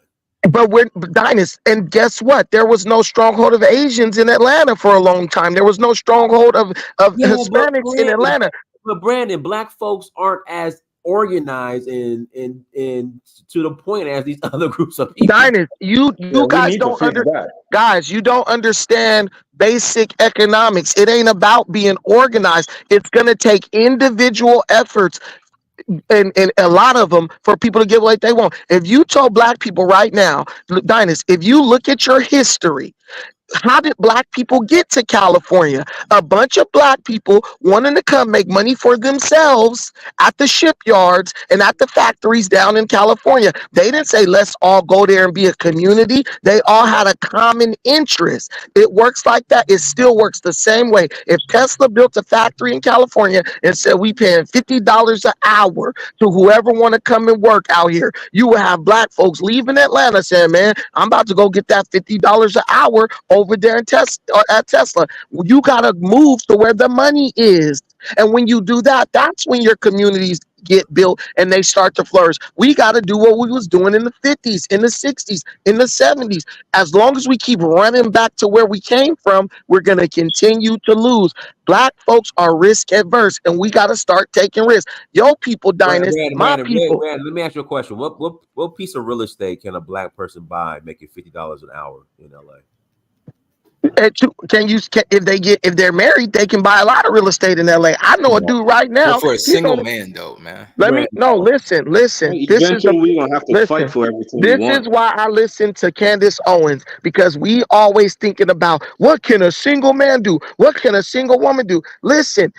But we're Dinus, and guess what? There was no stronghold of Asians in Atlanta for a long time. There was no stronghold of Hispanics in Atlanta. But Brandon, black folks aren't as organized and to the point as these other groups of people. Dinus, you guys don't understand basic economics. It ain't about being organized. It's gonna take individual efforts. And a lot of them for people to get what they want. If you told black people right now, Dinus, if you look at your history, how did black people get to California? A bunch of black people wanting to come make money for themselves at the shipyards and at the factories down in California. They didn't say, let's all go there and be a community. They all had a common interest. It works like that. It still works the same way. If Tesla built a factory in California and said, we paying $50 an hour to whoever want to come and work out here, you will have black folks leaving Atlanta saying, man, I'm about to go get that $50 an hour over there in at Tesla. You got to move to where the money is. And when you do that, that's when your communities get built and they start to flourish. We got to do what we was doing in the 50s, in the 60s, in the 70s. As long as we keep running back to where we came from, we're going to continue to lose. Black folks are risk adverse, and we got to start taking risks. Yo, people, Dynast, people. Let me ask you a question. What piece of real estate can a black person buy making $50 an hour in LA? If they're married, they can buy a lot of real estate in LA. I know a dude right now. Well, for a single man, though, man. Listen. Eventually, we're gonna have to fight for everything. This is why I listen to Candace Owens, because we always thinking about what can a single man do? What can a single woman do? Listen.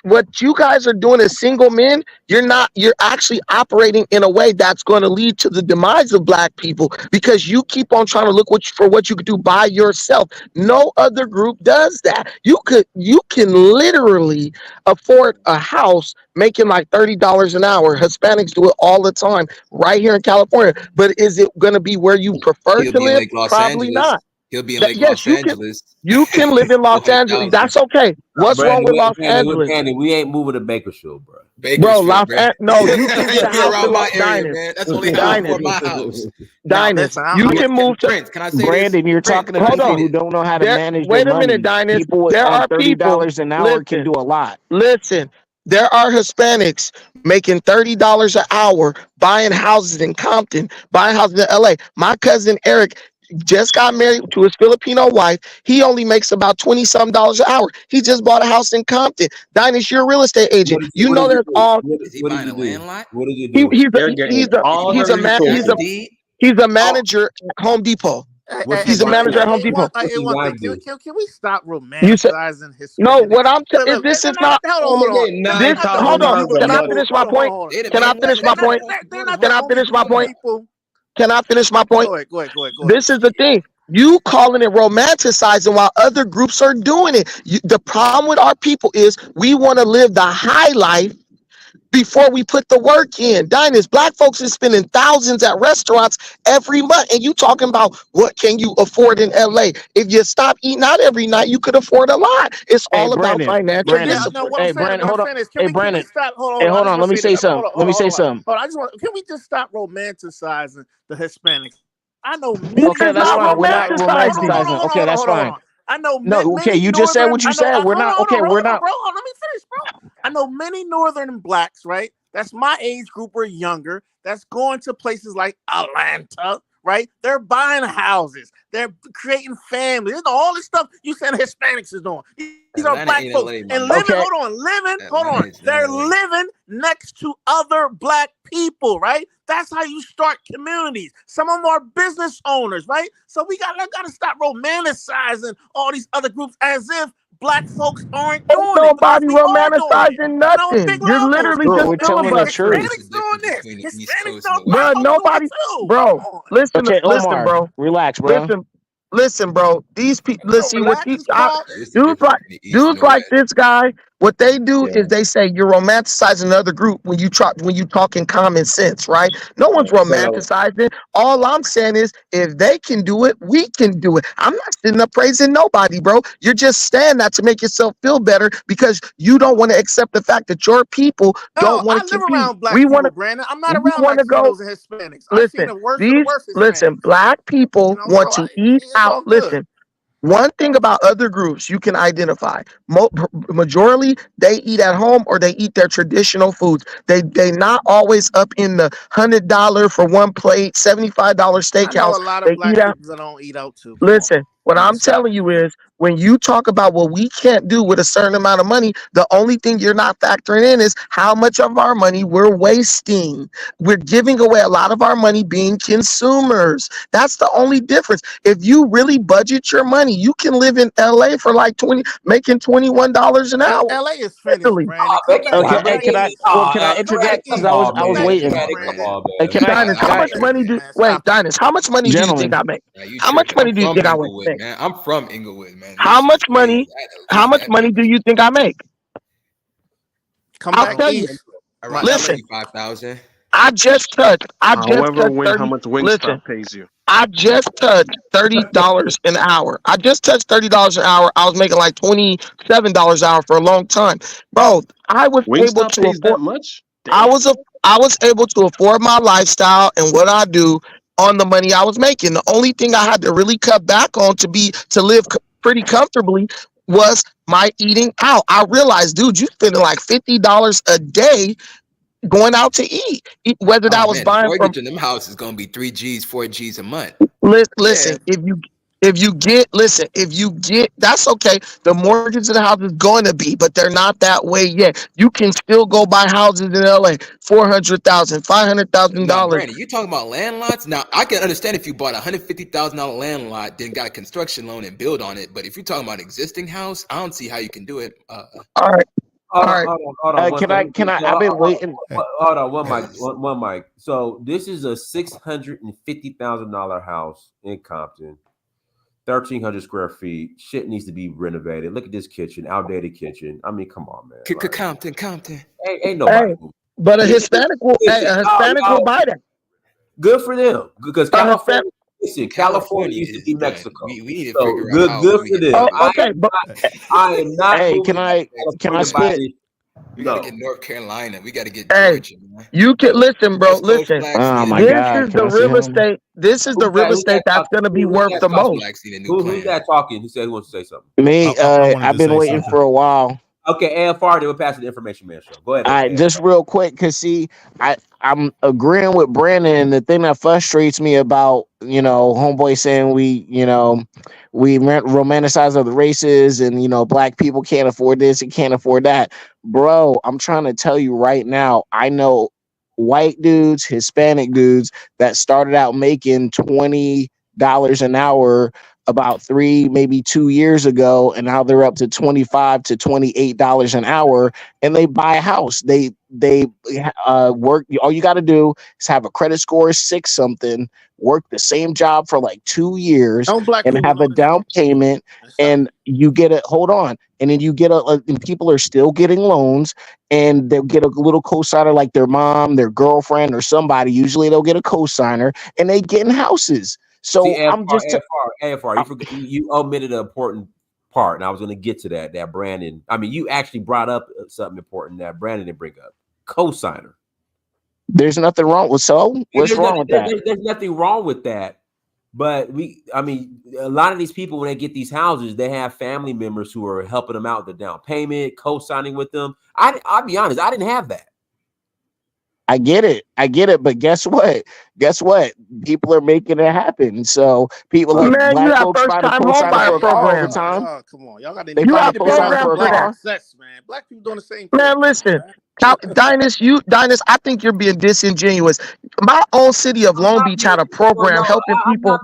What you guys are doing as single men, you're actually operating in a way that's going to lead to the demise of black people, because you keep on trying to look for what you could do by yourself. No other group does that. You can literally afford a house making like $30 an hour. Hispanics do it all the time right here in California. But is it going to be where you prefer to live? Probably not. He'll be in Los Angeles. You can live in Los Angeles. That's okay. What's wrong with Los Angeles? We ain't moving to Bakersfield, bro. Bro, no, you can get a house around in my Los area, man. That's only for my house. Dynast, you can move to Prince. Can I say Brandon, this? you're talking to people who don't know how to manage their money. Wait a minute, Dynast. People There on are $30 an hour can do a lot. Listen, there are Hispanics making $30 an hour buying houses in Compton, buying houses in LA. My cousin Eric just got married to his Filipino wife. He only makes about $20-some an hour. He just bought a house in Compton. Dynast, you're a real estate agent. You know there's all. Is he buying a land lot? What does he do? He's a manager at Home Depot. He's a manager at Home Depot. Can we stop romanticizing his? No, what I'm saying, this is not. Hold on. Can I finish my point? Can I finish my point? Can I finish my point? Go ahead. This is the thing. You calling it romanticizing while other groups are doing it. The problem with our people is we want to live the high life before we put the work in. Dynast, black folks is spending thousands at restaurants every month, and you talking about what can you afford in LA? If you stop eating out every night, you could afford a lot. It's all about financial discipline. Hold on. Let me say something. Can we just stop romanticizing the Hispanics? I know many. Okay, that's fine. We're not romanticizing. Okay, that's fine. I know. No, okay, you just said what you said. We're not. Okay, we're not. Bro, let me finish, bro. I know many northern blacks, right? That's my age group or younger. That's going to places like Atlanta, right? They're buying houses. They're creating families. You know, all this stuff you said Hispanics is doing. These are black folks. And living, hold on. They're living next to other black people, right? That's how you start communities. Some of them are business owners, right? So we gotta stop romanticizing all these other groups as if black folks aren't doing it. Nobody romanticizing nothing. You're literally just telling the truth. Hispanics doing this. Hispanics don't. Bro, nobody. Bro, listen, Omar, bro. Relax, bro. Listen, bro. These people. Let's see what dudes like this guy. What they do is they say you're romanticizing another group when you talking common sense, right? No one's romanticizing. All I'm saying is if they can do it, we can do it. I'm not sitting up praising nobody, bro. You're just saying that to make yourself feel better because you don't want to accept the fact that your people don't want to compete. Around black people, Brandon. I'm not around Latinos and Hispanics. Listen, black people want to eat out. Listen. One thing about other groups you can identify, majority they eat at home or they eat their traditional foods. They not always up in the $100 for one plate, $75 steakhouse. I know a lot of black people that don't eat out too. Listen, what I'm telling you is when you talk about what we can't do with a certain amount of money, the only thing you're not factoring in is how much of our money we're wasting. We're giving away a lot of our money being consumers. That's the only difference. If you really budget your money, you can live in LA for like making $21 an hour. LA is finished, Literally. Brandon. Come back Okay, to hey, can I interject? Because I was waiting. Hey, Dinus, how much money do wait, Dinus, how much money do you think Gentlemen. I make? Nah, you How much tripping. money I'm do you from think I Inglewood, make? man. I'm from Inglewood, man. This How shit much crazy. money? How much money do you think I make? Come I'll back tell you. east. Around Listen, maybe 5,000. I just touched However, how 30. much Listen, Wingstop pays you. I just touched $30 an hour. I just touched $30 an hour. I was making like $27 an hour for a long time. Bro, I was able Wingstop to pays that afford much? I Damn. was able to afford my lifestyle and what I do on the money I was making. The only thing I had to really cut back on to live pretty comfortably was my eating out. I realized, dude, you spending like $50 a day going out to eat. Whether Oh that was man, the buying from mortgage in them houses is gonna be 3 G's, 4 G's a month. listen, Yeah. if you get that's okay. The mortgage of the house is going to be, but they're not that way yet. You can still go buy houses in LA, $400,000, $500,000. Now, Brandon, you talking about land lots? Now, I can understand if you bought $150,000 land lot, then got a construction loan and build on it. But if you're talking about existing house, I don't see how you can do it. All right. Hold All on, right. hold on. Can I? I've been waiting. Hold on, one mic. So this is a $650,000 house in Compton, 1,300 square feet. Shit needs to be renovated. Look at this kitchen, outdated kitchen. I mean, come on, man. Like, Compton. Ain't nobody. But a Hispanic will buy that. Good for them, because California. Listen, California used to be Mexico. We need to So figure good, out good for them. Okay, but I am not. Hey, moving can I to spit? We gotta get North Carolina. We gotta get Hey, Georgia, man. you can listen, bro. West Coast Listen. blacks need a my new This God, is can the I say real something? estate. This is the real estate that's going to be worth the most. Blacks need a new Who's that talking? Who said who wants to say something? Me, I wanted I've to been say waiting something. for a while. Okay, AFR, then we'll pass the Information Man show. Go ahead. All right, just real quick, cause see, I'm agreeing with Brandon. And the thing that frustrates me about homeboy saying we romanticize other races and black people can't afford this and can't afford that, bro. I'm trying to tell you right now. I know white dudes, Hispanic dudes that started out making $20 an hour about 2 years ago, and now they're up to $25 to $28 an hour, and they buy a house. They work. All you got to do is have a credit score of 6 something, work the same job for like 2 years, and have a down payment, and you get it. Hold on, and then you get and people are still getting loans, and they'll get a little cosigner like their mom, their girlfriend, or somebody. Usually they'll get a cosigner, and they get in houses. So See, I'm just AFR, you omitted an important part, and I was going to get to that. That Brandon, I mean, you actually brought up something important that Brandon didn't bring up. Cosigner. There's nothing wrong with what's wrong with that? There's nothing wrong with that, but a lot of these people, when they get these houses, they have family members who are helping them out with the down payment, co-signing with them. I'll be honest, I didn't have that. I get it, but guess what? People are making it happen. So people like black folks find a cosigner for a car all the time. Oh, come on, y'all got to. They find a cosigner for a car. Success, man. Black people doing the same. Man, listen, Dinus, I think you're being disingenuous. My own city of Long Beach had a program helping people.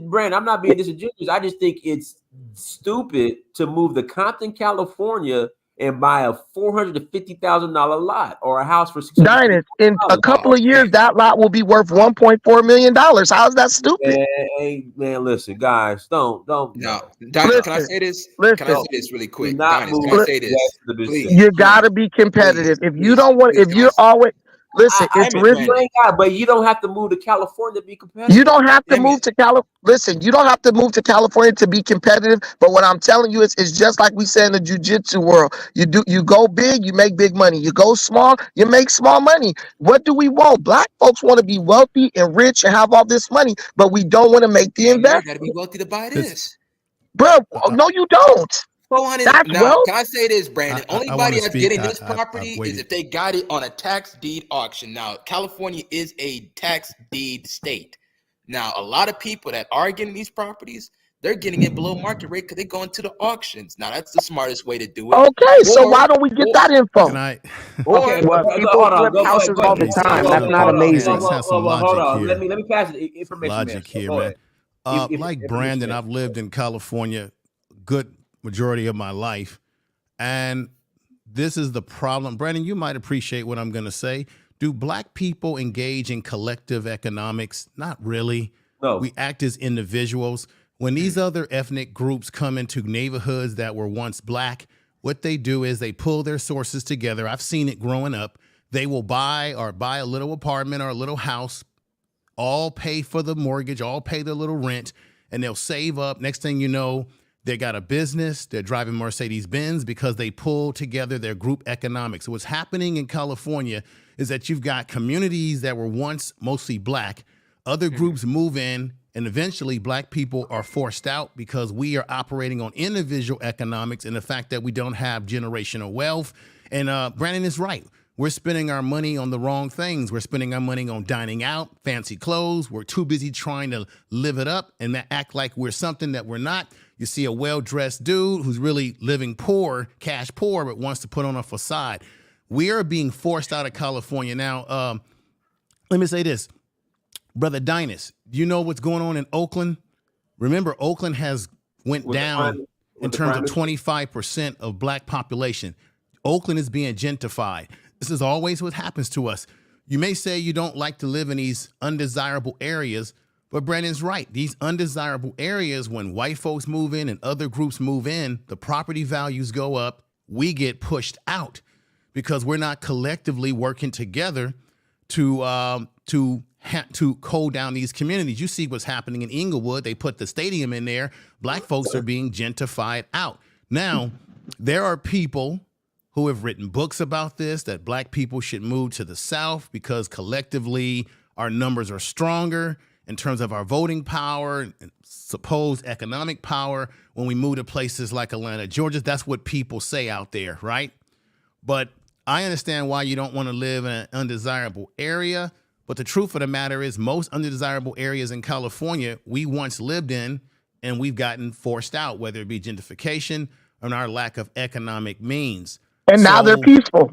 Brandon, I'm not being disingenuous. I just think it's stupid to move to Compton, California, and buy a $450,000 lot or a house for $600,000. In a couple of years, that lot will be worth $1.4 million. How's that stupid? Man, listen, guys, don't. No, Dinus, can I say this? Can I say this really quick? Dinus, can I say this? Please. You got to be competitive. If you don't want, if you're always listen, it's really. But you don't have to move to California to be competitive. You don't have to move to California. Listen, you don't have to move to California to be competitive. But what I'm telling you is, it's just like we say in the jiu-jitsu world. You go big, you make big money. You go small, you make small money. What do we want? Black folks want to be wealthy and rich and have all this money, but we don't want to make the investment. You got to be wealthy to buy this, bro. No, you don't. 400. That's Now, wealth. can I say this, Brandon? Only body that's speak. getting this property is if they got it on a tax deed auction. Now, California is a tax deed state. Now, a lot of people that are getting these properties, They're getting it below market rate because they go into the auctions. Now that's the smartest way to do it. Okay, so why don't we get that info? Can I? Okay, Well, people flip houses all the time. That's not amazing. Let's have some logic Hold on. here. Let me pass the information. Logic man. here, Go man. ahead. Like Brandon, I've lived in California good majority of my life, and this is the problem. Brandon, you might appreciate what I'm going to say. Do Black people engage in collective economics? Not really. No. We act as individuals. When these other ethnic groups come into neighborhoods that were once Black, what they do is they pull their sources together. I've seen it growing up. They will buy a little apartment or a little house, all pay for the mortgage, all pay the little rent, and they'll save up. Next thing you know, they got a business. They're driving Mercedes-Benz because they pull together their group economics. So what's happening in California is that you've got communities that were once mostly Black. Other groups move in, and eventually Black people are forced out because we are operating on individual economics and the fact that we don't have generational wealth. And Brandon is right. We're spending our money on the wrong things. We're spending our money on dining out, fancy clothes. We're too busy trying to live it up and act like we're something that we're not. You see a well-dressed dude who's really living poor, cash poor, but wants to put on a facade. We are being forced out of California. Now, let me say this. Brother Dynast, you know what's going on in Oakland? Remember, Oakland has went down in terms of 25% of Black population. Oakland is being gentrified. This is always what happens to us. You may say you don't like to live in these undesirable areas, but Brandon's right. These undesirable areas, when white folks move in and other groups move in, the property values go up. We get pushed out because we're not collectively working together to hold down these communities. You see what's happening in Inglewood. They put the stadium in there. Black folks are being gentrified out. Now, there are people who have written books about this, that Black people should move to the South because collectively our numbers are stronger in terms of our voting power and supposed economic power when we move to places like Atlanta, Georgia. That's what people say out there, right? But I understand why you don't want to live in an undesirable area. But the truth of the matter is most undesirable areas in California we once lived in and we've gotten forced out, whether it be gentrification or our lack of economic means. And now they're peaceful.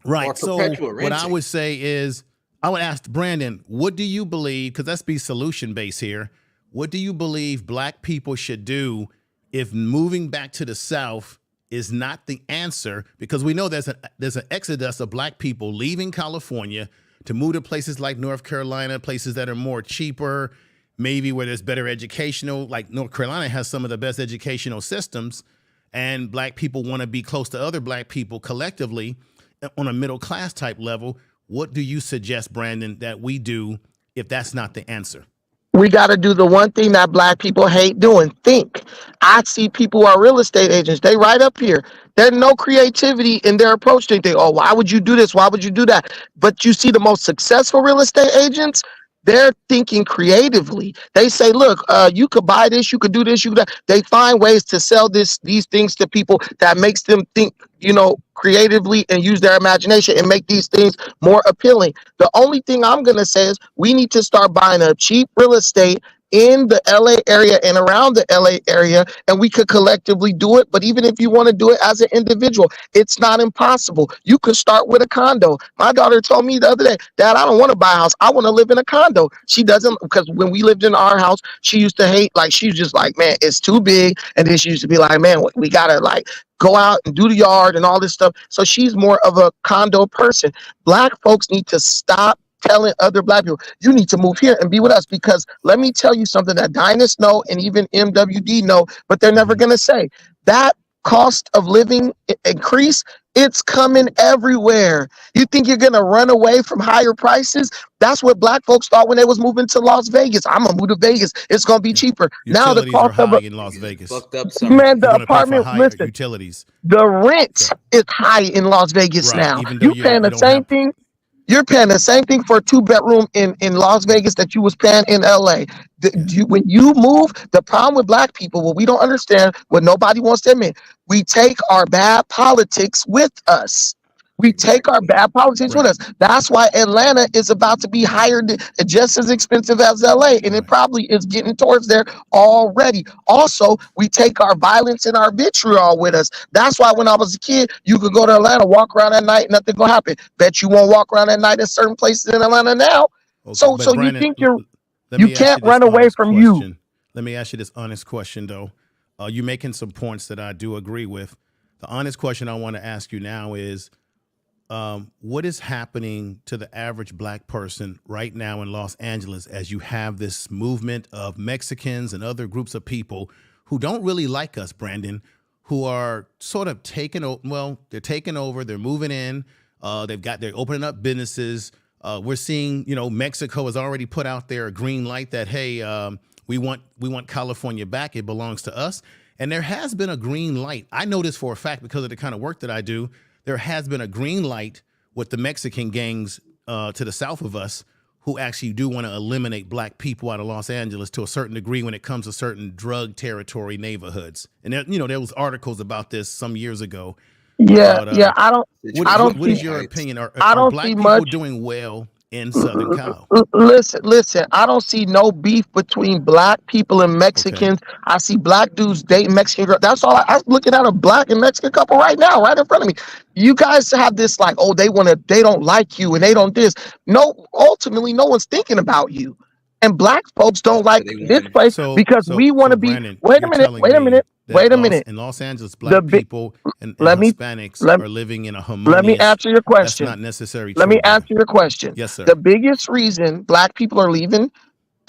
Right. So what I would say is I would ask Brandon, what do you believe, because let's be solution based here. What do you believe Black people should do if moving back to the South is not the answer? Because we know there's an exodus of Black people leaving California to move to places like North Carolina, places that are more cheaper, maybe where there's better educational, like North Carolina has some of the best educational systems, and Black people want to be close to other Black people collectively on a middle class type level. What do you suggest, Brandon, that we do if that's not the answer? We got to do the one thing that Black people hate doing, think. I see people who are real estate agents. They right up here. There's no creativity in their approach. They think, oh, why would you do this? Why would you do that? But you see the most successful real estate agents, they're thinking creatively. They say, look, you could buy this, you could do this, you could do that. They find ways to sell these things to people that makes them think, creatively and use their imagination and make these things more appealing. The only thing I'm going to say is we need to start buying a cheap real estate in the LA area and around the LA area, and we could collectively do it. But even if you want to do it as an individual, it's not impossible. You could start with a condo. My daughter told me the other day, Dad, I don't want to buy a house. I want to live in a condo. She doesn't, because when we lived in our house, she used to hate, she was just like, man, it's too big. And then she used to be like, man, we got to go out and do the yard and all this stuff. So she's more of a condo person. Black folks need to stop telling other Black people, you need to move here and be with us, because let me tell you something that Dynast know and even MWD know, but they're never going to say. That cost of living increase, it's coming everywhere. You think you're going to run away from higher prices? That's what Black folks thought when they was moving to Las Vegas. I'm going to move to Vegas. It's going to be cheaper. Now the cost are high in Las Vegas. Man, the apartment, listen, utilities. The rent is high in Las Vegas now. You're paying the same thing. You're paying the same thing for a 2-bedroom in Las Vegas that you was paying in LA. When you move, the problem with Black people, what we don't understand, what nobody wants to admit, we take our bad politics with us. We take our bad politics with us. That's why Atlanta is about to be higher, just as expensive as LA, and it probably is getting towards there already. Also, we take our violence and our vitriol with us. That's why when I was a kid, you could go to Atlanta, walk around at night, nothing gonna happen. Bet you won't walk around at night at certain places in Atlanta now. Okay, So but you Brandon, think let you me ask can't you this run away honest from you. question. Let me ask you this honest question, though. You're making some points that I do agree with. The honest question I want to ask you now is, what is happening to the average black person right now in Los Angeles as you have this movement of Mexicans and other groups of people who don't really like us, Brandon, who are sort of taking over? Well, they're taking over, they're moving in, they're opening up businesses. We're seeing, Mexico has already put out there a green light that, hey, we want California back. It belongs to us. And there has been a green light. I know this for a fact because of the kind of work that I do. There has been a green light with the Mexican gangs to the south of us who actually do want to eliminate black people out of Los Angeles to a certain degree when it comes to certain drug territory neighborhoods. And there was articles about this some years ago. Yeah, About, I don't. What is your opinion? Are black people much doing well in Southern Cal? Listen, I don't see no beef between black people and Mexicans. Okay. I see black dudes dating Mexican girls. That's all. I'm looking at a black and Mexican couple right now, right in front of me. You guys have this like, oh, they don't like you and they don't this. No, ultimately, no one's thinking about you. And black folks don't like this place because we want to be. Brandon, Wait a minute. In Los Angeles, black people and Hispanics are living in a harmonious. Let me answer your question. That's not necessarily Let true. me answer your question. Yes, sir. The biggest reason black people are leaving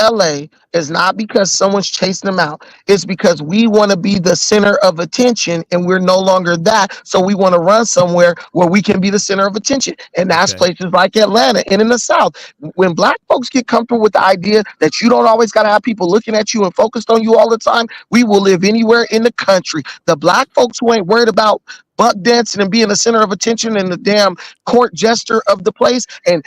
LA is not because someone's chasing them out. It's because we want to be the center of attention and we're no longer that. So we want to run somewhere where we can be the center of attention. And that's places like Atlanta and in the South. When black folks get comfortable with the idea that you don't always got to have people looking at you and focused on you all the time, we will live anywhere in the country. The black folks who ain't worried about buck dancing and being the center of attention and the damn court jester of the place and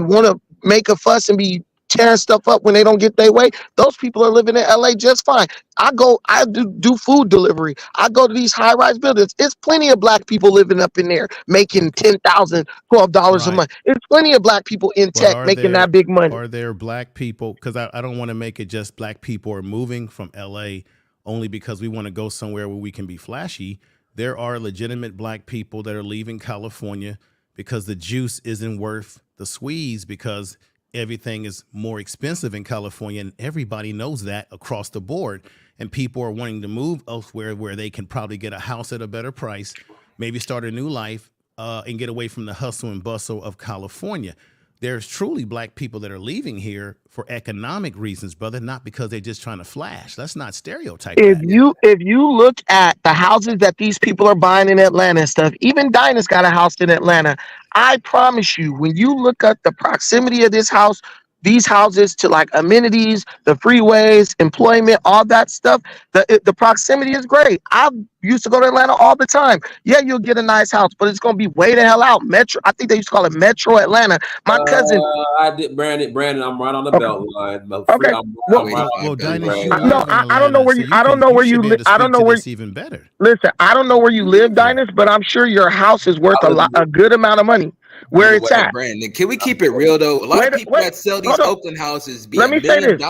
want to make a fuss and be tearing stuff up when they don't get their way, those people are living in LA just fine. I do food delivery. I go to these high-rise buildings. It's plenty of black people living up in there making $10,000, $12 a month. It's plenty of black people in tech making that big money. Are there black people, because I don't want to make it just black people are moving from LA only because we want to go somewhere where we can be flashy. There are legitimate black people that are leaving California because the juice isn't worth the squeeze, because everything is more expensive in California, and everybody knows that across the board. And people are wanting to move elsewhere where they can probably get a house at a better price, maybe start a new life, and get away from the hustle and bustle of California. There's truly black people that are leaving here for economic reasons, brother, not because they're just trying to flash. Let's not stereotype If that. you look at the houses that these people are buying in Atlanta and stuff, even Dinah's got a house in Atlanta. I promise you, when you look at the proximity of these houses to like amenities, the freeways, employment, all that stuff, the proximity is great. I used to go to Atlanta all the time. Yeah, you'll get a nice house, but it's going to be way the hell out. Metro, I think they used to call it Metro Atlanta. My cousin. I did, Brandon, I'm right on the belt line. Okay. Well, Dinah, I don't know where you. I don't know where you live. I don't know where. Even better. Listen, I don't know where you live, Dinah, but I'm sure your house is worth a good amount of money. Where it's at. Brandon, can we keep it real though? A lot of people that sell these Oakland houses be $1 million,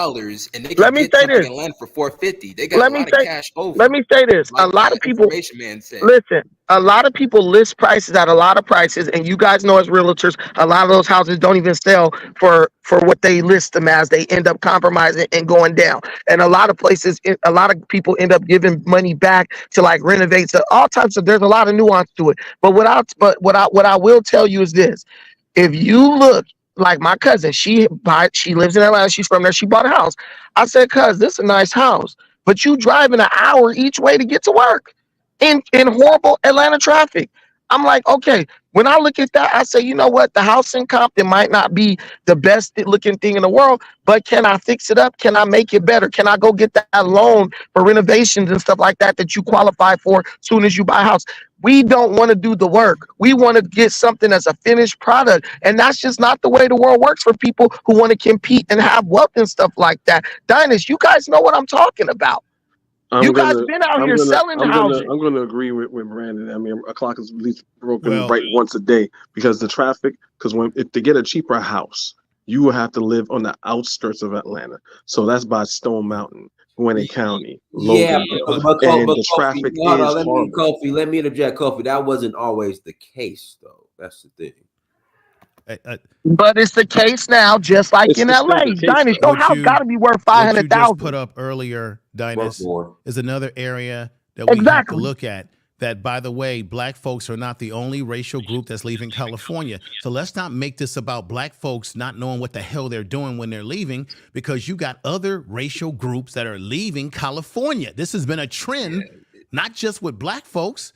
and they can get something in Atlanta for $450. They got a lot of cash over. Let me say this: a lot of people. Listen, a lot of people list prices at a lot of prices, and you guys know as realtors, a lot of those houses don't even sell for what they list them as. They end up compromising and going down. And a lot of places, a lot of people end up giving money back to like renovate. So all types of. There's a lot of nuance to it. But what I will tell you is this: if you look like my cousin, she lives in Atlanta. She's from there. She bought a house. I said, "Cuz, this is a nice house, but you driving an hour each way to get to work in horrible Atlanta traffic." I'm like, okay. When I look at that, I say, you know what? The house in Compton might not be the best looking thing in the world, but can I fix it up? Can I make it better? Can I go get that loan for renovations and stuff like that you qualify for as soon as you buy a house? We don't want to do the work. We want to get something as a finished product. And that's just not the way the world works for people who want to compete and have wealth and stuff like that. Dinah, you guys know what I'm talking about. You guys been out here selling housing. I'm gonna agree with Brandon. I mean, a clock is at least broken right once a day because the traffic. Because to get a cheaper house, you will have to live on the outskirts of Atlanta. So that's by Stone Mountain, Gwinnett County, Yeah, Loganville, and the traffic is horrible. Let me interject, Kofi. That wasn't always the case, though. That's the thing. But it's the case now, just like in LA. Dynas, your house got to be worth What you just $500,000. put up earlier, Dynas, is another area that we have to look at. That, by the way, black folks are not the only racial group that's leaving California. So let's not make this about black folks not knowing what the hell they're doing when they're leaving, because you got other racial groups that are leaving California. This has been a trend, not just with black folks,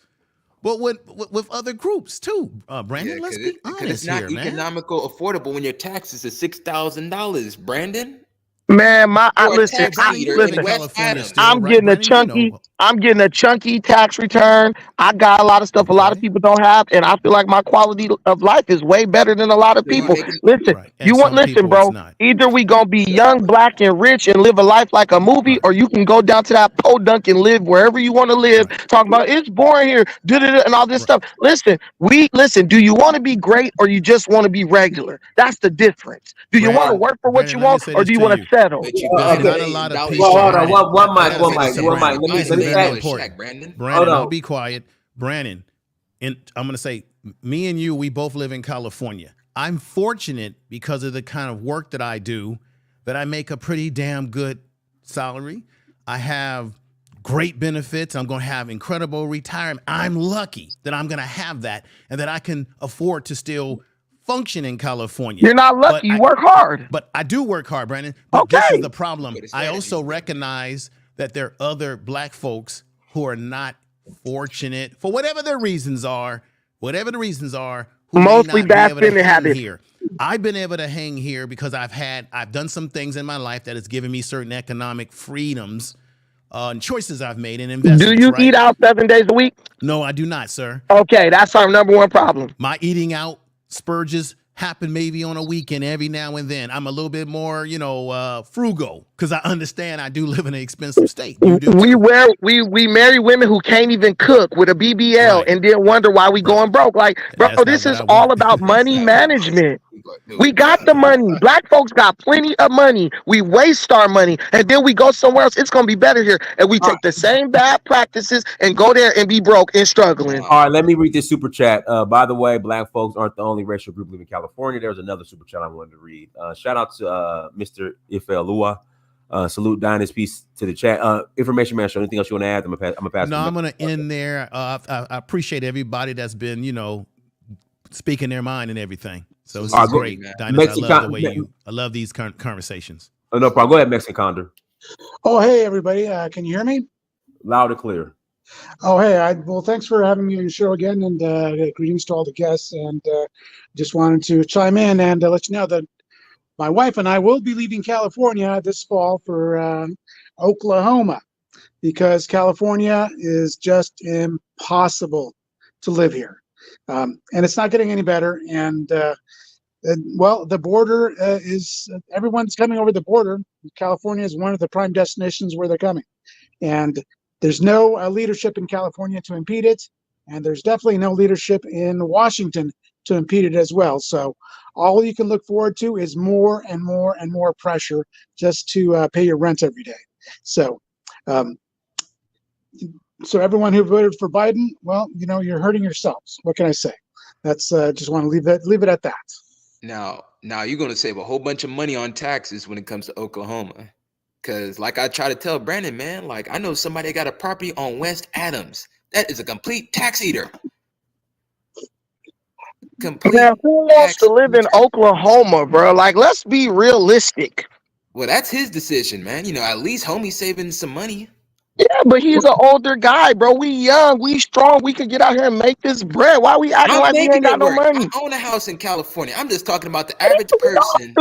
but with other groups too. Brandon, let's be honest it's not here, man. economical, affordable when your taxes are $6,000, Brandon. Man, listen. I'm getting a chunky. I'm getting a chunky tax return. I got a lot of stuff a lot of people don't have, and I feel like my quality of life is way better than a lot of people. Listen, listen, bro. Either we gonna be young, black, and rich and live a life like a movie, or you can go down to that podunk and live wherever you want to live. Talk about it's boring here, and all this stuff. Listen, do you want to be great or you just want to be regular? That's the difference. Do you want to work for what you want, or do you want to settle? Not a lot of people. One mic. Let me very important. Brandon, I'll be quiet. Brandon, and I'm going to say, me and you, we both live in California. I'm fortunate because of the kind of work that I do, that I make a pretty damn good salary. I have great benefits. I'm going to have incredible retirement. I'm lucky that I'm going to have that and that I can afford to still function in California. You're not lucky. You work hard. But I do work hard, Brandon. But this is the problem. I also recognize that there are other black folks who are not fortunate for whatever their reasons are, who mostly bad spending habits here. I've been able to hang here because I've done some things in my life that has given me certain economic freedoms and choices I've made and investments. Do you eat out 7 days a week? No, I do not, sir. Okay, that's our number one problem. My eating out spurges happen maybe on a weekend every now and then. I'm a little bit more, frugal because I understand I do live in an expensive state. We marry women who can't even cook with a BBL and then wonder why we going broke. Like, bro, this is all about money management. We got the money. Black folks got plenty of money. We waste our money and then we go somewhere else. It's gonna be better here. And we take the same bad practices and go there and be broke and struggling. All right, let me read this super chat. By the way, black folks aren't the only racial group living in California. There's another super chat I wanted to read. Shout out to Mr. Ifelua. Salute Dynas, peace to the chat. Information man, show anything else you want to add? I'm gonna pass. No, I'm gonna end there. I appreciate everybody that's been, speaking their mind and everything. So this is great. Dynas, I love these conversations. Oh, no problem. Go ahead, Mexican Condor. Oh, hey, everybody. Can you hear me? Loud and clear. Oh, hey. Well, thanks for having me on the show again, and greetings to all the guests. And just wanted to chime in and let you know that my wife and I will be leaving California this fall for Oklahoma, because California is just impossible to live here. And it's not getting any better. And well, the border everyone's coming over the border. California is one of the prime destinations where they're coming. And there's no leadership in California to impede it. And there's definitely no leadership in Washington to impede it as well. So all you can look forward to is more and more and more pressure just to pay your rent every day. So, so everyone who voted for Biden, well, you're hurting yourselves. What can I say? That's just want to leave it at that. Now you're going to save a whole bunch of money on taxes when it comes to Oklahoma. Because like I try to tell Brandon, man, like I know somebody got a property on West Adams. That is a complete tax eater. Now, who wants to live in Oklahoma, bro? Like, let's be realistic. Well, that's his decision, man. At least homie's saving some money. Yeah, but he's an older guy, bro. We young, we strong. We could get out here and make this bread. Why we acting like we ain't got no money? I own a house in California. I'm just talking about the average person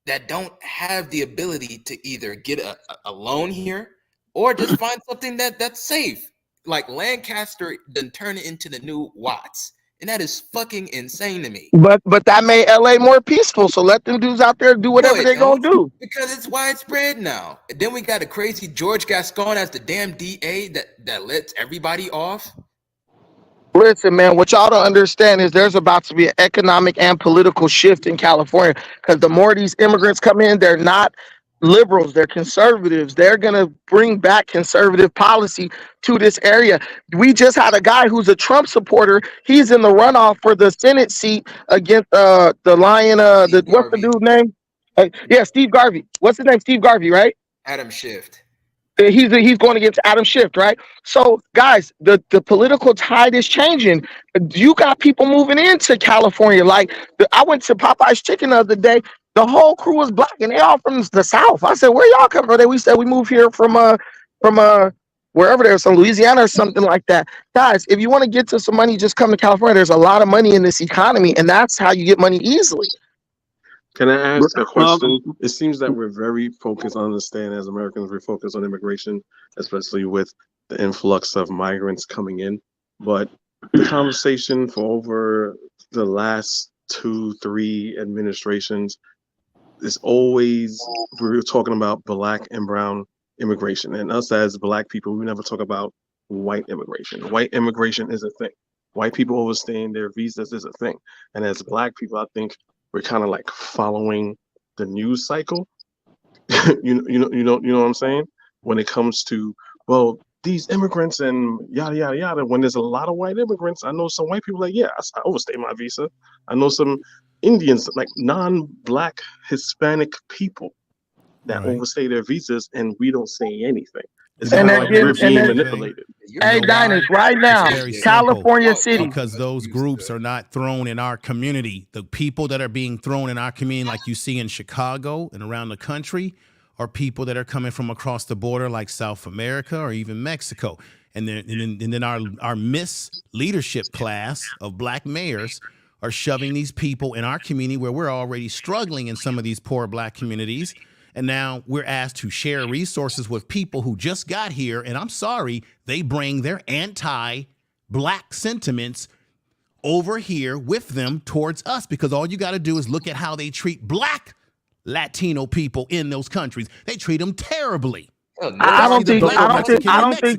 that don't have the ability to either get a loan here or just find something that's safe. Like Lancaster, then turn it into the new Watts. And that is fucking insane to me. But that made LA more peaceful. So let them dudes out there do whatever they're gonna do. Because it's widespread now. And then we got a crazy George Gascon as the damn DA that lets everybody off. Listen, man, what y'all don't understand is there's about to be an economic and political shift in California, because the more these immigrants come in, they're not liberals, they're conservatives. They're going to bring back conservative policy to this area. We just had a guy who's a Trump supporter. He's in the runoff for the Senate seat against the lion. What's the dude's name? Yeah, Steve Garvey. What's his name? Steve Garvey, right? Adam Schiff. He's going against Adam Schiff, right? So, guys, the political tide is changing. You got people moving into California. Like, I went to Popeye's Chicken the other day. The whole crew was black, and they all from the South. I said, "Where y'all come from?" We said we moved here from wherever there's some Louisiana or something like that. Guys, if you want to get to some money, just come to California. There's a lot of money in this economy, and that's how you get money easily. Can I ask a question? It seems that we're very focused on understanding as Americans, we're focused on immigration, especially with the influx of migrants coming in. But the conversation for over the last 2-3 administrations is always, we're talking about black and brown immigration. And us as black people, we never talk about white immigration. White immigration is a thing. White people overstaying their visas is a thing. And as black people, I think we're kind of like following the news cycle. you know what I'm saying? When it comes to, well, these immigrants and yada yada yada. When there's a lot of white immigrants, I know some white people like, yeah, I overstay my visa. I know some Indians, like non-black Hispanic people that overstay their visas, and we don't say anything. It's kind of like we're being manipulated. Hey, Dynas, right now, California City. Because those groups are not thrown in our community. The people that are being thrown in our community, like you see in Chicago and around the country, are people that are coming from across the border, like South America or even Mexico. And then our Miss leadership class of black mayors are shoving these people in our community where we're already struggling in some of these poor black communities. And now we're asked to share resources with people who just got here. And I'm sorry, they bring their anti-black sentiments over here with them towards us, because all you got to do is look at how they treat black Latino people in those countries. They treat them terribly. I don't think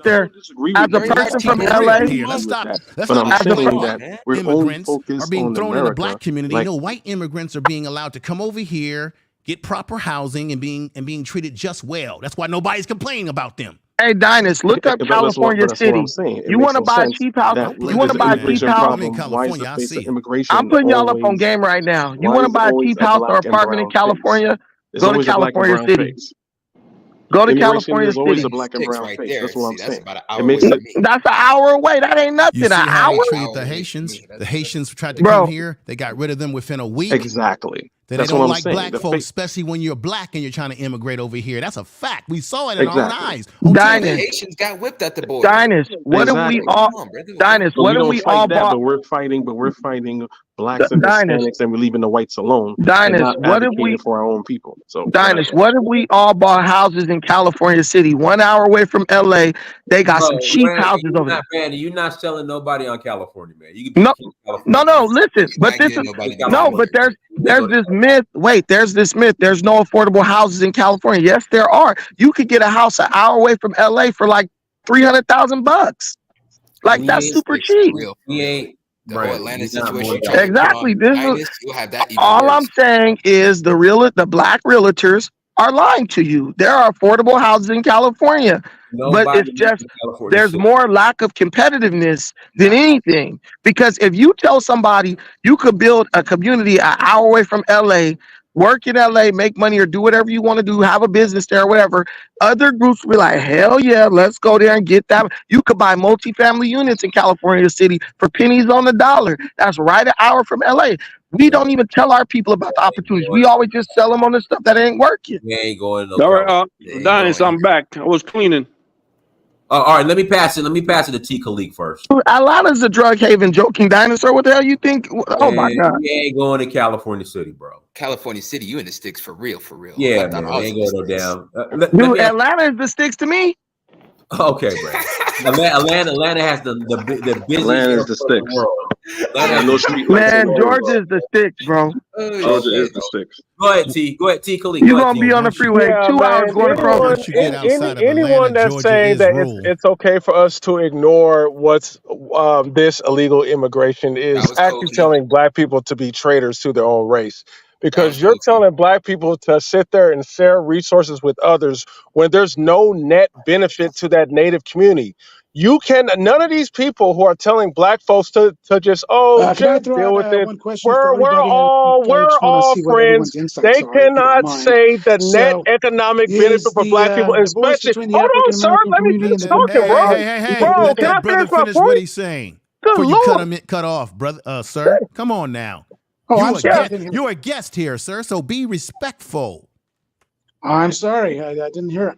they're, as a person from LA. Let's stop. But I'm saying that we're immigrants are being thrown in the black community. Like, white immigrants are being allowed to come over here, get proper housing, and being treated just well. That's why nobody's complaining about them. Hey, Dynas, look up California City. You want to buy a cheap house? You want to buy a cheap house? I'm in California. I see it. I'm putting y'all up on game right now. You want to buy a cheap house or apartment in California? Go to California City. Go to California City. Always a black and brown face. That's what I'm saying. That's an hour away. That ain't nothing. You see an how hour. they treated the Haitians? The Haitians tried to come here. They got rid of them within a week. Exactly. They don't like black folks, especially when you're black and you're trying to immigrate over here. That's a fact. We saw it in our own eyes. The Haitians got whipped at the border. Dynas, what do we all? Dynas, what do we all? But we're fighting blacks and Hispanics, and we're leaving the whites alone. Dynas, what if we for our own people? So Dynas, what if we all bought houses in California City, 1 hour away from LA? They got some cheap houses over there. Randy, you're not selling nobody on California, man. You can no. Listen, but this is but there's this myth. Wait, there's this myth. There's no affordable houses in California. Yes, there are. You could get a house an hour away from LA for like $300,000. Like, that's super cheap. We ain't the whole Atlanta situation. Exactly. This is all I'm saying is the black realtors are lying to you. There are affordable houses in California, but it's just there's more lack of competitiveness than anything. Because if you tell somebody you could build a community an hour away from LA, work in LA, make money, or do whatever you want to do, have a business there or whatever, other groups will be like, hell yeah, let's go there and get that. You could buy multifamily units in California City for pennies on the dollar. That's right an hour from LA. We don't even tell our people about the opportunities. We always just sell them on the stuff that ain't working. We ain't going. All right, Dynas, I'm back. I was cleaning. All right, let me pass it to T. Khalik first. Atlanta's a drug haven, joking dinosaur. What the hell you think? Oh my God. We ain't going to California City, bro. California City, you in the sticks for real, for real. Yeah, man, we ain't going down. Dude, Atlanta is the sticks to me. Okay, bro. Atlanta has the busiest Atlanta is the sticks. world. I know street lights Man, and Georgia is the sticks, bro. Georgia is the sticks. Go ahead, T. Go ahead, T. Khalid. You Go ahead, gonna T. be on the freeway Yeah, 2 hours man. going to Kroger. Once you get outside of Anyone Atlanta, that's Georgia saying is that ruling. it's okay for us to ignore what's this illegal immigration is actually telling black people to be traitors to their own race. Because you're telling black people to sit there and share resources with others when there's no net benefit to that native community. None of these people who are telling black folks to just Can I just throw deal with out it. one question for everybody? I just want to We're see what friends. everyone's insights They are, if you don't cannot mind. say the net So, economic benefit is for black people, the divorce especially. between the Hold on, African sir. American Let me community and finish the talking, bro. Hey, Bro, let can I that brother finish my finish what point? he's saying Good before you Lord. cut off, brother, sir. Come on now. Oh, I'm sorry. I didn't hear. You're a guest here, sir, so be respectful. I'm sorry. I didn't hear it.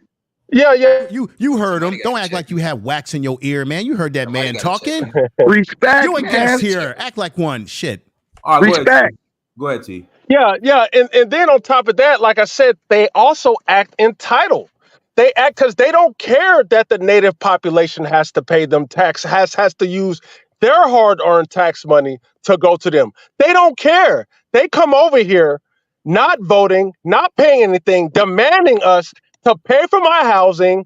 Yeah. You heard him. Don't act like you have wax in your ear, man. You heard that man talking. Respect, You a man. guest here. Act like one. Shit. All right, Respect. Go ahead, T. Yeah. And then on top of that, like I said, they also act entitled. They act because they don't care that the native population has to pay them tax, has to use their hard-earned tax money to go to them. They don't care. They come over here not voting, not paying anything, demanding us to pay for my housing,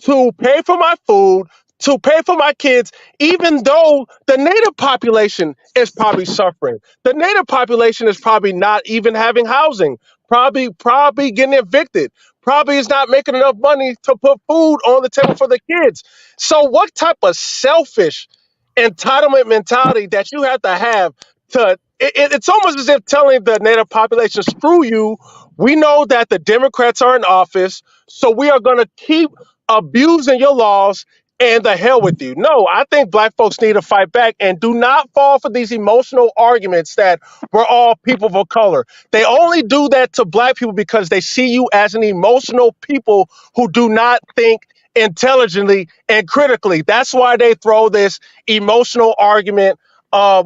to pay for my food, to pay for my kids, even though the native population is probably suffering. The native population is probably not even having housing, probably getting evicted, probably is not making enough money to put food on the table for the kids. So what type of selfish entitlement mentality that you have to it's almost as if telling the native population, screw you, we know that the Democrats are in office, so we are going to keep abusing your laws and the hell with you. No, I think black folks need to fight back and do not fall for these emotional arguments that we're all people of color. They only do that to black people because they see you as an emotional people who do not think intelligently and critically. That's why they throw this emotional argument.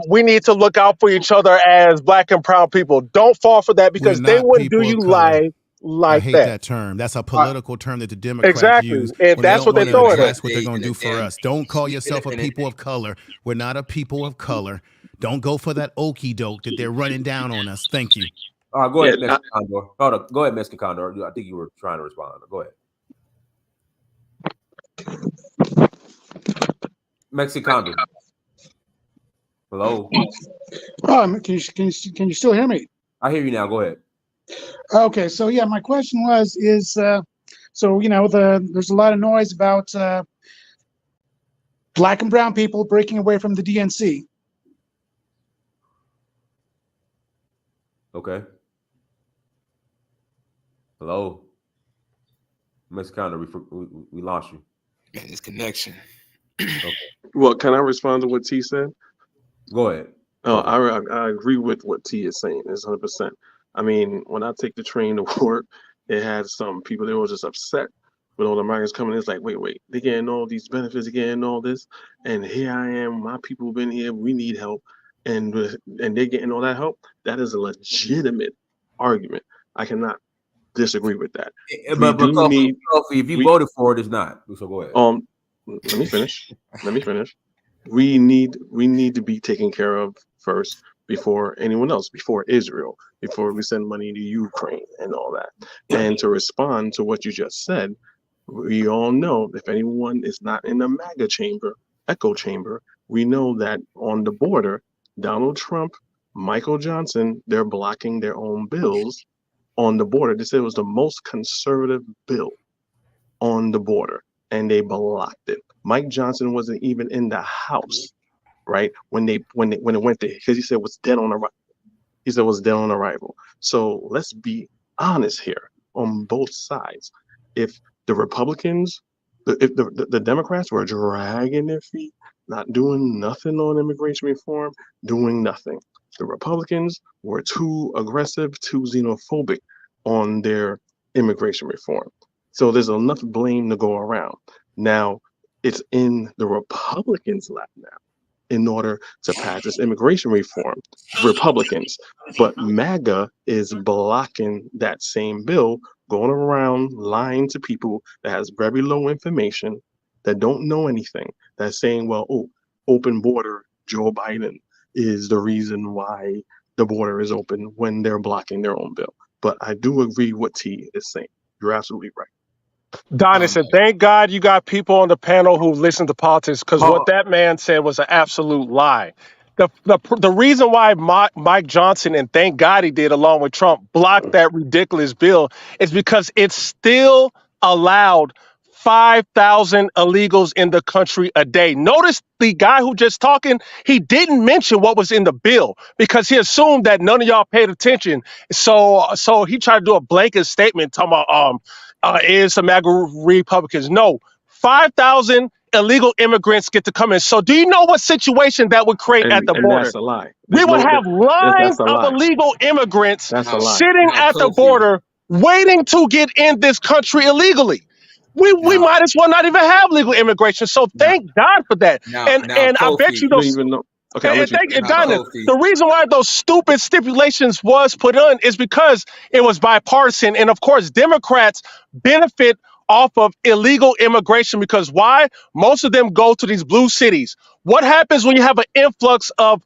We need to look out for each other as black and brown people. Don't fall for that We're because they not wouldn't do people of you color. I like hate that. that term. That's a political term that the Democrats Exactly. use And when they that's don't what they want to throw at address us. what they're going to do for us. Don't call yourself a people of color. We're not a people of color. Don't go for that okie doke that they're running down on us. Thank you. All right, go ahead, Mexican Condor. Hold up. Go ahead, Mexican Condor. I think you were trying to respond. Go ahead. Mexican Condor. Hello. Oh, can you still hear me? I hear you now. Go ahead. Okay, so yeah, my question is so there's a lot of noise about black and brown people breaking away from the DNC. Okay. Hello. Mexican Condor, we lost you. Man, this connection. Okay. Well, can I respond to what T said? Go ahead. I agree with what T is saying. It's 100%. I mean, when I take the train to work, it had some people, they were just upset with all the migrants coming. It's like, wait, they're getting all these benefits, they're getting all this. And here I am, my people have been here, we need help. And they're getting all that help. That is a legitimate argument. I cannot disagree with that. But Kofi, if you voted for it, it's not. So go ahead. Let me finish. We need to be taken care of first before anyone else, before Israel, before we send money to Ukraine and all that. And to respond to what you just said, we all know if anyone is not in the MAGA chamber, echo chamber, we know that on the border, Donald Trump, Michael Johnson, they're blocking their own bills on the border. They said it was the most conservative bill on the border, and they blocked it. Mike Johnson wasn't even in the House, right? When it went there, because he said it was dead on arrival. He said it was dead on arrival. So let's be honest here on both sides. If the Republicans, if the Democrats were dragging their feet, not doing nothing on immigration reform, doing nothing. The Republicans were too aggressive, too xenophobic on their immigration reform. So there's enough blame to go around. Now, it's in the Republicans' lap now in order to pass this immigration reform. Republicans. But MAGA is blocking that same bill, going around lying to people that has very low information, that don't know anything, that's saying, well, open border, Joe Biden, is the reason why the border is open when they're blocking their own bill. But I do agree what T is saying. You're absolutely right. Donis, and thank God you got people on the panel who listen to politics, because what that man said was an absolute lie. The reason why Mike Johnson, and thank God he did, along with Trump, blocked that ridiculous bill is because it still allowed 5,000 illegals in the country a day. Notice the guy who just talking, he didn't mention what was in the bill because he assumed that none of y'all paid attention. So he tried to do a blanket statement talking about is some MAGA Republicans. No, 5,000 illegal immigrants get to come in. So do you know what situation that would create at the border? That's a lie. We would have lines of illegal immigrants sitting at the border waiting to get in this country illegally. We might as well not even have legal immigration. So thank God for that. And I bet you those. The reason why those stupid stipulations was put on is because it was bipartisan. And of course, Democrats benefit off of illegal immigration because why? Most of them go to these blue cities. What happens when you have an influx of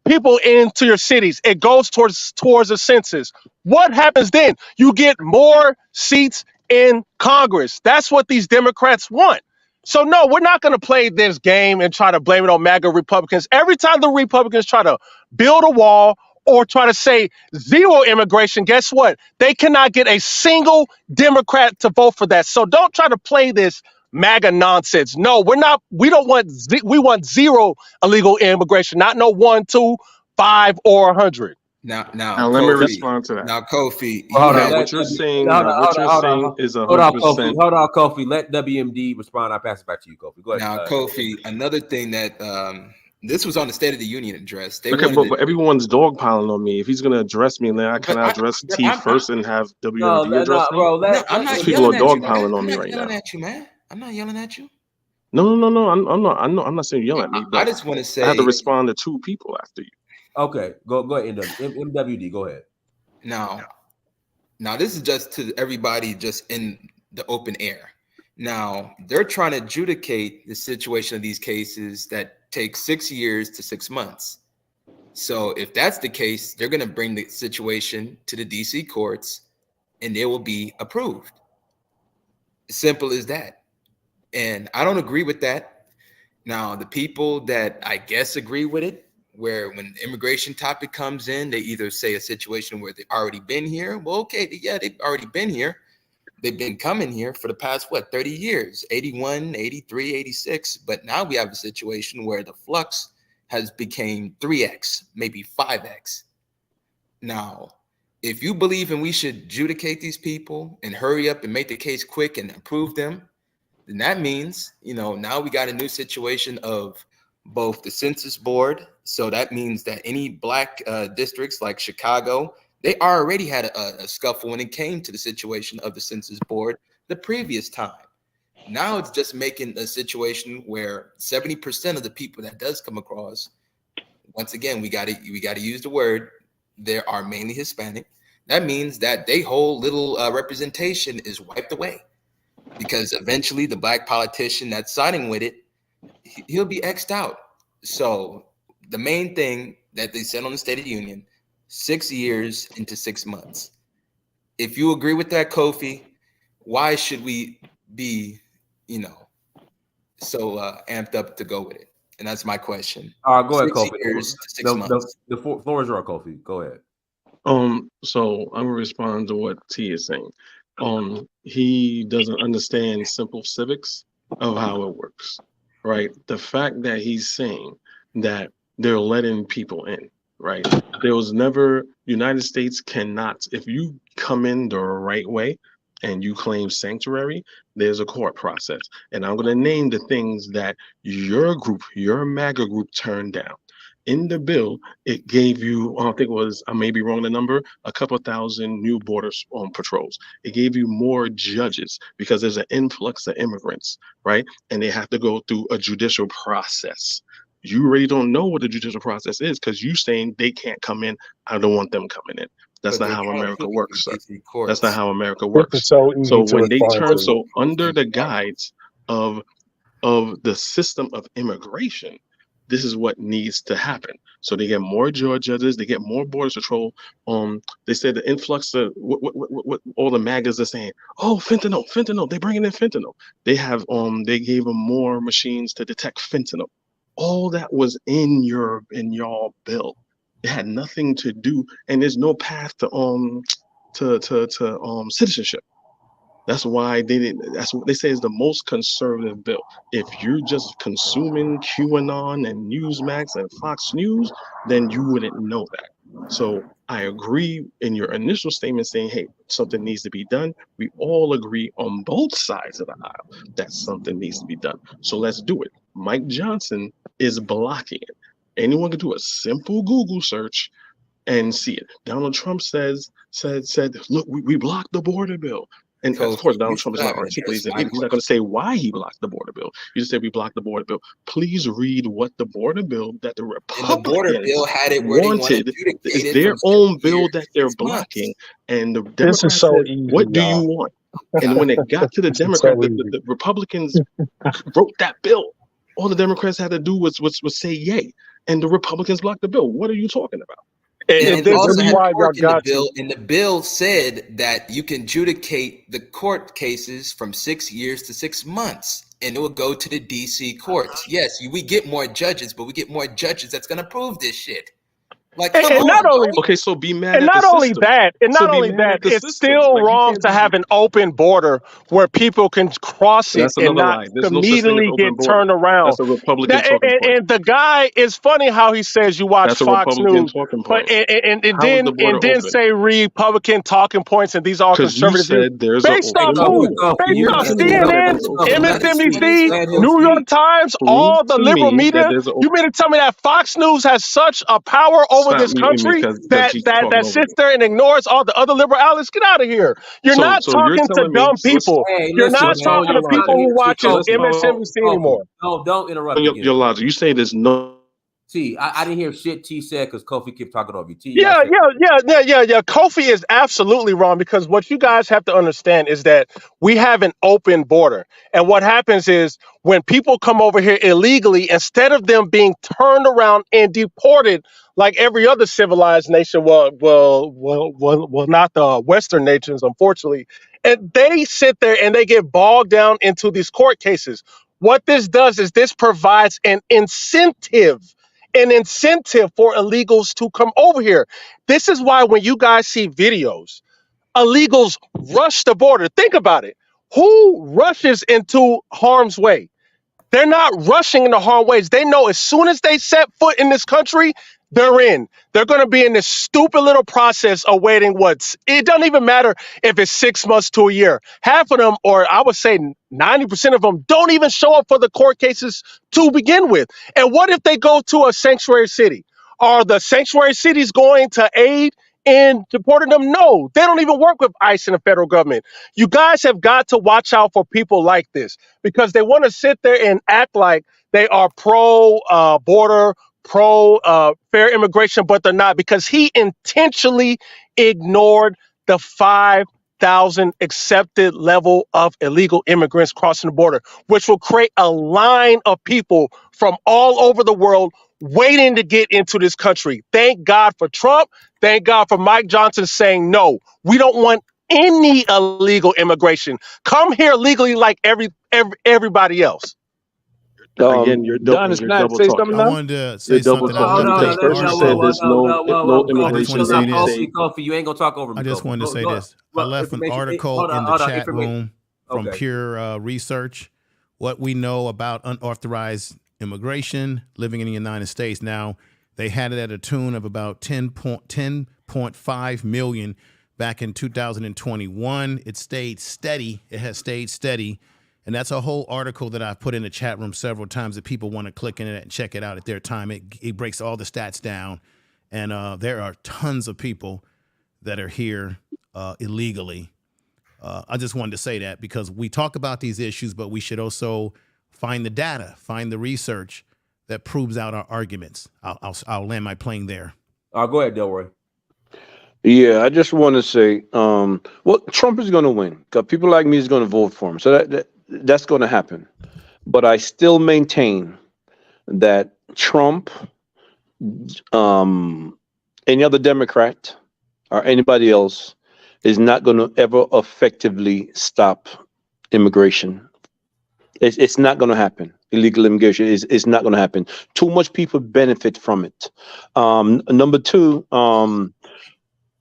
people into your cities? It goes towards the census. What happens then? You get more seats in Congress. That's what these Democrats want. So no, we're not going to play this game and try to blame it on MAGA Republicans. Every time the Republicans try to build a wall or try to say zero immigration, guess what? They cannot get a single Democrat to vote for that. So don't try to play this MAGA nonsense. No, we want zero illegal immigration, not no 1, 2, 5, or 100. Now, let me respond to that. Now, Kofi, what you're saying is 100%. Hold on, Kofi. Let WMD respond. I'll pass it back to you, Kofi. Go ahead. Now, Kofi, another thing that this was on the State of the Union address. But everyone's dogpiling on me. If he's going to address me, then can I address T first and have WMD address me? People are dogpiling on me right now. I'm not yelling at you, man. I'm not yelling at you. No. I'm not saying yell at me. But I just want to say I have to respond to 2 people after you. Okay, go ahead. MWD, go ahead. Now, this is just to everybody just in the open air. Now, they're trying to adjudicate the situation of these cases that take 6 years to 6 months. So if that's the case, they're going to bring the situation to the DC courts and they will be approved. Simple as that. And I don't agree with that. Now, the people that I guess agree with it, where when the immigration topic comes in, they either say a situation where they've already been here. Well, okay, yeah, they've already been here. They've been coming here for the past, 30 years, 81, 83, 86. But now we have a situation where the flux has became 3X, maybe 5X. Now, if you believe we should adjudicate these people and hurry up and make the case quick and approve them, then that means, now we got a new situation of both the census board. So that means that any black districts like Chicago, they already had a scuffle when it came to the situation of the census board the previous time. Now it's just making a situation where 70% of the people that does come across, once again, we got to use the word, they are mainly Hispanic. That means that their whole little representation is wiped away because eventually the black politician that's siding with it, he'll be X'd out. So the main thing that they said on the State of the Union, 6 years into 6 months. If you agree with that, Kofi, why should we be, so amped up to go with it? And that's my question. Go ahead, Kofi. 6 years to 6 months. The floor is yours, Kofi. Go ahead. So I'm gonna respond to what T is saying. He doesn't understand simple civics of how it works, right? The fact that he's saying that they're letting people in, right? There was never, United States cannot, if you come in the right way and you claim sanctuary, there's a court process. And I'm going to name the things that your group, your MAGA group turned down. In the bill, it gave you, I think it was, I may be wrong the number, a couple thousand new border patrols. It gave you more judges because there's an influx of immigrants, right? And they have to go through a judicial process. You really don't know what the judicial process is because you saying they can't come in. I don't want them coming in. That's not how America works, sir. That's not how America works. So when they turn, under the guides of the system of immigration, this is what needs to happen. So they get more judges, they get more border patrol. They said the influx of what all the MAGAs are saying. Oh, fentanyl, they're bringing in fentanyl. They have they gave them more machines to detect fentanyl. All that was in y'all bill. It had nothing to do, and there's no path to citizenship. That's why they didn't. That's what they say is the most conservative bill. If you're just consuming QAnon and Newsmax and Fox News, then you wouldn't know that. So I agree in your initial statement saying, hey, something needs to be done. We all agree on both sides of the aisle that something needs to be done. So let's do it. Mike Johnson is blocking it. Anyone can do a simple Google search and see it. Donald Trump said, look, we blocked the border bill. And of course, Donald Trump is not articulate. He's not going to say why he blocked the border bill. You just say we blocked the border bill. Please read what the border bill that the Republicans border bill had it where wanted is their own bill that they're blocking. And the Democrats said, what do you want? And when it got to the Democrats, the Republicans wrote that bill. All the Democrats had to do was say yay. And the Republicans blocked the bill. What are you talking about? And also had court in the bill, and the bill said that you can adjudicate the court cases from 6 years to 6 months, and it will go to the DC courts. Yes, we get more judges, but we get more judges that's going to prove this shit. Like, come on, not only okay, so be mad. And at not the only system. that, and So not be only mad that, at the it's system. still Like, you wrong can't to be- have an open border where people can cross it That's and another not lie. There's no such thing as immediately open get border. turned around. That's a Republican That- talking point. and the guy, it's funny how he says you watch That's a Fox Republican News, talking but point. and How is the border then open? say Republican talking points and these are Because you conservative views. said there's a Based open off border. who? Based You off just said CNN, there's an open border. MSNBC, Prove New York Times, all the to liberal me that media. there's an You open. mean to tell me that Fox News has such a power over Stop this muting me country because that she's talking over sits me. there and ignores all the other liberal outlets? Get out of here. You're not So you're talking to telling me. dumb So let's people. Hey, You're listen, not follow talking your to people logic. who watches Let's follow MSNBC anymore. No, don't interrupt me. your logic. You say there's no. T, I didn't hear shit T said because Kofi kept talking over you. T, Yeah. Kofi is absolutely wrong because what you guys have to understand is that we have an open border. And what happens is when people come over here illegally, instead of them being turned around and deported like every other civilized nation, well, not the Western nations, unfortunately, and they sit there and they get bogged down into these court cases. What this does is this provides an incentive for illegals to come over here. This is why when you guys see videos, illegals rush the border. Think about it. Who rushes into harm's way? They're not rushing into harm's ways. They know as soon as they set foot in this country, they're in. They're going to be in this stupid little process awaiting it doesn't even matter if it's 6 months to a year. Half of them, or I would say 90% of them, don't even show up for the court cases to begin with. And what if they go to a sanctuary city? Are the sanctuary cities going to aid in deporting them? No, they don't even work with ICE and the federal government. You guys have got to watch out for people like this because they want to sit there and act like they are pro-border, pro-fair immigration, but they're not because he intentionally ignored the 5,000 accepted level of illegal immigrants crossing the border, which will create a line of people from all over the world waiting to get into this country. Thank God for Trump. Thank God for Mike Johnson saying, no, we don't want any illegal immigration. Come here legally like everybody else. Again, you're double talking. I wanted to say something. First you said there's no immigration. Then you say Kofi, you ain't gonna talk over me. I just wanted to say this. I left an article in the chat room from Pure Research. What we know about unauthorized immigration living in the United States. Now, they had it at a tune of about 10.5 million back in 2021. It stayed steady. It has stayed steady. And that's a whole article that I've put in the chat room several times that people want to click in it and check it out at their time. It breaks all the stats down. And there are tons of people that are here illegally. I just wanted to say that because we talk about these issues, but we should also find the data, find the research that proves out our arguments. I'll land my plane there. Go ahead, Delroy. Yeah, I just want to say, well, Trump is going to win because people like me is going to vote for him. So that's going to happen. But I still maintain that Trump, any other Democrat, or anybody else is not going to ever effectively stop immigration. It's not going to happen. Illegal immigration is not going to happen. Too much people benefit from it. Number two, the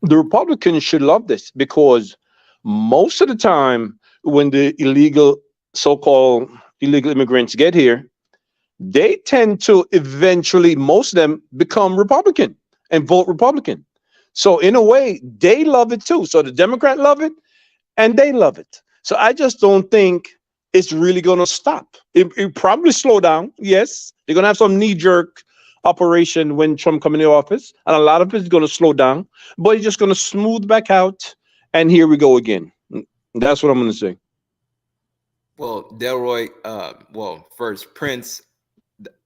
Republicans should love this, because most of the time when the so-called illegal immigrants get here, they tend to eventually, most of them, become Republican and vote Republican. So in a way, they love it too. So the Democrats love it and they love it. So I just don't think it's really going to stop. It probably slow down. Yes, they're going to have some knee-jerk operation when Trump comes into office, and a lot of it's going to slow down, but it's just going to smooth back out, and here we go again. That's what I'm going to say. Well, Delroy, first, Prince,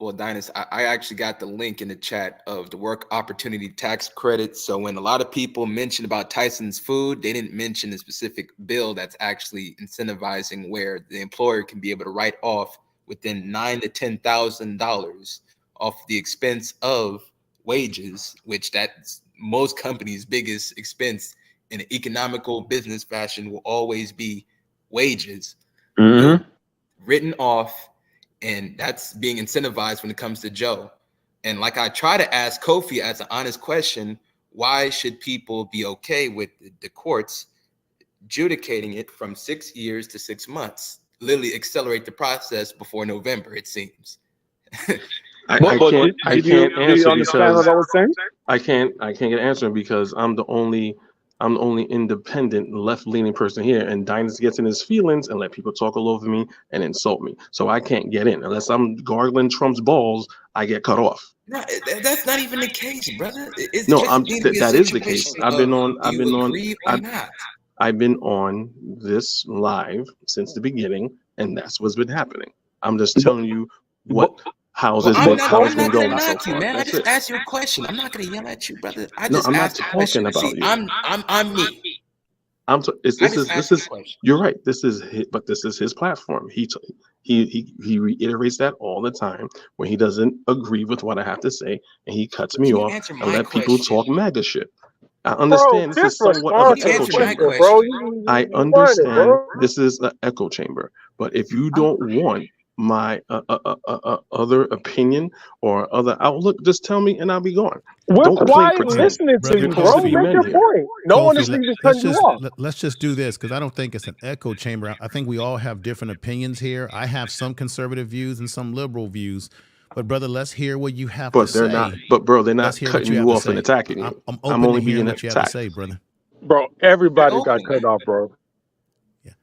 Dynast, I actually got the link in the chat of the work opportunity tax credit. So when a lot of people mentioned about Tyson's food, they didn't mention a specific bill that's actually incentivizing where the employer can be able to write off within $9,000 to $10,000 off the expense of wages, which that's most companies' biggest expense in an economical business fashion will always be wages. Mm-hmm. Written off, and that's being incentivized when it comes to Joe. And like I try to ask Kofi as an honest question, why should people be okay with the courts adjudicating it from 6 years to 6 months? Literally accelerate the process before November, it seems. I can't answer because saying? I can't get an answer because I'm the only independent left-leaning person here, and Dynast gets in his feelings and let people talk all over me and insult me. So I can't get in unless I'm gargling Trump's balls. I get cut off. No, that's not even the case, brother. That is the case. I've been on this live since the beginning, and that's what's been happening. I'm just telling you how it's been going so far. Man. I just asked you a question. I'm not gonna yell at you, brother. I'm not talking about you. I'm me. You're right. This is his platform. He reiterates that all the time when he doesn't agree with what I have to say, and he cuts me off and let people talk MAGA shit. I understand this is somewhat of an echo chamber. I understand this is an echo chamber, but if you don't want my other opinion or other outlook, just tell me and I'll be gone. We're quiet listening to you, bro. Make your point. No one is even cutting you off. Let's just do this, because I don't think it's an echo chamber. I think we all have different opinions here. I have some conservative views and some liberal views. But brother, let's hear what you have to say. They're not cutting you off and attacking you. I'm only being what you have to say, brother. Bro, everybody got cut off, bro.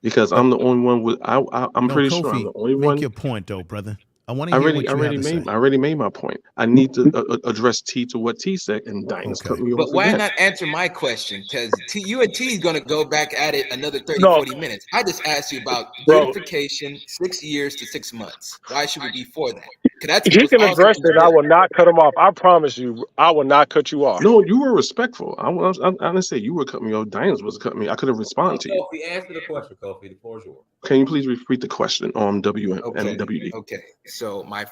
Because I'm the only one I'm pretty sure I'm the only one. Make your point, though, brother. I want to hear what you have to say. I already made my point. I need to address T to what T said, and Dynast cut me off. But why not answer my question? Because you and T is going to go back at it another 40 minutes. I just asked you about beautification, 6 years to 6 months. Why should we be for that? He can address it. I will not cut him off. I promise you, I will not cut you off. No, you were respectful. I didn't say you were cutting me off. Dynast was cutting me. I could have responded to you. Kofi, answer the question, Kofi. The floor is yours. Can you please repeat the question on WMWD? Okay. So my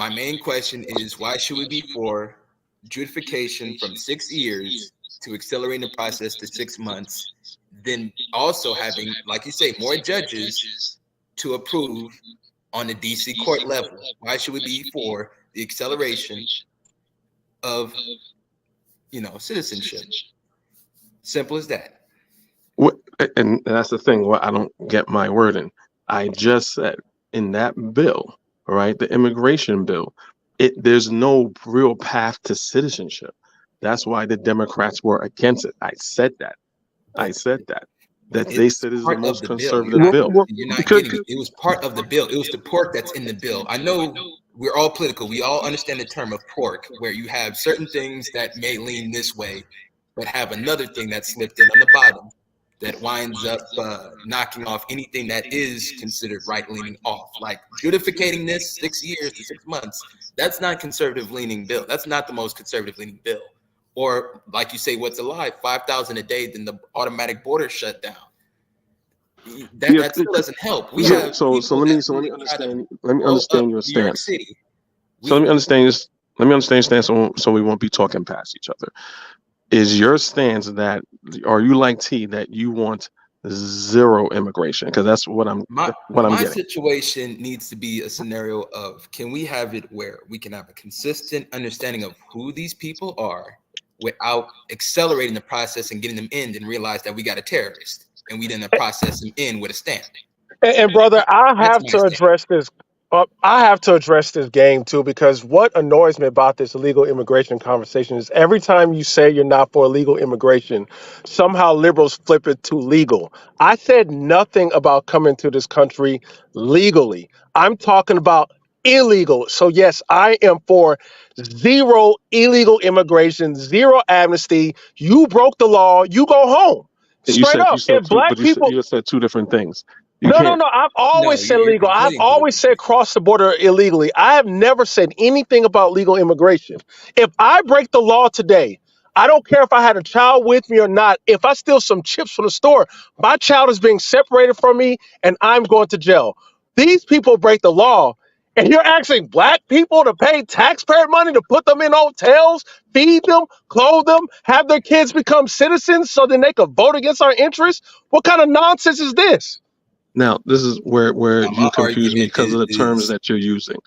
main question is, why should we be for adjudication from 6 years to accelerating the process to 6 months, then also having, like you say, more judges to approve on the DC court level? Why should we be for the acceleration of, citizenship? Simple as that. And that's the thing where I don't get my wording. I just said in that bill, right, the immigration bill, there's no real path to citizenship. That's why the Democrats were against it. I said that. That they said is the most conservative bill. You're not getting it. It was part of the bill. It was the pork that's in the bill. I know we're all political. We all understand the term of pork, where you have certain things that may lean this way, but have another thing that's slipped in on the bottom that winds up knocking off anything that is considered right-leaning off. Like beautificating this 6 years to 6 months, that's not conservative-leaning bill. That's not the most conservative-leaning bill. Or like you say, what's alive? 5,000 a day, then the automatic border shut down. That still doesn't help. Let me understand your stance. So let me understand this. Let me understand your stance so we won't be talking past each other. Is your stance that, are you like T, that you want zero immigration? Because that's what I'm My getting. situation needs to be a scenario of, can we have it where we can have a consistent understanding of who these people are without accelerating the process and getting them in and realize that we got a terrorist and we didn't process them in with a stamp. And brother, I That's have my to stand. address this. I have to address this game too, because what annoys me about this illegal immigration conversation is every time you say you're not for illegal immigration, somehow liberals flip it to legal. I said nothing about coming to this country legally. I'm talking about illegal. So yes, I am for zero illegal immigration, zero amnesty. You broke the law, you go home. You Straight up. said If two, black but people you said two different things. You no, can't. I've No, always said you're legal. I've conflating two always said cross the border illegally. I have never said anything about legal immigration. If I break the law today, I don't care if I had a child with me or not. If I steal some chips from the store, my child is being separated from me and I'm going to jail. These people break the law, and you're asking black people to pay taxpayer money to put them in hotels, feed them, clothe them, have their kids become citizens so then they could vote against our interests? What kind of nonsense is this? Now, this is where My you confuse me argument because of the terms is that you're using.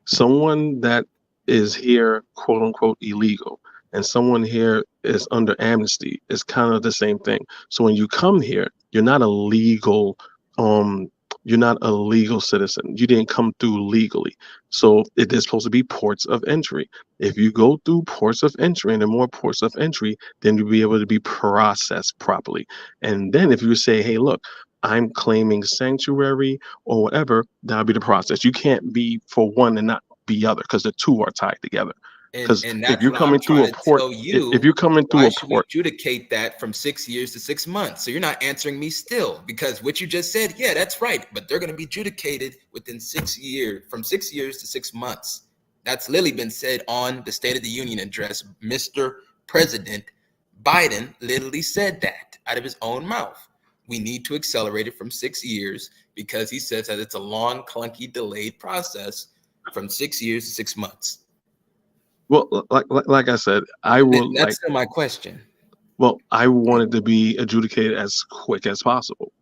Someone that is here, quote unquote, illegal, and someone here is under amnesty is kind of the same thing. So when you come here, you're not a legal citizen. You didn't come through legally. So it is supposed to be ports of entry. If you go through ports of entry and there are more ports of entry, then you'll be able to be processed properly. And then if you say, hey, look, I'm claiming sanctuary or whatever, that'll be the process. You can't be for one and not the other, because the two are tied together. Because and if that's you're what I'm coming through trying a to port, tell if you. you're coming through Why a should we port, adjudicate that from 6 years to 6 months? So you're not answering me still, because what you just said, yeah, that's right, but they're going to be adjudicated within 6 years, from 6 years to 6 months. That's literally been said on the State of the Union address. Mr. President Biden literally said that out of his own mouth. We need to accelerate it from 6 years, because he says that it's a long, clunky, delayed process from 6 years to 6 months. well, like I said, I will That's like. still my question. Well, I want it to be adjudicated as quick as possible,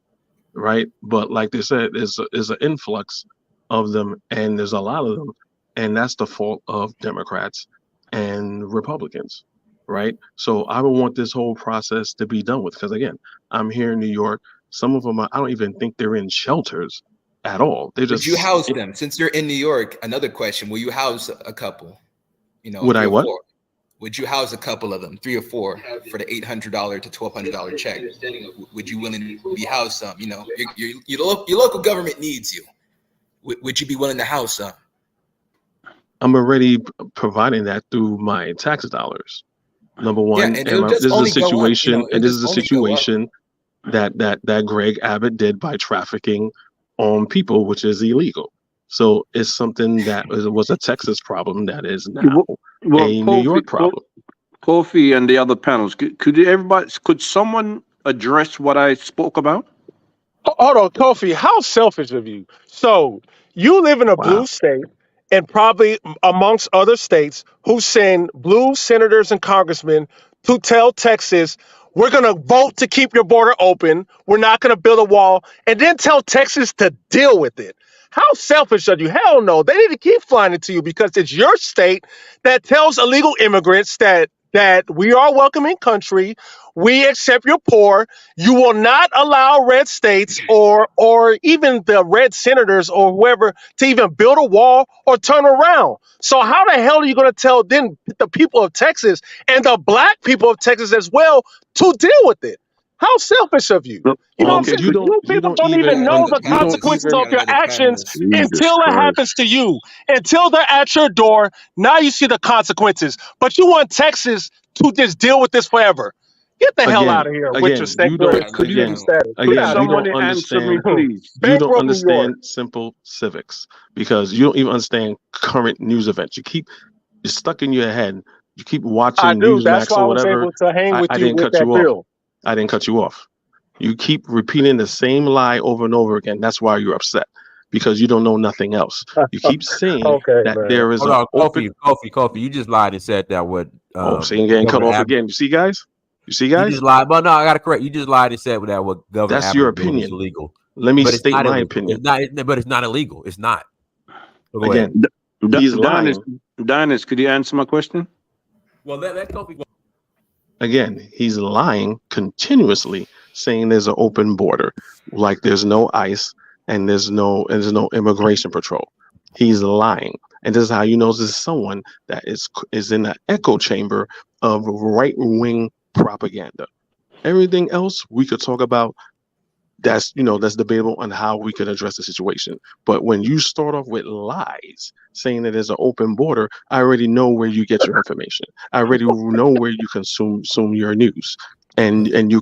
right? But like they said, there's an influx of them, and there's a lot of them, and that's the fault of Democrats and Republicans, right? So I would want this whole process to be done with, because again, I'm here in New York. Some of them, I don't even think they're in shelters at all. They Would you just house them? Since you're in New York, another question: will you house a couple? You know, would 3 I or what? 4. Would you house a couple of them, 3 or 4, for the $800 to $1,200 check? Would you willing to be house some? You know, your local government needs you. Would you be willing to house some? I'm already providing that through my tax dollars. Number Yeah, one, and and it'll just this is a only go up. You know, situation, it'll and this just is a only go up. situation that Greg Abbott did by trafficking on people, which is illegal. So it's something that was a Texas problem that is now Well, a New York problem. Kofi and the other panels, could someone address what I spoke about? Hold on, Kofi, how selfish of you. So you live in a blue state, and probably amongst other states, who send blue senators and congressmen to tell Texas, we're going to vote to keep your border open. We're not going to build a wall, and then tell Texas to deal with it. How selfish are you? Hell no. They need to keep flying it to you, because it's your state that tells illegal immigrants that we are a welcoming country. We accept your poor. You will not allow red states or even the red senators or whoever to even build a wall or turn around. So how the hell are you going to tell then the people of Texas and the black people of Texas as well to deal with it? How selfish of you. You know what I'm saying? You people don't even know the consequences of your actions until it happens to you. Until they're at your door, now you see the consequences. But you want Texas to just deal with this forever. Get the hell out of here with your sanctuary city status. Get out of here. You don't understand. You don't Bankrupt New York. understand simple civics, because you don't even understand current news events. You're stuck in your head. You keep watching I do. That's Newsmax why or I was whatever. able to hang with I you didn't with cut that you bill. off. I didn't cut you off. You keep repeating the same lie over and over again. That's why you're upset, because you don't know nothing else. You keep saying Okay, that man. there is Hold an on, open. Kofi. You just lied and said that what? See, you're getting cut Governor off Abbott. again. You see, guys? You just lied. But no, I got to correct. You just lied and said that what Governor That's Abbott your is doing is opinion. illegal. Let me But it's state not my illegal. opinion. It's not. But it's not illegal. It's not. So go ahead. Again, he's lying. Dynas, could you answer my question? Well, let Kofi go. Again, he's lying continuously, saying there's an open border, like there's no ICE and there's no immigration patrol. He's lying, and this is how you know this is someone that is in the echo chamber of right wing propaganda. Everything else we could talk about. That's debatable on how we could address the situation. But when you start off with lies, saying that there's an open border, I already know where you get your information. I already know where you consume your news, and you're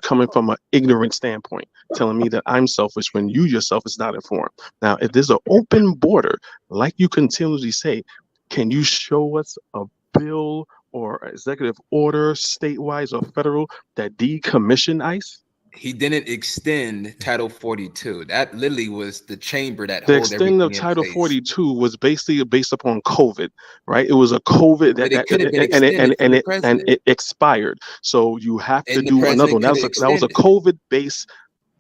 coming from an ignorant standpoint, telling me that I'm selfish when you yourself is not informed. Now, if there's an open border, like you continually say, can you show us a bill or executive order, statewide or federal, that decommission ICE? He didn't extend Title 42. That literally was the chamber that The hold extending of everything in Title place. 42 was basically based upon COVID, right? It was a COVID But it could have been extended from the and president. it expired. So you have to And the do another president one. could have That was a extended. COVID based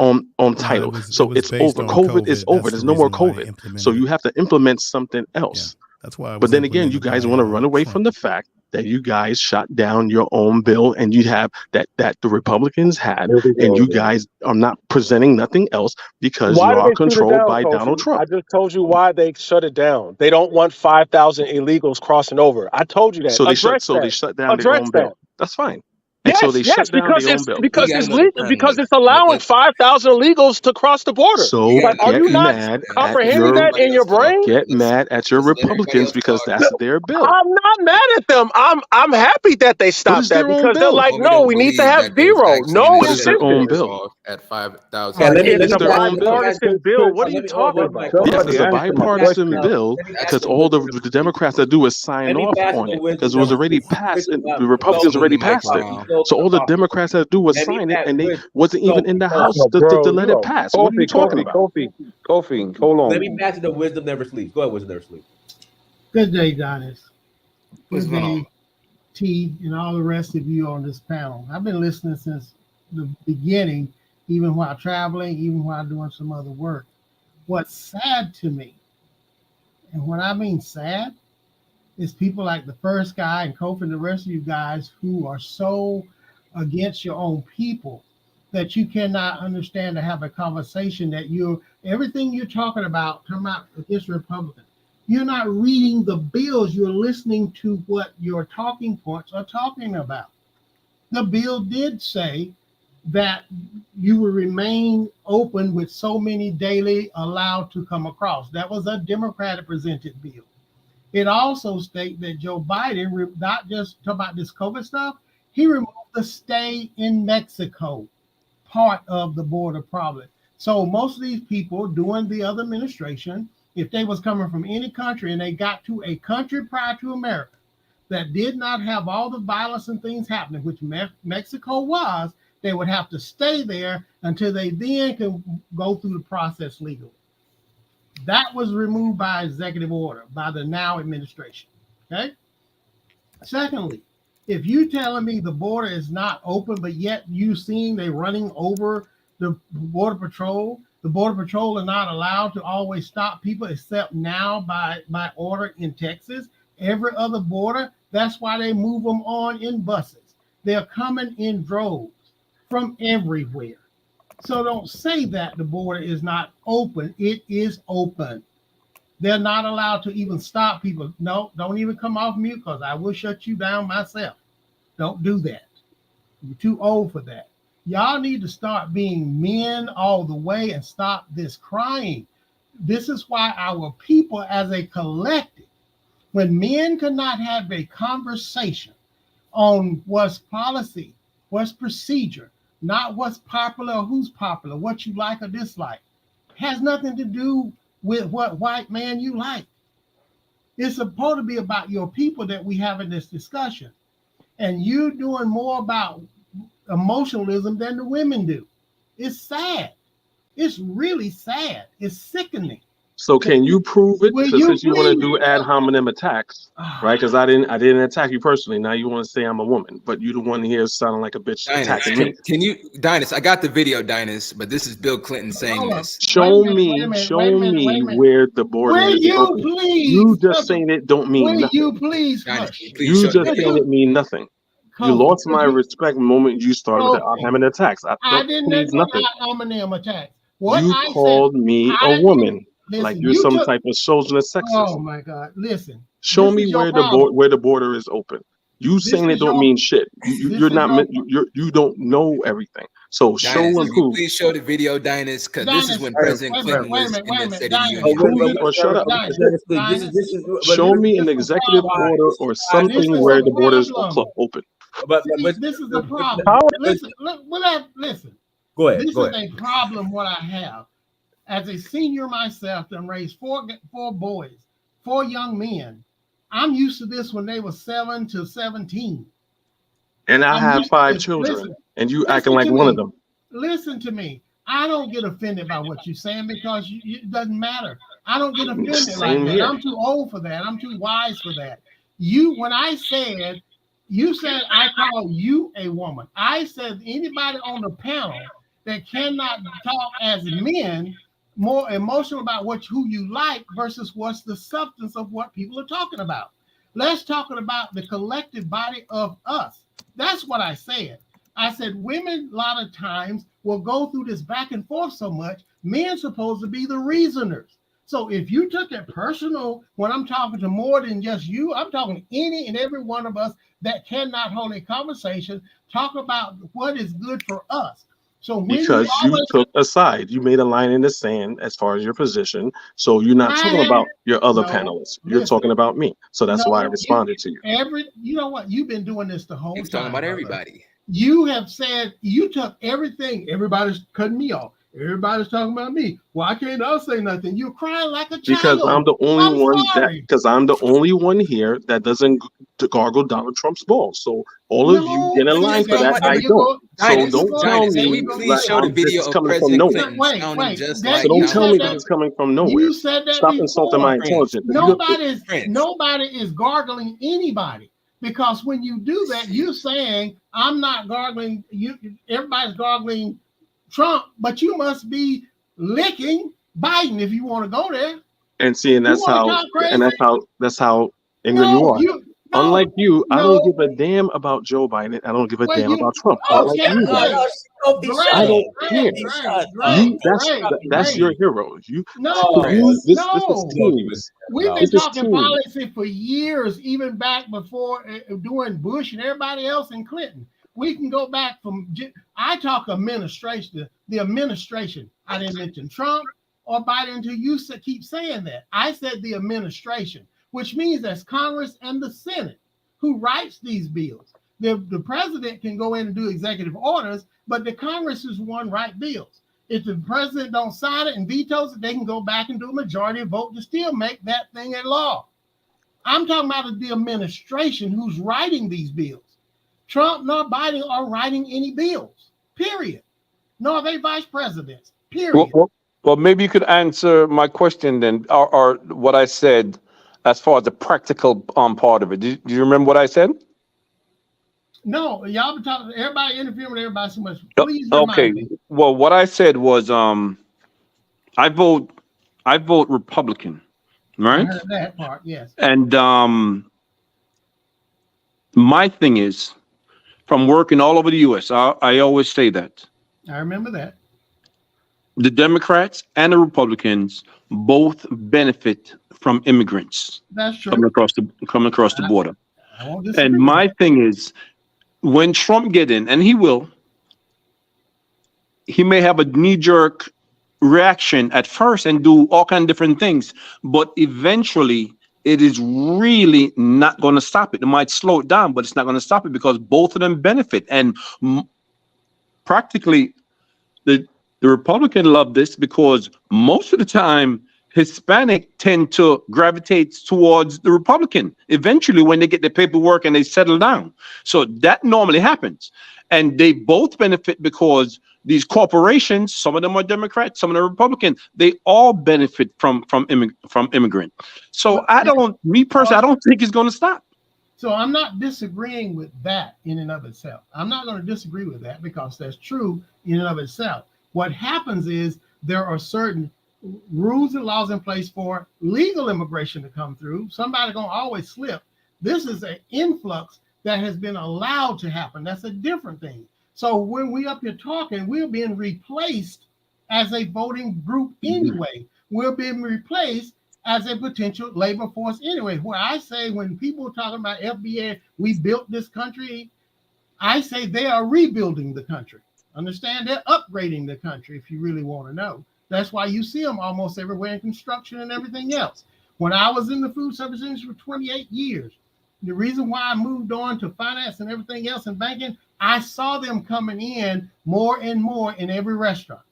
on No, title. it So was it's based over. on COVID is COVID. over. That's There's the no more reason why they COVID. So implemented you it. have to implement something else. That's why it But was then again, you implemented guys by want to run away from the fact that you guys shot down your own bill, and you have that the Republicans had, Here we and go you again. guys are not presenting nothing else because Why you did are they shoot it controlled down, by Donald Kofi? Trump. I just told you why they shut it down. They don't want 5,000 illegals crossing over. I told you that. So they Address that. shut down their Address own that. bill. That's fine. And so Yes, they yes, shut down because their own it's bill. because We got it's another legal, time, because Mike. it's allowing Let 5,000 illegals to cross the border. So Like, are get you not mad at comprehending your that in your brain? get mad at your Let's let everybody Republicans else because talk. that's their bill. I'm not mad at them. I'm happy that they But stopped it's that their own because they're bill. like, But we no, don't we need to believe have that there's zero. actually No an But it's their issue own assistance. bill. resolved at 5,000. Yeah, let me It's It's a their own bill. bipartisan bill. What are you talking Mike. about? Yes, it's a Somebody answer my bipartisan question. bill Let me because pass all the the Democrats that do is sign Let me off pass on the it wisdom because it was never already sleep. passed and the It's Republicans only already Mike passed it. Brown. So all the Democrats that do is sign it, and what's even in the House Oh, to bro, let you it are pass. What are you talking about? Kofi, hold Let me on. pass the wisdom never sleeps. Go ahead, wisdom never sleeps. Good day, Donis. What's Good going on? day, T, and all the rest of you on this panel. I've been listening since the beginning, even while traveling, even while doing some other work. What's sad to me, and when I mean sad, is people like the first guy and Kofi and the rest of you guys who are so against your own people that you cannot understand to have a conversation that everything you're talking about against Republicans. You're not reading the bills, you're listening to what your talking points are talking about. The bill did say that you will remain open with so many daily allowed to come across. That was a Democratic presented bill. It also states that Joe Biden, not just talk about this COVID stuff, he removed the stay in Mexico part of the border problem. So most of these people during the other administration, if they was coming from any country and they got to a country prior to America that did not have all the violence and things happening, which Mexico was, they would have to stay there until they then can go through the process legally. That was removed by executive order by the now administration. Okay. Secondly, if you telling me the border is not open, but yet you seeing they running over the border patrol are not allowed to always stop people except now by order in Texas. Every other border, that's why they move them on in buses. They're coming in droves from everywhere. So don't say that the border is not open. It is open. They're not allowed to even stop people. No, don't even come off mute because I will shut you down myself. Don't do that. You're too old for that. Y'all need to start being men all the way and stop this crying. This is why our people as a collective, when men cannot have a conversation on what's policy, what's procedure, not what's popular or who's popular, what you like or dislike, has nothing to do with what white man you like. It's supposed to be about your people that we having this discussion. And you doing more about emotionalism than the women do. It's sad. It's really sad. It's sickening. So can you prove it? Will So you since you want to please? do ad hominem attacks, right? Because I didn't attack you personally. Now you want to say I'm a woman, but you the one here sounding like a bitch attacking me. Can you, Dynas? I got the video, Dynas, but this is Bill Clinton saying this. Show me where the border Will is you open. please? You just saying it don't mean Will nothing. you please? Hush. You just saying it mean nothing. You lost my respect the moment you started with the ad hominem attacks. I I don't didn't please nothing. hominem attacks. What You I called said, me a woman, like you're you some took- type of socialist sexist. Oh my God! Listen. Show this me is your where the problem. where the border is open. You This saying it is don't your- mean shit. You're is not your- you don't know everything. So show Dynas, and can you prove. please show the video, Dynas? Because this is when Dynas, President wait a Clinton minute, was wait a in the minute, State of the Dynas. Union. Prove it or shut up. Show me an executive order or something where the border is open. This is the problem. Listen, listen. Go ahead. This Go is ahead. a problem. What I have, as a senior myself, and raised four boys, 4 young men. I'm used to this when they were 7 to 17. And I I'm have used to 5 this. children, Listen, and you listen acting like to one me. of them. Listen to me. I don't get offended by what you're saying because it doesn't matter. I don't get offended like Same that. here. I'm too old for that. I'm too wise for that. When I said, you said I call you a woman. I said anybody on the panel that cannot talk as men, more emotional about who you like versus what's the substance of what people are talking about. Let's talk about the collective body of us. That's what I said. I said women a lot of times will go through this back and forth so much, men supposed to be the reasoners. So if you took it personal, when I'm talking to more than just you, I'm talking to any and every one of us that cannot hold a conversation, talk about what is good for us. So when Because you took a side, you made a line in the sand as far as your position. So you're not talking about your other panelists. You're talking about me. So that's why I responded to you. You know what? You've been doing this the whole time. He's talking about brother. everybody. You have said you took everything. Everybody's cutting me off. Everybody's talking about me. Why can't I say nothing? You're crying like a child. Because I'm the only I'm the only one here that doesn't gargle Donald Trump's balls. So all of you get in line for that. I don't. So don't tell me that this is coming from nowhere. So don't tell me this is coming from nowhere. You said that Stop insulting my intelligence. Nobody is gargling anybody. Because when you do that, you're saying I'm not gargling you. Everybody's gargling Trump, but you must be licking Biden if you want to go there. And see, and that's how angry you are. Unlike you, I don't give a damn about Joe Biden. I don't give a damn about Trump. Unlike you guys. I don't care. That's your hero. This is team. We've been talking policy for years, even back before during Bush and everybody else in Clinton. We can go back from. I talk administration, the administration. I didn't mention Trump or Biden until you keep saying that. I said the administration, which means that's Congress and the Senate who writes these bills. The president can go in and do executive orders, but the Congress is one write bills. If the president don't sign it and vetoes it, they can go back and do a majority vote to still make that thing a law. I'm talking about the administration who's writing these bills. Trump nor Biden are writing any bills, period. Nor are they vice presidents, period. Well, maybe you could answer my question then, or what I said as far as the practical part of it. Do you remember what I said? No, y'all been talking, everybody interviewing with everybody so much. Please remind me. Well, what I said was I vote Republican, right? I heard that part, yes. And my thing is, from working all over the U.S., I always say that. I remember that. The Democrats and the Republicans both benefit from immigrants. That's true. coming across the border. I won't disagree And with my that. thing is, when Trump get in, and he will, he may have a knee-jerk reaction at first and do all kinds of different things, but eventually it is really not going to stop it. It might slow it down, but it's not going to stop it because both of them benefit. And practically, the Republican love this because most of the time, Hispanic tend to gravitate towards the Republican eventually when they get their paperwork and they settle down. So that normally happens. And they both benefit because these corporations, some of them are Democrats, some of them are Republican. They all benefit from immigrant. So I don't think it's going to stop. So I'm not disagreeing with that in and of itself. I'm not going to disagree with that because that's true in and of itself. What happens is there are certain rules and laws in place for legal immigration to come through. Somebody's going to always slip. This is an influx that has been allowed to happen. That's a different thing. So when we up here talking, we're being replaced as a voting group anyway. We're being replaced as a potential labor force anyway. Where I say when people are talking about FBA, we built this country, I say they are rebuilding the country. Understand? They're upgrading the country if you really want to know. That's why you see them almost everywhere in construction and everything else. When I was in the food service industry for 28 years, the reason why I moved on to finance and everything else in banking, I saw them coming in more and more in every restaurant,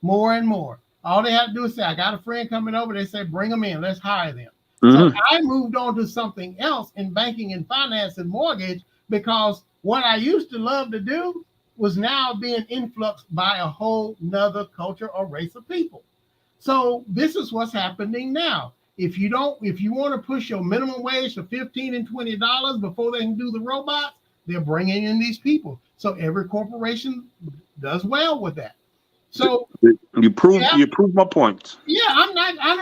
more and more. All they had to do is say, I got a friend coming over. They say, bring them in. Let's hire them. So I moved on to something else in banking and finance and mortgage because what I used to love to do was now being influxed by a whole nother culture or race of people. So this is what's happening now. If you want to push your minimum wage to $15 and $20 before they can do the robots, they're bringing in these people. So every corporation does well with that. So you prove my point. Yeah, I'm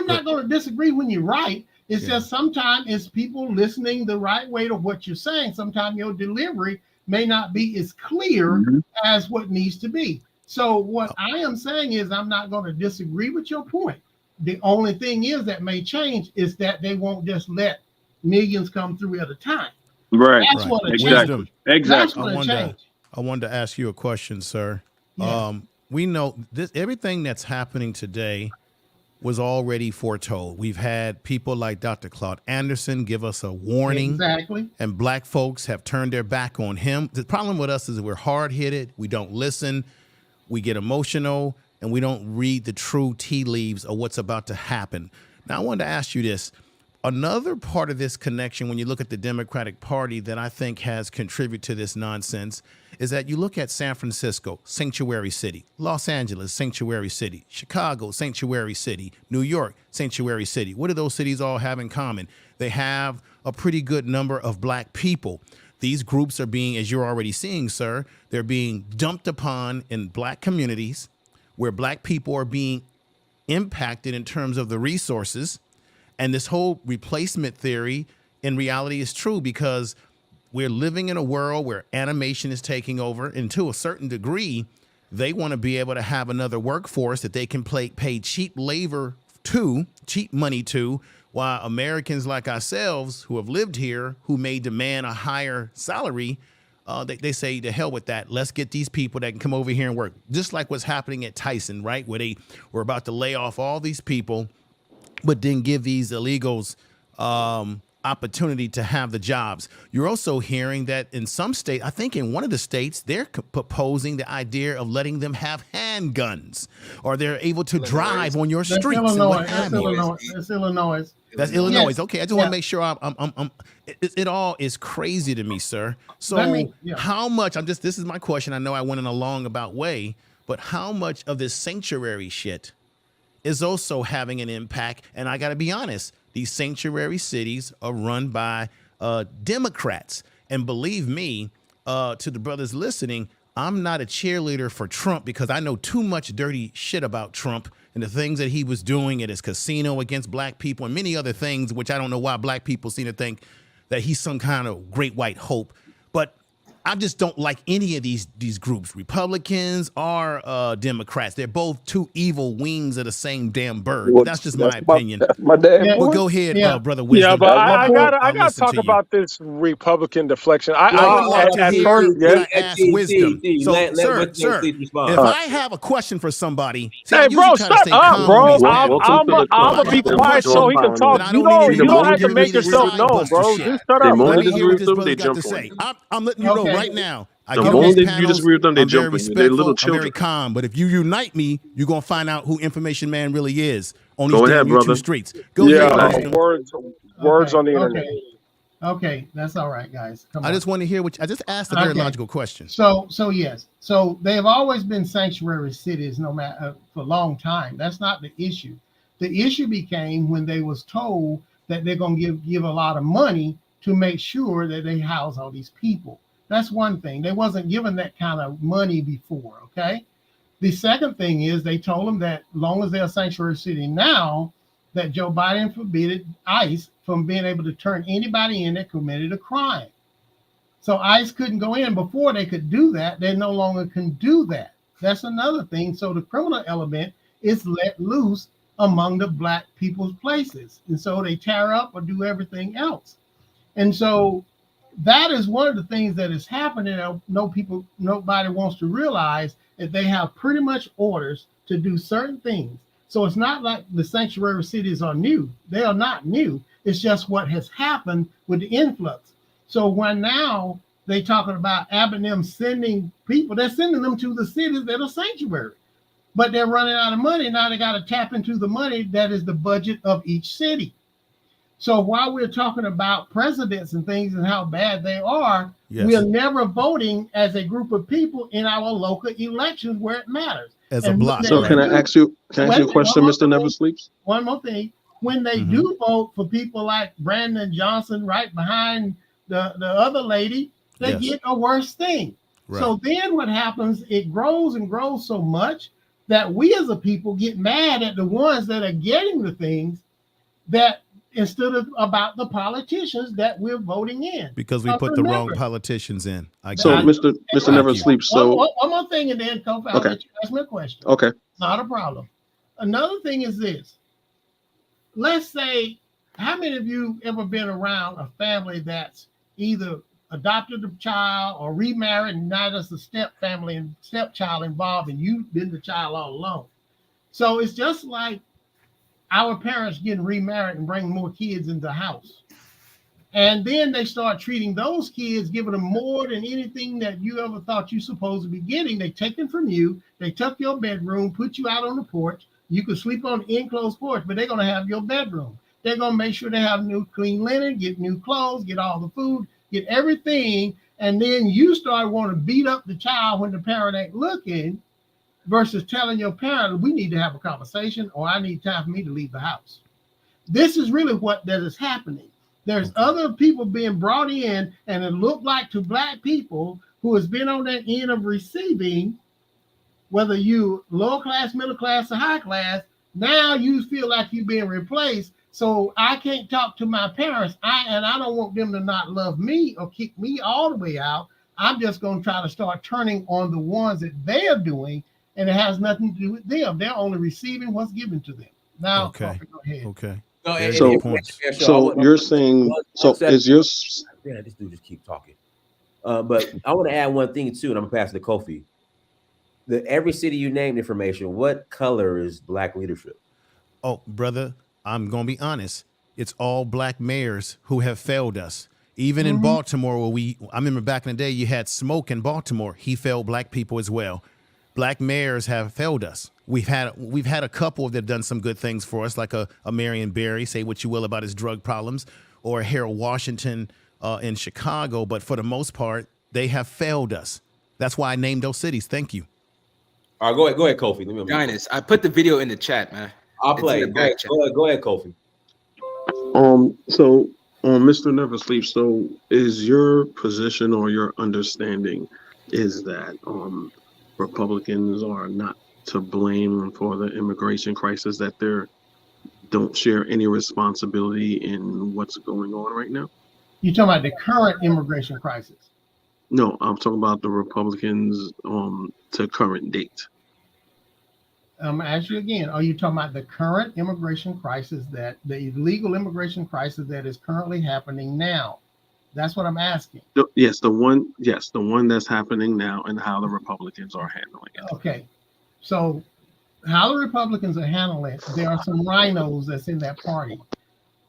not going to disagree when you're right. It's just sometimes it's people listening the right way to what you're saying. Sometimes your delivery may not be as clear as what needs to be. So what I am saying is I'm not going to disagree with your point. The only thing is that may change is that they won't just let millions come through at a time. Right. That's what it Exactly. That's I what it wanted to ask you a question, sir. Yeah. We know this, everything that's happening today was already foretold. We've had people like Dr. Claude Anderson give us a warning. Exactly. And black folks have turned their back on him. The problem with us is we're hard-headed. We don't listen. We get emotional. And we don't read the true tea leaves of what's about to happen. Now, I wanted to ask you this. Another part of this connection, when you look at the Democratic Party that I think has contributed to this nonsense, is that you look at San Francisco, sanctuary city, Los Angeles, sanctuary city, Chicago, sanctuary city, New York, sanctuary city. What do those cities all have in common? They have a pretty good number of black people. These groups are being, as you're already seeing, sir, they're being dumped upon in black communities where black people are being impacted in terms of the resources. And this whole replacement theory in reality is true because we're living in a world where animation is taking over. And to a certain degree, they want to be able to have another workforce that they can pay cheap labor to, cheap money to, while Americans like ourselves who have lived here, who may demand a higher salary, they say, to hell with that. Let's get these people that can come over here and work. Just like what's happening at Tyson, right? Where they were about to lay off all these people, but didn't give these illegals opportunity to have the jobs. You're also hearing that in some states, I think in one of the states, they're proposing the idea of letting them have handguns, or they're able to drive on your streets. Illinois. That's Illinois. That's Illinois. Yes. Okay, I just want to make sure it all is crazy to me, sir. So how much, this is my question. I know I went in a long about way, but how much of this sanctuary shit is also having an impact? And I got to be honest, these sanctuary cities are run by Democrats. And believe me, to the brothers listening, I'm not a cheerleader for Trump because I know too much dirty shit about Trump and the things that he was doing at his casino against black people and many other things, which I don't know why black people seem to think that he's some kind of great white hope. But I just don't like any of these groups. Republicans or Democrats. They're both two evil wings of the same damn bird. But that's just my opinion. My damn Well, go ahead, Brother Wisdom. Yeah, but I gotta listen talk to you. about this Republican deflection. I would like to at hear first, you yes. ask Wisdom. So, sir, if I have a question for somebody, see, I Hey, usually bro, try to shut stay up, calm bro. when these I'm gonna be quiet so he can talk. You don't have to make yourself known, bro. Just shut up. Let me hear what this brother got to say. I'm letting you know right now. I get on moment these you panels, disagree with them, they I'm very jump on you. They're little respectful, I'm very children. calm. But if you unite me, you're gonna find out who Information Man really is on Go these ahead, damn YouTube brother. streets. Go ahead, Wisdom. Words on the internet. Okay, that's all right, guys. Come on. I just want to hear I just asked a very logical question. So yes. So they have always been sanctuary cities, no matter for a long time. That's not the issue. The issue became when they was told that they're going to give a lot of money to make sure that they house all these people. That's one thing. They wasn't given that kind of money before, okay? The second thing is they told them that long as they're a sanctuary city now, that Joe Biden forbid ICE from being able to turn anybody in that committed a crime. So ICE couldn't go in. Before they could do that, they no longer can do that. That's another thing. So the criminal element is let loose among the Black people's places. And so they tear up or do everything else. And so that is one of the things that is happening. Nobody wants to realize that they have pretty much orders to do certain things. So it's not like the sanctuary cities are new. They are not new. It's just what has happened with the influx. So when now they talking about Abbott them sending people, they're sending them to the cities that are sanctuary, but they're running out of money. Now they got to tap into the money that is the budget of each city. So while we're talking about presidents and things and how bad they are, we are never voting as a group of people in our local elections where it matters. As a block. So can I ask you a question, Mr. Never Sleeps? One more thing. When they do vote for people like Brandon Johnson right behind the other lady, they get a worse thing. Right. So then what happens, it grows and grows so much that we as a people get mad at the ones that are getting the things that instead of about the politicians that we're voting in. Because we put the wrong politicians in. Mr. Never Sleeps. So one more thing and then Kofi, I'll let you ask me a question. Okay. Not a problem. Another thing is this. Let's say, how many of you ever been around a family that's either adopted a child or remarried and now there's a step family and stepchild involved and you've been the child all along? So it's just like our parents getting remarried and bringing more kids into the house. And then they start treating those kids, giving them more than anything that you ever thought you supposed to be getting. They take it from you. They took your bedroom, put you out on the porch. You could sleep on the enclosed porch, but they're going to have your bedroom. They're going to make sure they have new clean linen, get new clothes, get all the food, get everything. And then you start wanting to beat up the child when the parent ain't looking versus telling your parent, we need to have a conversation or I need time for me to leave the house. This is really what that is happening. There's other people being brought in and it looked like to Black people who has been on that end of receiving, whether you lower class, middle class, or high class, now you feel like you're being replaced. So I can't talk to my parents. I don't want them to not love me or kick me all the way out. I'm just going to try to start turning on the ones that they are doing, and it has nothing to do with them. They're only receiving what's given to them. Now, okay. Go ahead. Okay. So you're saying, is your... Yeah, this dude just keep talking. But I want to add one thing too, and I'm gonna pass it to Kofi. Every city you named information, what color is Black leadership? Oh, brother, I'm gonna be honest. It's all Black mayors who have failed us. Even in Baltimore, where I remember back in the day, you had Smoke in Baltimore. He failed Black people as well. Black mayors have failed us. We've had a couple that have done some good things for us, like a Marion Barry, say what you will about his drug problems, or Harold Washington in Chicago. But for the most part, they have failed us. That's why I named those cities. Thank you. All right, go ahead, Kofi. Giannis, I put the video in the chat, man. I'll play it. Go ahead, Kofi. So, Mr. Never Sleep. So, is your position or your understanding is that Republicans are not to blame for the immigration crisis, that they don't share any responsibility in what's going on right now? You're talking about the current immigration crisis? No, I'm talking about the Republicans to current date. I'm going to ask you again, are you talking about the current immigration crisis, that the illegal immigration crisis that is currently happening now? That's what I'm asking. Yes, the one that's happening now, and how the Republicans are handling it. Okay, so how the Republicans are handling it, there are some rhinos that's in that party.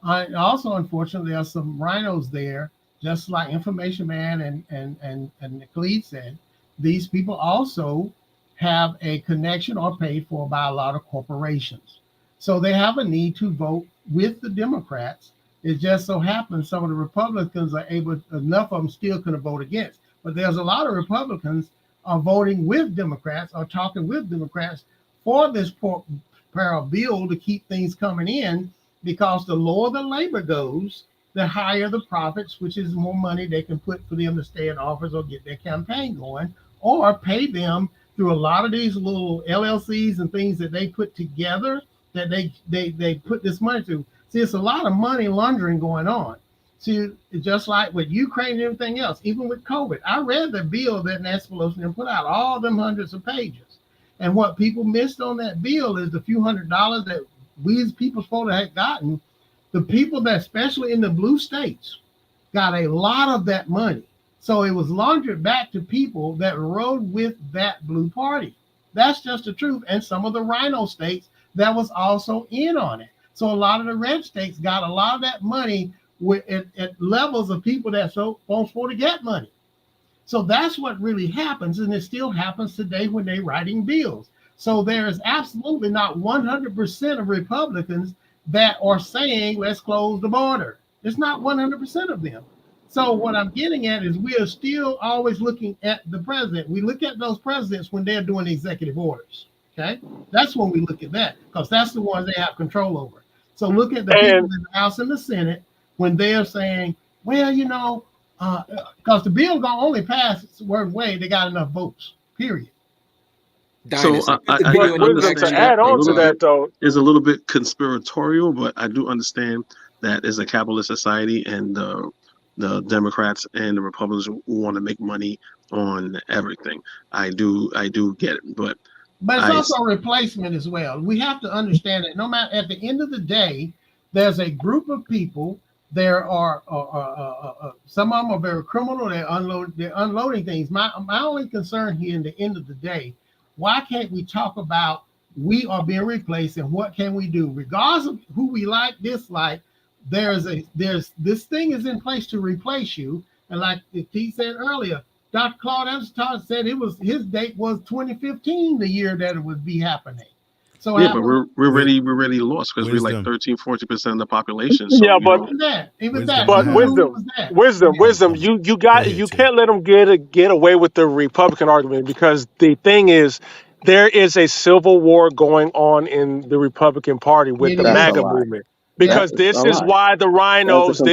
Also, unfortunately, there are some rhinos there, just like Information Man and Khalid said. These people also have a connection or paid for by a lot of corporations. So they have a need to vote with the Democrats It just so happens some of the Republicans are able, enough of them still couldn't vote against. But there's a lot of Republicans are voting with Democrats or talking with Democrats for this bill to keep things coming in, because the lower the labor goes, the higher the profits, which is more money they can put for them to stay in office or get their campaign going, or pay them through a lot of these little LLCs and things that they put together that they put this money to. See, it's a lot of money laundering going on. See, just like with Ukraine and everything else, even with COVID, I read the bill that Nancy Pelosi put out, all them hundreds of pages. And what people missed on that bill is the few $100s that we as people supposed to have gotten. The people that, especially in the blue states, got a lot of that money. So it was laundered back to people that rode with that blue party. That's just the truth. And some of the rhino states that was also in on it. So a lot of the red states got a lot of that money at levels of people that supposed to get money. So that's what really happens. And it still happens today when they're writing bills. So there is absolutely not 100% of Republicans that are saying, let's close the border. It's not 100% of them. So what I'm getting at is we are still always looking at the president. We look at those presidents when they're doing executive orders. Okay, that's when we look at that, because that's the ones they have control over. So look at the people in the House and the Senate when they're saying, well, you know, because the bill gonna only pass a certain way, they got enough votes, period. So I understand to add on to that, though, is a little bit conspiratorial, but I do understand that it's a capitalist society, and the Democrats and the Republicans want to make money on everything. I do get it, but it's also a replacement as well. We have to understand that no matter, at the end of the day, there's a group of people. There are some of them are very criminal. They're unloading things. My only concern here in the end of the day, why can't we talk about we are being replaced and what can we do, regardless of who we like, dislike? There's this thing is in place to replace you, and like T said earlier, Dr. Claude Everston said his date was 2015, the year that it would be happening. So yeah, but we're already lost because we're like 13-14% of the population. So, yeah, but wisdom. You can't let them get away with the Republican argument, because the thing is, there is a civil war going on in the Republican Party with the MAGA movement. Because this is why the rhinos go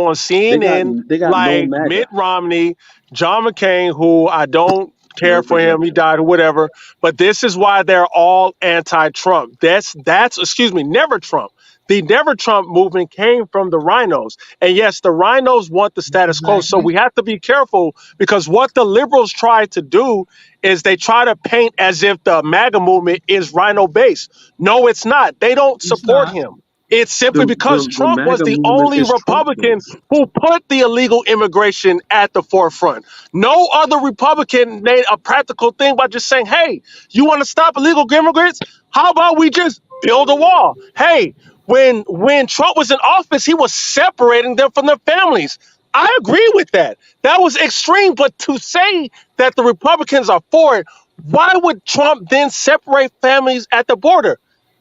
on CNN, like Mitt Romney, John McCain, who I don't care for him, he died or whatever. But this is why they're all anti-Trump. That's never Trump. The Never Trump movement came from the rhinos. And yes, the rhinos want the status quo. So we have to be careful, because what the liberals try to do is they try to paint as if the MAGA movement is rhino based. No, it's not. They don't support him. It's simply because Trump was the only Republican who put the illegal immigration at the forefront. No other Republican made a practical thing by just saying, hey, you want to stop illegal immigrants? How about we just build a wall? Hey, when Trump was in office, he was separating them from their families. I agree with that. That was extreme. But to say that the Republicans are for it, why would Trump then separate families at the border?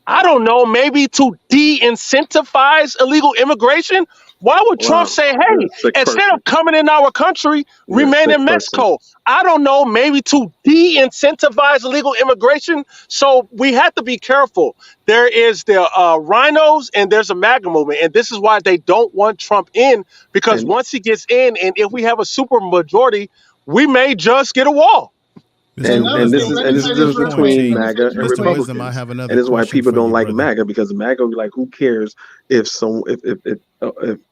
I don't know, maybe to de-incentivize illegal immigration? Why would Trump say, hey, instead of coming in our country, remain in Mexico? I don't know, maybe to de-incentivize illegal immigration? So we have to be careful. There is the rhinos and there's a MAGA movement. And this is why they don't want Trump in, because once he gets in, and if we have a super majority, we may just get a wall. And this is the difference between MAGA and Republicans. And this is why people don't like MAGA, because MAGA will be like, who cares if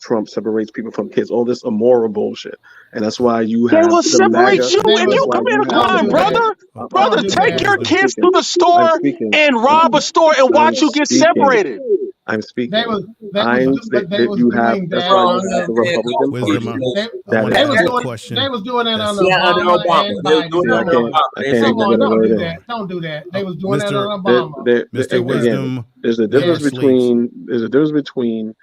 Trump separates people from kids? All this immoral bullshit. And that's why you have. They will separate you if you commit a crime, brother. Brother, take your kids to the store and rob a store and watch you get separated. I'm speaking. You have that's why the Republican Party. They was doing that on Obama. Don't do that. They was doing that on Obama. Mr. Wisdom. There's a difference between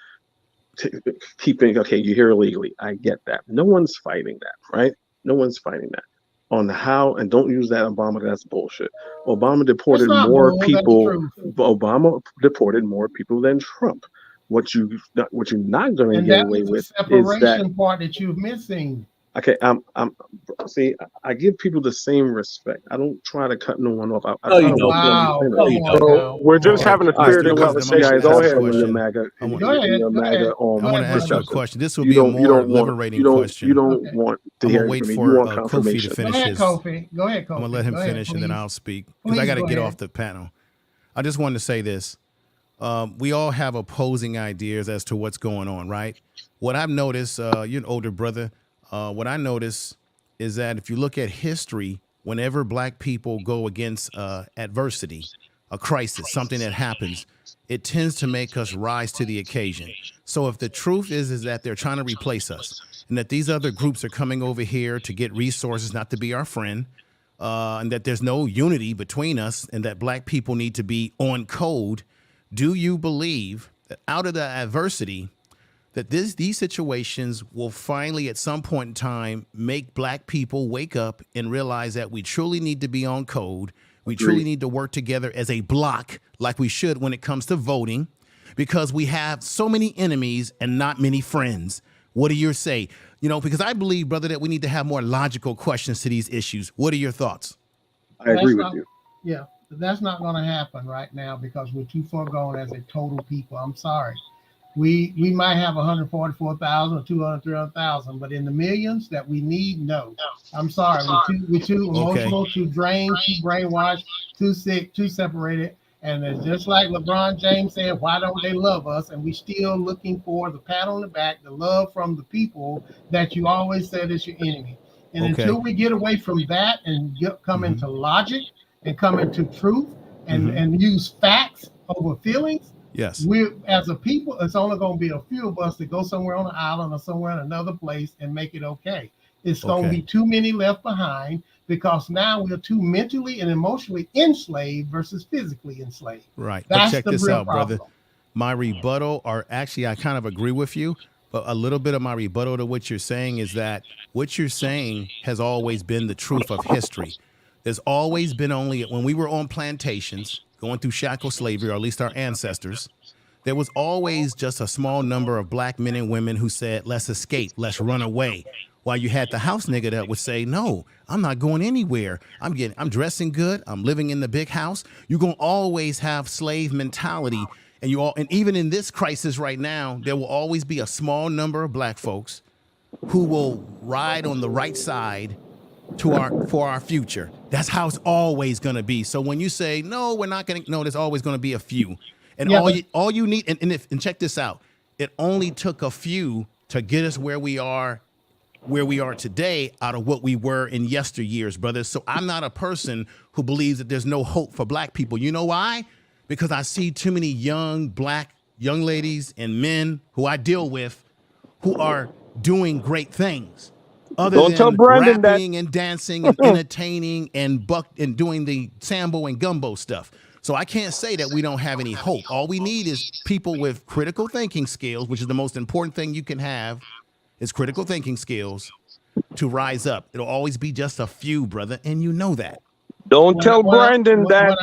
keeping. Okay, you're here illegally. I get that. No one's fighting that, right? No one's fighting that. On how, and don't use that Obama, that's bullshit. Obama deported more people. Obama deported more people than Trump. what you're not going to And get that away was the with is that. separation part that you're missing. Okay, see, I give people the same respect. I don't try to cut no one off. I No, try you to don't. work Wow, on come on now. We're just Okay, having a all right, spirited you know what? You conversation. guys Go have ahead, fun in your man. MAGA, I want, Go in ahead, your go ahead. MAGA Go I want to ahead, ask you a brother. discussion. question. This will You be a don't more want liberating you question. don't Okay. want to I'm hear gonna it wait from me. You for want Kofi to confirmation. Go finish ahead, his. Kofi. Go ahead, Kofi. I'm gonna let him Go ahead, finish and then please. I'll speak because I Please got to go get ahead. off the panel. I just wanted to say this. We all have opposing ideas as to what's going on, right? What I've noticed, you're an older brother. What I notice is that if you look at history, whenever black people go against adversity, a crisis, something that happens, it tends to make us rise to the occasion. So if the truth is that they're trying to replace us and that these other groups are coming over here to get resources, not to be our friend, and that there's no unity between us and that black people need to be on code, do you believe that out of the adversity that these situations will finally at some point in time make black people wake up and realize that we truly need to be on code, we truly need to work together as a block like we should when it comes to voting, because we have so many enemies and not many friends? What do you say? You know, because I believe, brother, that we need to have more logical questions to these issues. What are your thoughts? I agree with you. Yeah, but that's not going to happen right now because we're too far gone as a total people. I'm sorry. We might have 144,000 or 200, 300,000, but in the millions that we need, no. I'm sorry. We're too emotional, too drained, too brainwashed, too sick, too separated. And it's just like LeBron James said, why don't they love us? And we still looking for the pat on the back, the love from the people that you always said is your enemy. And until we get away from that and come into logic and come into truth and use facts over feelings, yes, we as a people, it's only going to be a few of us to go somewhere on an island or somewhere in another place and make it okay. It's going to be too many left behind because now we're too mentally and emotionally enslaved versus physically enslaved. Right. That's but check the this real out, problem. brother. My rebuttal, or actually, I kind of agree with you, but a little bit of my rebuttal to what you're saying is that what you're saying has always been the truth of history. There's always been only when we were on plantations going through shackle slavery, or at least our ancestors, there was always just a small number of black men and women who said, let's escape, let's run away. While you had the house nigga that would say, no, I'm not going anywhere. I'm dressing good. I'm living in the big house. You're going to always have slave mentality. And even in this crisis right now, there will always be a small number of black folks who will ride on the right side for our future. That's how it's always going to be. So when you say, no, we're not going to, no, there's always going to be a few. And all you need, and check this out, it only took a few to get us where we are today out of what we were in yesteryears, brothers. So I'm not a person who believes that there's no hope for black people. You know why? Because I see too many young ladies and men who I deal with who are doing great things. Other than rapping and dancing and entertaining and doing the sambo and gumbo stuff. So I can't say that we don't have any hope. All we need is people with critical thinking skills, which is the most important thing you can have, is critical thinking skills to rise up. It'll always be just a few, brother, and you know that. Don't tell Brandon that.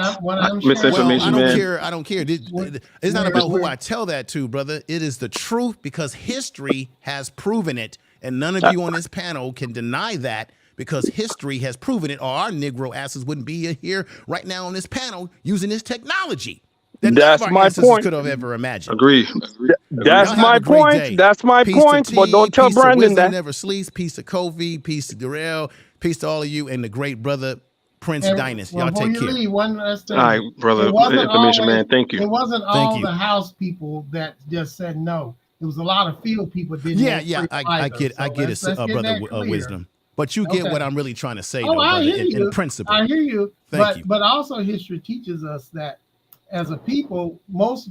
Misinformation, I don't care. It's not about who I tell that to, brother. It is the truth because history has proven it. And none of you on this panel can deny that because history has proven it, or our Negro asses wouldn't be here right now on this panel using this technology that none of our ancestors could have ever imagined. Agree. That's my point. That's my point. But don't tell Brandon that. Never sleeps. Peace to Kofi. Peace to Darrell. Peace to all of you and the great brother Prince Dynasty. Y'all take care. One last thing. All right, brother. Information, man. Thank you. It wasn't all the house people that just said no. It was a lot of field people didn't. I get it, brother Wisdom. But you get what I'm really trying to say, though, I brother, hear you. in principle. I hear you. Thank you. But also history teaches us that as a people, most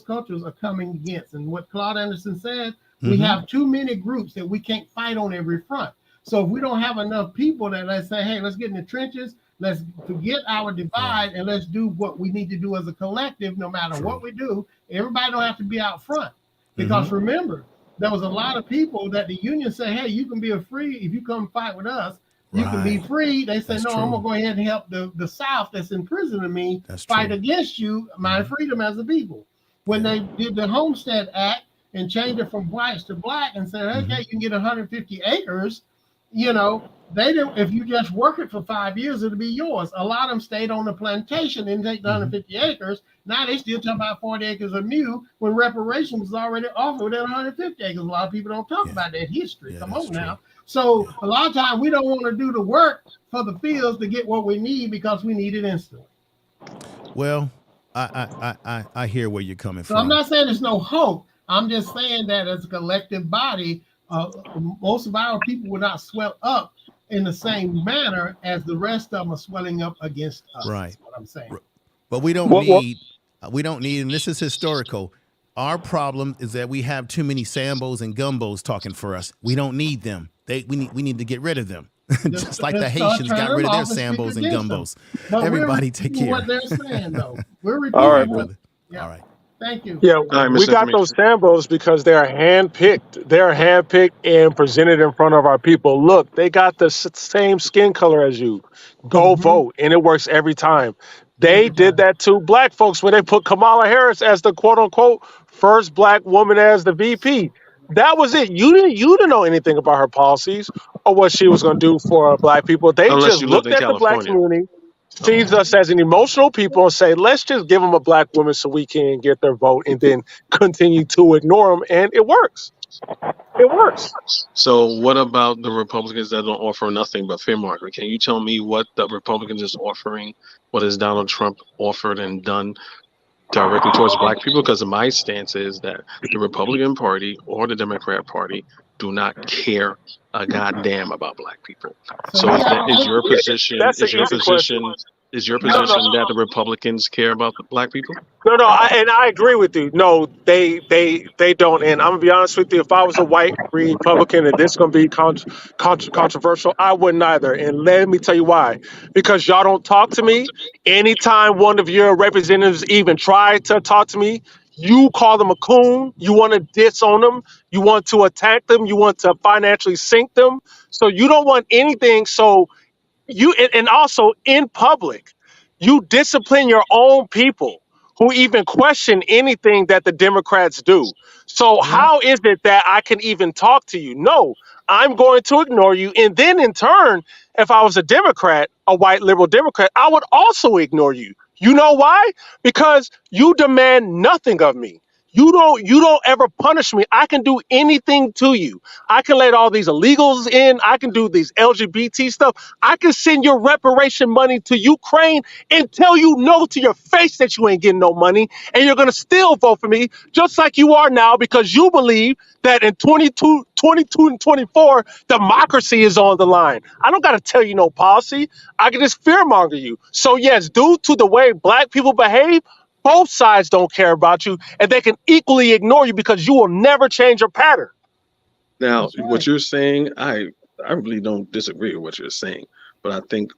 cultures are coming against. And what Claude Anderson said, we have too many groups that we can't fight on every front. So if we don't have enough people that let's say, hey, let's get in the trenches, let's forget our divide, and let's do what we need to do as a collective, no matter what we do. Everybody don't have to be out front. Because remember, there was a lot of people that the union said, hey, you can be free if you come fight with us. You can be free. They said, I'm going to go ahead and help the South that's imprisoning me fight against you, my freedom as a people. when they did the Homestead Act and changed it from whites to black and said, okay, you can get 150 acres, you know, they didn't, if you just work it for 5 years, it'll be yours. A lot of them stayed on the plantation and take the 150 acres. Now they still talk about 40 acres of new when reparations was already offered at 150 acres. A lot of people don't talk about that history. Come on now. So a lot of times we don't want to do the work for the fields to get what we need because we need it instantly. Well, I hear where you're coming So from. I'm not saying there's no hope. I'm just saying that as a collective body, most of our people will not swell up in the same manner as the rest of them are swelling up against us. Right. That's what I'm saying. But we don't need, and this is historical. Our problem is that we have too many Sambos and Gumbos talking for us. We don't need them. We need to get rid of them. Just like the Haitians got rid of their Sambos and Gumbos. Everybody take care. What they're saying, though. We're repeating All right, brother. Yeah. All right. Thank you. Yeah, we got those Sambos because they're handpicked. They're handpicked and presented in front of our people. Look, they got the same skin color as you. Go vote, and it works every time. They did that to black folks when they put Kamala Harris as the quote unquote first black woman as the VP. That was it. You didn't know anything about her policies or what she was going to do for black people. They Unless just you lived looked in at the black California. community, sees us as an emotional people, and say, let's just give them a black woman so we can get their vote, and then continue to ignore them. And it works. It works. So what about the Republicans that don't offer nothing but fair market? Can you tell me what the Republicans is offering? What has Donald Trump offered and done directly towards black people? Because my stance is that the Republican Party or the Democrat Party do not care a goddamn about black people. So is your position That's an easy question. is your position that the Republicans care about the black people? No, and I agree with you. No, they don't. And I'm gonna be honest with you. If I was a white Republican and this is gonna be controversial, I wouldn't either. And let me tell you why. Because y'all don't talk to me. Anytime one of your representatives even try to talk to me, you call them a coon. You want to diss on them. You want to attack them. You want to financially sink them. So you don't want anything. So and also in public, you discipline your own people who even question anything that the Democrats do. So how is it that I can even talk to you? No, I'm going to ignore you. And then in turn, if I was a Democrat, a white liberal Democrat, I would also ignore you. You know why? Because you demand nothing of me. You don't ever punish me. I can do anything to you. I can let all these illegals in. I can do these LGBT stuff. I can send your reparation money to Ukraine and tell you no to your face that you ain't getting no money, and you're going to still vote for me just like you are now because you believe that in 22 and 24, democracy is on the line. I don't got to tell you no policy. I can just fearmonger you. So yes, due to the way black people behave, both sides don't care about you, and they can equally ignore you because you will never change your pattern. Now, what you're saying, I really don't disagree with what you're saying, but I think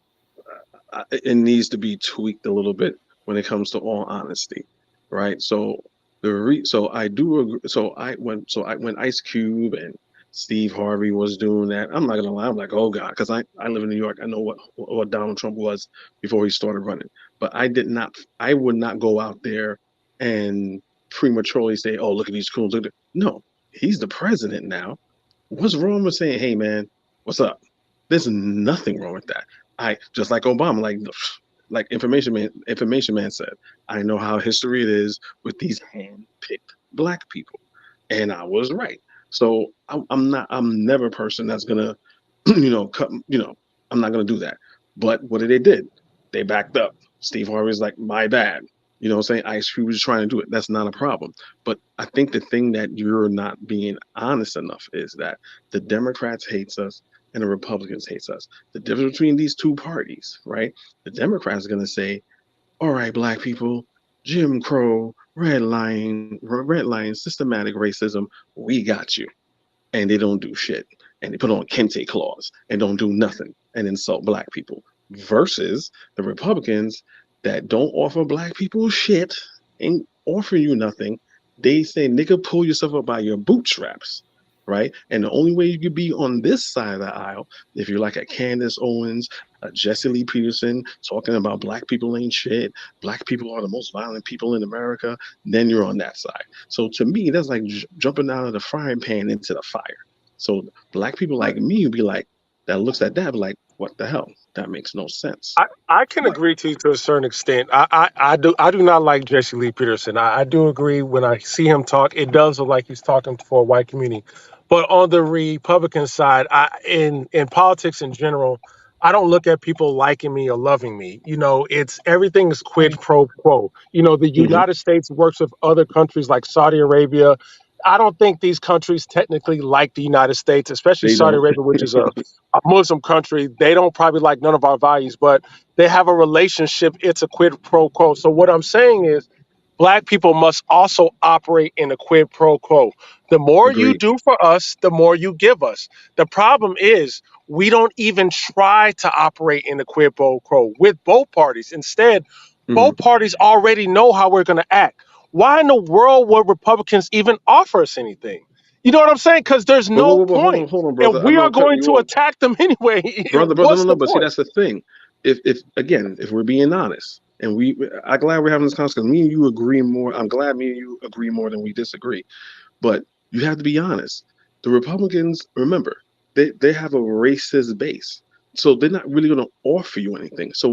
it needs to be tweaked a little bit when it comes to all honesty, right? So I do agree. When Ice Cube and Steve Harvey was doing that, I'm not gonna lie, I'm like, oh God, because I live in New York, I know what Donald Trump was before he started running. But I would not go out there and prematurely say, oh, look at these coons. No, he's the president now. What's wrong with saying, hey man, what's up? There's nothing wrong with that. Just like Obama, like information man said, I know how history it is with these hand-picked black people. And I was right. So I'm never a person that's gonna, I'm not gonna do that. But what did? They backed up. Steve Harvey's like, my bad. You know what I'm saying? Ice Cube was just trying to do it. That's not a problem. But I think the thing that you're not being honest enough is that the Democrats hates us and the Republicans hates us. The difference between these two parties, right? The Democrats are going to say, all right, black people, Jim Crow, red line, systematic racism, we got you. And they don't do shit. And they put on kente clause and don't do nothing and insult black people. Versus the Republicans that don't offer black people shit, ain't offering you nothing. They say, nigga, pull yourself up by your bootstraps. right? And the only way you could be on this side of the aisle, if you're like a Candace Owens, a Jesse Lee Peterson, talking about black people ain't shit, black people are the most violent people in America, then you're on that side. So to me, that's like jumping out of the frying pan into the fire. So black people like me would be like, that looks at that, but like, what the hell? That makes no sense. I can agree to a certain extent. I do not like Jesse Lee Peterson. I do agree when I see him talk, it does look like he's talking for a white community. But on the Republican side, in politics in general, I don't look at people liking me or loving me. You know, it's everything is quid pro quo. You know, the United States works with other countries like Saudi Arabia. I don't think these countries technically like the United States, especially They Saudi don't. Arabia, which is a Muslim country. They don't probably like none of our values, but they have a relationship. It's a quid pro quo. So what I'm saying is black people must also operate in a quid pro quo. The more you Agreed. do for us, the more you give us. The problem is we don't even try to operate in a quid pro quo with both parties. Instead, both parties already know how we're going to act. Why in the world would Republicans even offer us anything? You know what I'm saying? Because there's no point. Hold on, And brother. I we know are I'm cutting going you to off. attack them anyway. Brother, What's no, the but see, point? that's the thing. If we're being honest, and I'm glad we're having this conversation because me and you agree more. I'm glad me and you agree more than we disagree. But you have to be honest. The Republicans, remember, they have a racist base. So they're not really going to offer you anything. So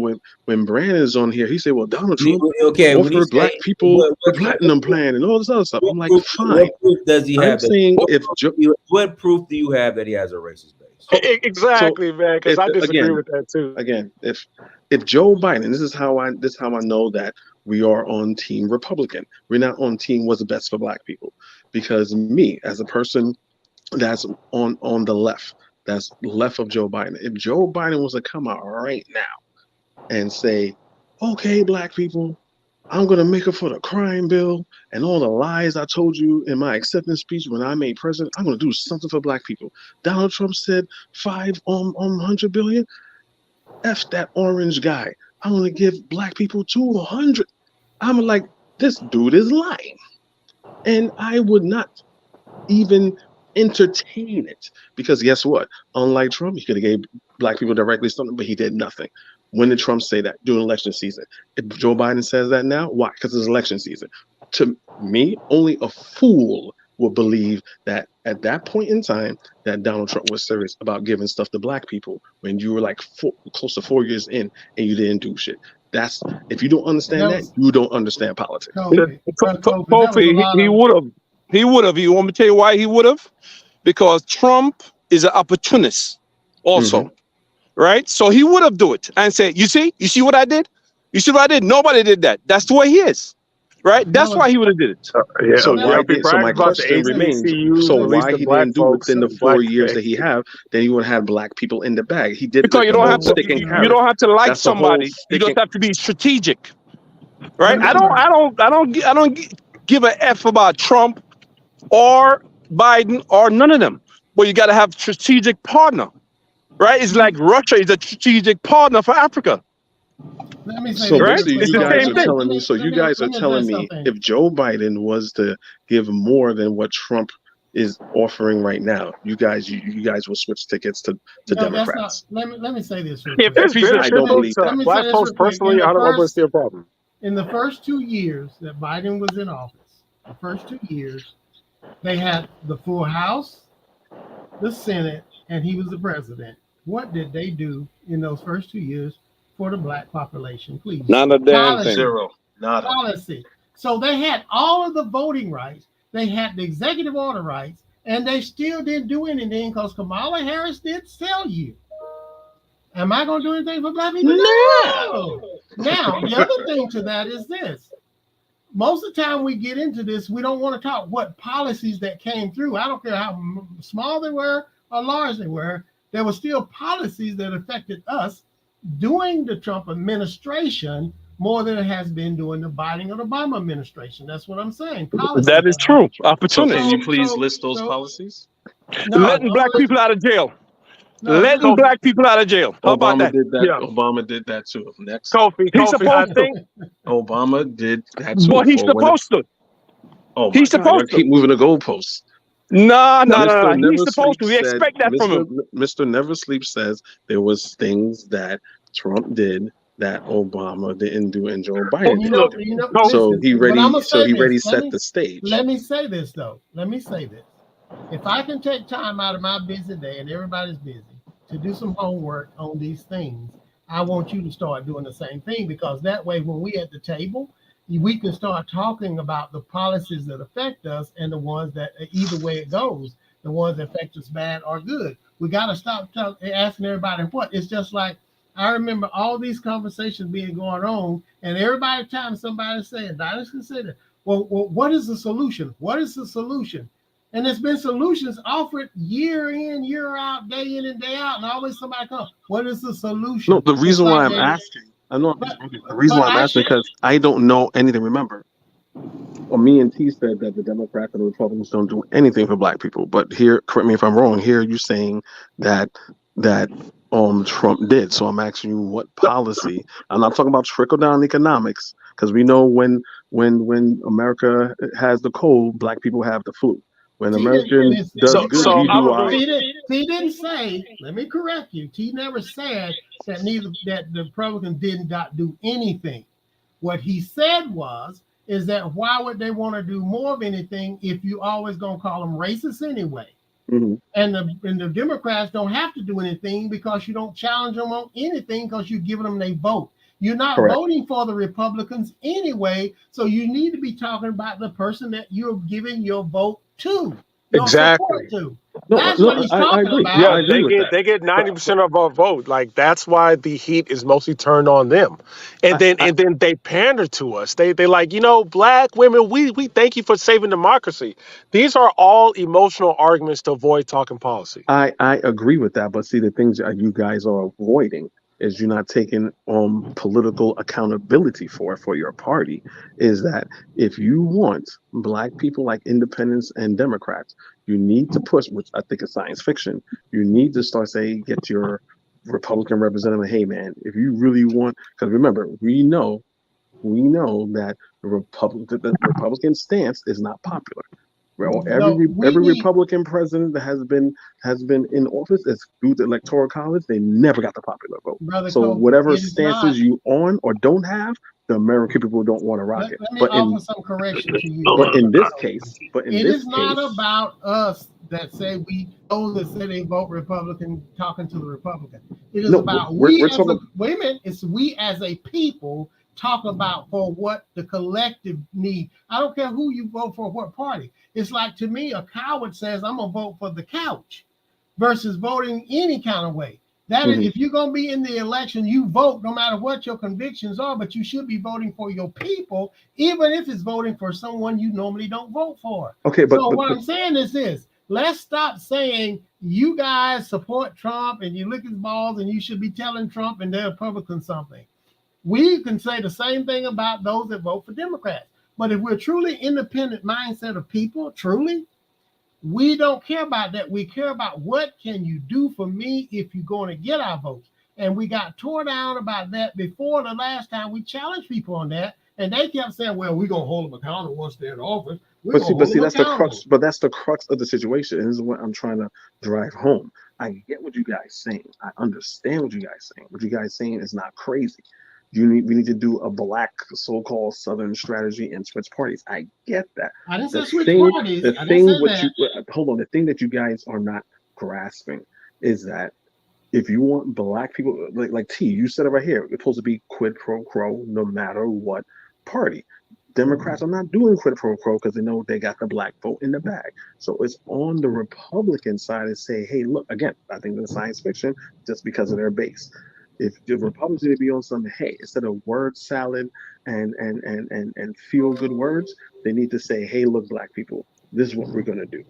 when Brandon is on here, he said, well, Donald Trump offered black people the platinum plan and all this other stuff. I'm like, fine. What proof does he I'm have? saying What proof do you have that he has a racist base? Exactly, man. Because I disagree with that too. Again, if Joe Biden, this is how I know that we are on Team Republican. We're not on Team what's best for black people. Because me, as a person that's on the left, that's left of Joe Biden, if Joe Biden was to come out right now and say, okay, black people, I'm going to make up for the crime bill and all the lies I told you in my acceptance speech when I made president. I'm going to do something for black people. Donald Trump said 500 billion. F that orange guy. I'm going to give black people 200. I'm like, this dude is lying. And I would not even entertain it because guess what? Unlike Trump, he could have gave black people directly something, but he did nothing. When did Trump say that? During election season. If Joe Biden says that now, why? Because it's election season. To me, only a fool would believe that at that point in time that Donald Trump was serious about giving stuff to black people when you were like close to 4 years in and you didn't do shit. That's if you don't understand that, you don't understand politics. Kofi, he would have. He would have. You want me to tell you why he would have? Because Trump is an opportunist also, right? So he would have do it and say, you see what I did? You see what I did? Nobody did that. That's the way he is, right? That's why he would have did it. So my question remains, so why he didn't do it within the 4 years that he have, then he would have black people in the bag. He did because you don't have to. You don't have to like That's the whole somebody. You just have to be strategic, right? I don't give a F about Trump or Biden or none of them. But you got to have a strategic partner, right? It's like Russia is a strategic partner for Africa. Let me say So this. basically, It's you the guys same are thing. telling me. So you guys are telling me if Joe Biden was to give more than what Trump is offering right now, you guys will switch tickets to Democrats. Let me say this. If it's I don't believe that. black folks personally, I don't know what's their problem. In the first 2 years that Biden was in office, the first 2 years, they had the full House, the Senate, and he was the president. What did they do in those first 2 years for the black population? Please. Not a damn thing. Zero. Nada. Policy. So they had all of the voting rights. They had the executive order rights, and they still didn't do anything because Kamala Harris did sell you. Am I going to do anything for black people? No. Now, the other thing to that is this. Most of the time we get into this, we don't want to talk what policies that came through. I don't care how small they were or large they were. There were still policies that affected us during the Trump administration more than it has been during the Biden or Obama administration. That's what I'm saying. Policies That is true. Opportunity. So can you please list those policies? Letting black people out of jail. Letting black people out of jail. How about that? Did that. Yeah. Obama did that too. Next. Kofi, I think Obama did that too. But he's supposed to. Oh, he's supposed to keep moving the goalposts. No. Mr. He's Never supposed Sleep to. We said, expect that from him. Mr. Never Sleep says there was things that Trump did that Obama didn't do and Joe Biden did. Look, So listen, but I'm gonna say he this. ready set the stage. Let me say this though. Let me say this. If I can take time out of my busy day, and everybody's busy, to do some homework on these things, I want you to start doing the same thing, because that way, when we at the table, we can start talking about the policies that affect us and the ones that, either way it goes, the ones that affect us bad or good. We got to stop asking everybody what. It's just like, I remember all these conversations being going on, and every time somebody saying, Dynasty consider, well, what is the solution? What is the solution? And there's been solutions offered year in, year out, day in and day out, and always somebody comes. What is the solution? No, the reason why I'm asking, the reason why I'm asking because I don't know anything. Remember, well, me and T said that the Democrats and the Republicans don't do anything for Black people. But here, correct me if I'm wrong. Here, you're saying that Trump did. So I'm asking you what policy. I'm not talking about trickle down economics, because we know when America has the cold, Black people have the flu. When American does good, we do our. He didn't say. Let me correct you. He never said that the Republicans did not do anything. What he said is that why would they want to do more of anything if you always gonna call them racist anyway? Mm-hmm. And the Democrats don't have to do anything because you don't challenge them on anything, because you're giving them their vote. You're not voting for the Republicans anyway, so you need to be talking about the person that you're giving your vote to. Exactly. That's what he's talking about. Yeah, they get 90% of our vote. Like, that's why the heat is mostly turned on them, and then they pander to us. They like, Black women. We thank you for saving democracy. These are all emotional arguments to avoid talking policy. I agree with that, but see, the things that you guys are avoiding is you're not taking political accountability for your party. Is that if you want Black people like independents and Democrats, you need to push, which I think is science fiction. You need to start saying, get your Republican representative, hey man, if you really want, because remember, we know that the Republican stance is not popular. Well, every Republican president that has been in office is through the Electoral College. They never got the popular vote. So whatever stances you on or don't have, the American people don't want to rock it. Let me offer some correction to you. But in this case, it is not about us that say those that say they vote Republican talking to the Republican. It is about wait a minute. It's we as a people talk about for what the collective need. I don't care who you vote for, what party. It's like, to me, a coward says, I'm going to vote for the couch versus voting any kind of way. That is, if you're going to be in the election, you vote no matter what your convictions are, but you should be voting for your people, even if it's voting for someone you normally don't vote for. Okay, but what I'm saying is this. Let's stop saying you guys support Trump and you lick his balls and you should be telling Trump and the Republicans something. We can say the same thing about those that vote for Democrats. But if we're truly independent mindset of people, truly, we don't care about that. We care about what can you do for me if you're going to get our votes. And we got tore down about that before the last time we challenged people on that. And they kept saying, well, we're going to hold them accountable once they're in office. But see, that's the crux. But that's the crux of the situation. This is what I'm trying to drive home. I get what you guys saying. I understand what you guys saying. What you guys saying is not crazy. We need to do a Black so-called Southern strategy and switch parties. I get that. I didn't say switch parties. Hold on. The thing that you guys are not grasping is that if you want Black people, like T, you said it right here, it's supposed to be quid pro quo no matter what party. Democrats are not doing quid pro quo because they know they got the Black vote in the bag. So it's on the Republican side to say, hey, look, again, I think it's science fiction just because of their base. If the Republicans need to be on something, hey, instead of word salad and feel good words, they need to say, hey, look, Black people, this is what we're going to do.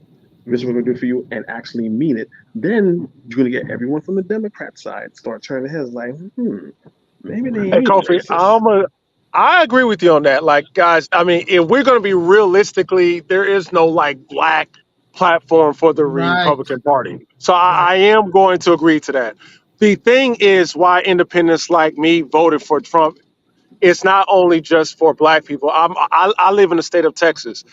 This is what we're going to do for you, and actually mean it. Then you're going to get everyone from the Democrat side start turning their heads like, maybe they ain't Kofi, I agree with you on that. Like, guys, I mean, if we're going to be realistically, there is no Black platform for the Republican Party. So I am going to agree to that. The thing is why independents like me voted for Trump. It's not only just for Black people. I live in the state of Texas.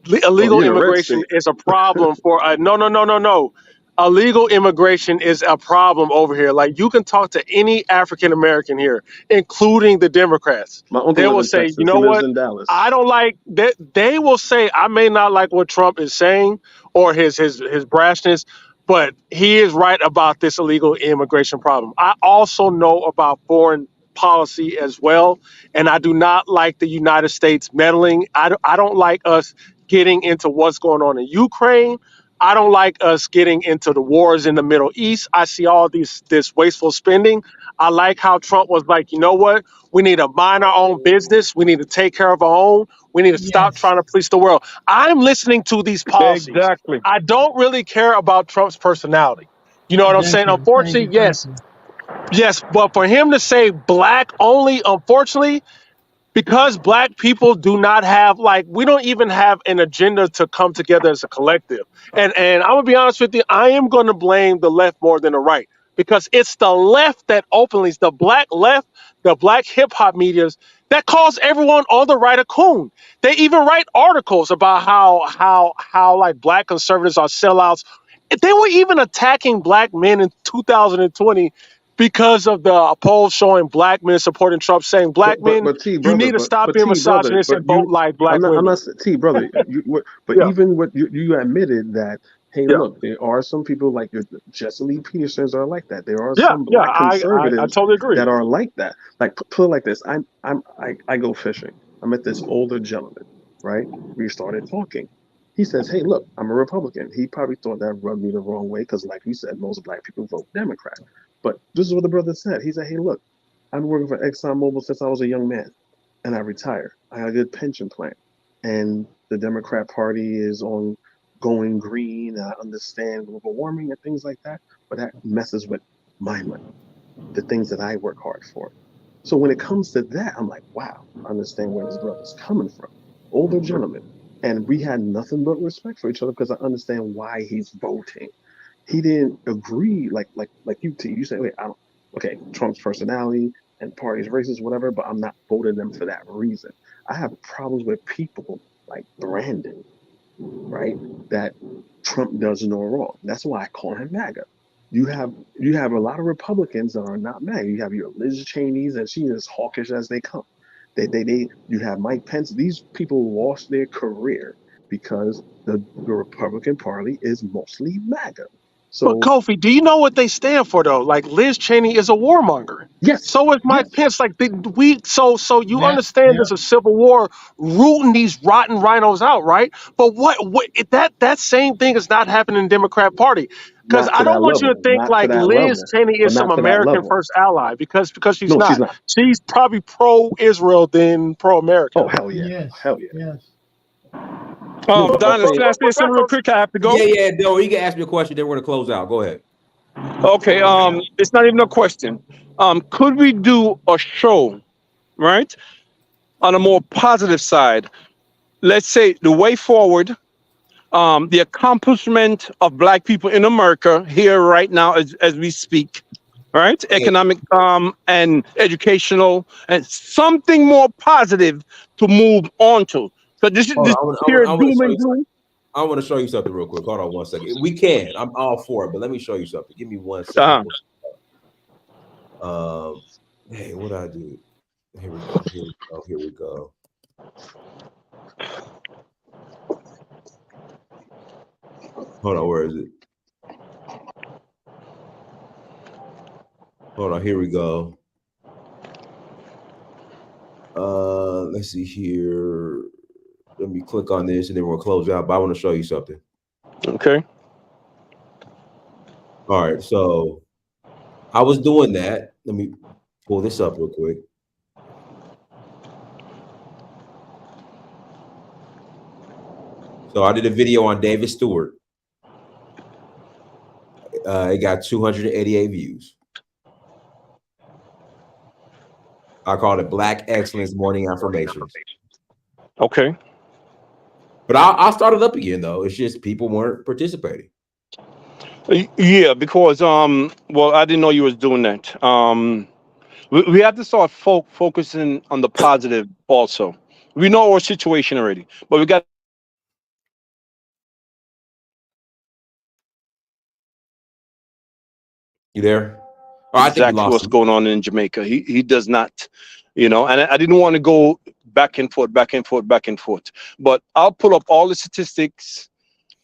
illegal you're in a red immigration state. is a problem for no. Illegal immigration is a problem over here. Like you can talk to any African American here, including the Democrats. My uncle They will lives in say, you Texas. He know lives what? in Dallas. I don't like that. They will say, I may not like what Trump is saying or his brashness, but he is right about this illegal immigration problem. I also know about foreign policy as well, and I do not like the United States meddling. I don't like us getting into what's going on in Ukraine. I don't like us getting into the wars in the Middle East. I see all this wasteful spending. I like how Trump was like, you know what? We need to mind our own business. We need to take care of our own. We need to stop Yes, trying to police the world. I'm listening to these policies. Exactly. I don't really care about Trump's personality. You know what I'm saying? thank Unfortunately, you, thank yes, you. yes. But for him to say black only, unfortunately, because black people do not have like we don't even have an agenda to come together as a collective. And I'm gonna be honest with you, I am gonna blame the left more than the right because it's the left that openly, the black left, the black hip hop medias that calls everyone on the right a coon. They even write articles about how like black conservatives are sellouts. They were even attacking black men in 2020 because of the polls showing black men supporting Trump, saying black men, But T you brother, need to stop but being T brother, misogynist but and vote you, like black I'm women. not T brother. But Yeah, even what you admitted that, hey, yeah, look, there are some people like your Jesse Lee Petersons are like that. There are yeah, some yeah. black I conservatives totally agree. that are like that. Like put it like this, I go fishing. I met this older gentleman, right? We started talking. He says, hey, look, I'm a Republican. He probably thought that rubbed me the wrong way because, like you said, most black people vote Democrat. But this is what the brother said. He said, hey, look, I've been working for ExxonMobil since I was a young man, and I retired. I had a good pension plan, and the Democrat Party is on going green. I understand global warming and things like that, but that messes with my money, the things that I work hard for. So when it comes to that, I'm like, wow, I understand where this brother's coming from. Older gentleman, and we had nothing but respect for each other because I understand why he's voting. He didn't agree like you T. You say, wait, I don't. Okay, Trump's personality and party's racist, whatever, but I'm not voting them for that reason. I have problems with people like Brandon, right? That Trump does no wrong. That's why I call him MAGA. You have a lot of Republicans that are not MAGA. You have your Liz Cheney's, and she is hawkish as they come. They you have Mike Pence. These people lost their career because the Republican Party is mostly MAGA. But So Kofi, do you know what they stand for though? Like Liz Cheney is a warmonger. yes, So is Mike yes, Pence. Like so you Yeah, understand yeah. there's a civil war rooting these rotten rhinos out, right? But that same thing is not happening in the Democrat Party. Because not I to don't that want you to level, think not to like that Liz level, Cheney but is some not to that American level. first ally because she's No, she's not. not. She's probably pro-Israel than pro-American. Oh hell yeah, Yes, hell yeah. yes. No, but Don, saying can I say something real quick? I have to go. Yeah, no, you can ask me a question. Then we're gonna close out. Go ahead. Okay. It's not even a question. Could we do a show, right, on a more positive side? Let's say the way forward, the accomplishment of black people in America here right now as we speak, right? Economic and educational and something more positive to move on to. So this is Hold this on, pure I want to doom show and you something. gloom. I want to show you something real quick. Hold on 1 second. We can. I'm all for it, but let me show you something. Give me 1 second. Hey, what I do? Here we go. Here we go. Here we go. Hold on, where is it? Hold on, here we go. Let's see here. Let me click on this and then we'll close out. But I want to show you something. Okay. All right, so I was doing that. Let me pull this up real quick. So I did a video on David Stewart. It got 288 views. I called it Black Excellence Morning Affirmations. Okay. But I'll start it up again though. It's just people weren't participating. Yeah, because well, I didn't know you was doing that. We have to start focusing on the positive also. We know our situation already, but we got You there? Oh, I think we Exactly lost what's him. going on in Jamaica. He does not, and I didn't want to go back and forth, but I'll pull up all the statistics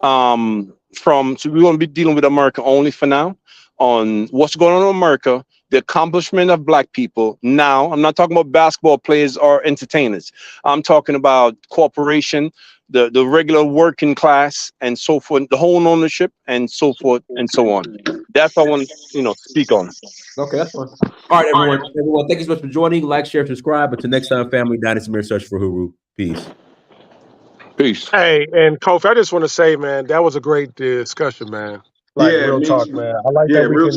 so we're going to be dealing with America only for now on what's going on in America, the accomplishment of Black people. Now, I'm not talking about basketball players or entertainers. I'm talking about corporation, the regular working class, and so forth, the home ownership, and so forth and so on. That's what I want to, speak on. Okay, that's fine. All right, everyone. Thank you so much for joining. Like, share, subscribe. Until next time, family. Dynasty Mirror, search for Huru. Peace. Peace. Hey, and Kofi, I just want to say, man, that was a great discussion, man. Like Yeah, real me talk, too. man. I like Yeah, that we real can